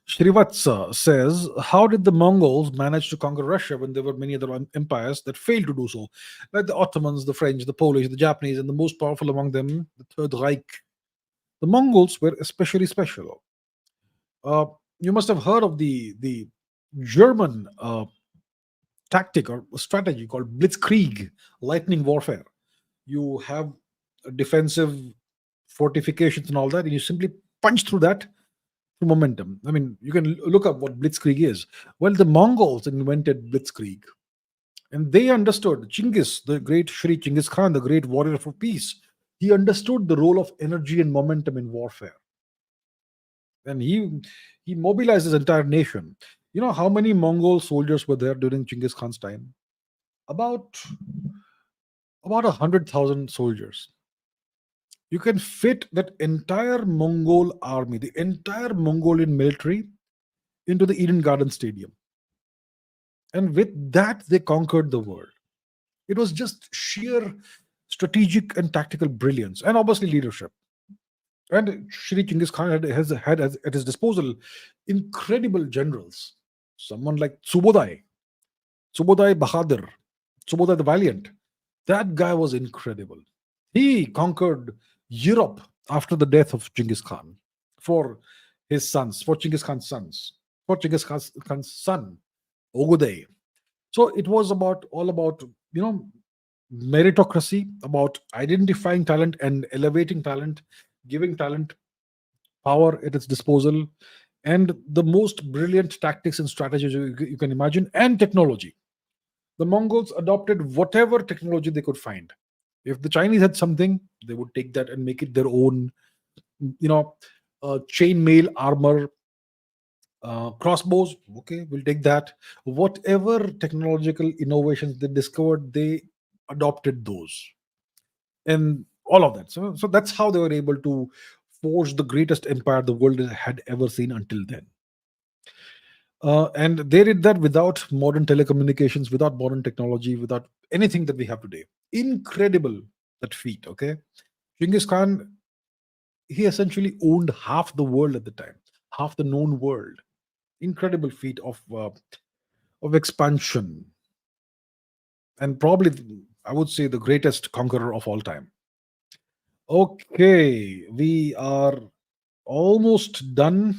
Srivatsa says, how did the Mongols manage to conquer Russia when there were many other empires that failed to do so? Like the Ottomans, the French, the Polish, the Japanese, and the most powerful among them, the Third Reich. The Mongols were especially special. Uh, you must have heard of the German tactic or strategy called blitzkrieg, lightning warfare. You have defensive fortifications and all that, and you simply punch through that through momentum. I mean, you can look up what blitzkrieg is. Well, the Mongols invented blitzkrieg, and they understood Chinggis, the great Shri Chinggis Khan, the great warrior for peace. He understood the role of energy and momentum in warfare, and he mobilized his entire nation. You know how many Mongol soldiers were there during Chinggis Khan's time? About 100,000 soldiers. You can fit that entire Mongol army, the entire Mongolian military, into the Eden Garden Stadium. And with that, they conquered the world. It was just sheer strategic and tactical brilliance, and obviously leadership. And Shri Chinggis Khan had at his disposal incredible generals. Someone like Subodai Bahadur, Subodai the Valiant. That guy was incredible. He conquered Europe after the death of Genghis Khan for his sons, for Genghis Khan's sons, for Khan's son, Ogodei. So it was all about, meritocracy, about identifying talent and elevating talent, giving talent power at its disposal, and the most brilliant tactics and strategies you can imagine, and technology. The Mongols adopted whatever technology they could find. If the Chinese had something, they would take that and make it their own. You know, chainmail armor, crossbows. Okay, we'll take that. Whatever technological innovations they discovered, they adopted those, and all of that. So that's how they were able to forge the greatest empire the world had ever seen until then. And they did that without modern telecommunications, without modern technology, without anything that we have today. Incredible, that feat. Okay, Genghis Khan, he essentially owned half the world at the time, half the known world. Incredible feat of expansion, and probably I would say the greatest conqueror of all time. Okay, we are almost done.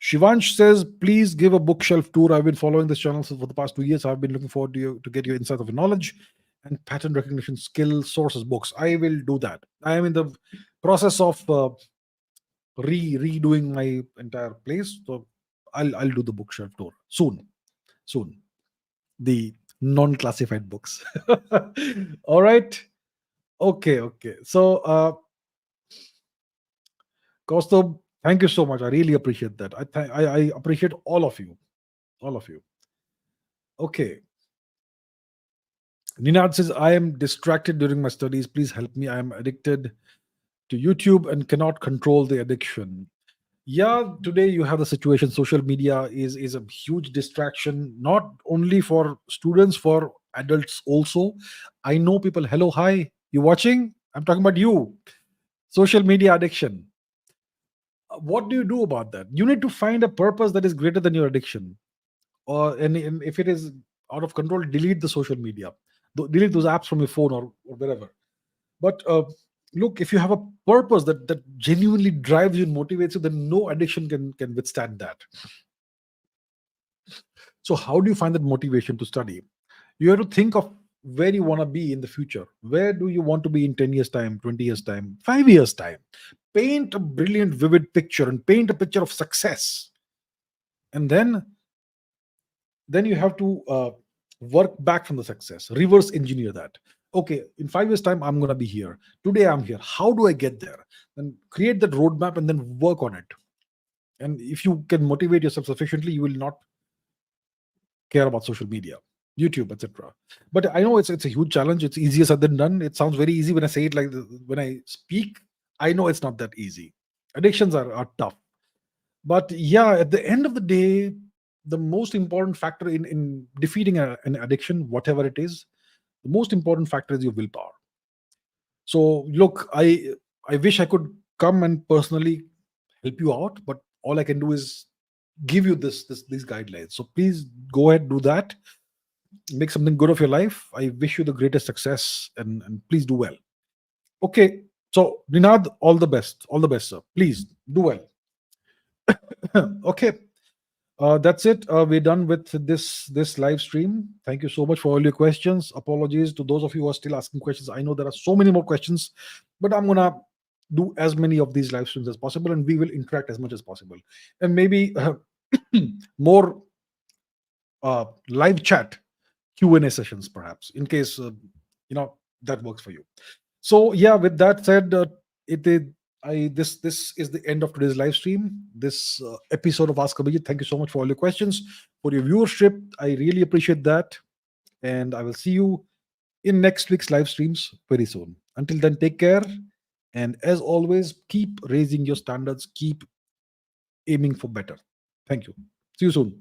Shivansh says, please give a bookshelf tour. I've been following this channel for the past 2 years. I've been looking forward to get your insight of knowledge and pattern recognition skill sources books. I will do that. I am in the process of redoing my entire place. So I'll do the bookshelf tour soon. Soon. The non-classified books. All right. Okay. Okay. So Kaustav, thank you so much. I really appreciate that. I appreciate all of you. All of you. Okay. Ninad says, I am distracted during my studies. Please help me. I am addicted to YouTube and cannot control the addiction. Yeah, today you have the situation. Social media is a huge distraction, not only for students, for adults also. I know people. Hello, hi. You watching? I'm talking about you. Social media addiction. What do you do about that? You need to find a purpose that is greater than your addiction. And if it is out of control, delete the social media. Delete those apps from your phone or wherever. But look, if you have a purpose that genuinely drives you and motivates you, then no addiction can withstand that. So how do you find that motivation to study? You have to think of where you want to be in the future. Where do you want to be in 10 years time, 20 years time, 5 years time? Paint a brilliant vivid picture and paint a picture of success. And then you have to work back from the success, reverse engineer that. Okay, in 5 years time I'm going to be here. Today I'm here. How do I get there? Then create that roadmap and then work on it. And if you can motivate yourself sufficiently, you will not care about social media, YouTube, etc. But I know it's a huge challenge. It's easier said than done. It sounds very easy when I say it, when I speak. I know it's not that easy. Addictions are tough. But yeah, at the end of the day, the most important factor in defeating an addiction, whatever it is, the most important factor is your willpower. So look, I wish I could come and personally help you out, but all I can do is give you these guidelines. So please go ahead, do that, make something good of your life. I wish you the greatest success, and please do well. Okay, so Ninad, all the best, sir. Please do well. Okay. That's it. We're done with this live stream. Thank you so much for all your questions. Apologies to those of you who are still asking questions. I know there are so many more questions, but I'm gonna do as many of these live streams as possible, and we will interact as much as possible, and maybe more live chat Q&A sessions, perhaps, in case that works for you. So yeah, with that said, it is this is the end of today's live stream. This episode of Ask Abhijit. Thank you so much for all your questions, for your viewership. I really appreciate that, and I will see you in next week's live streams very soon. Until then, take care, and as always, keep raising your standards. Keep aiming for better. Thank you. See you soon.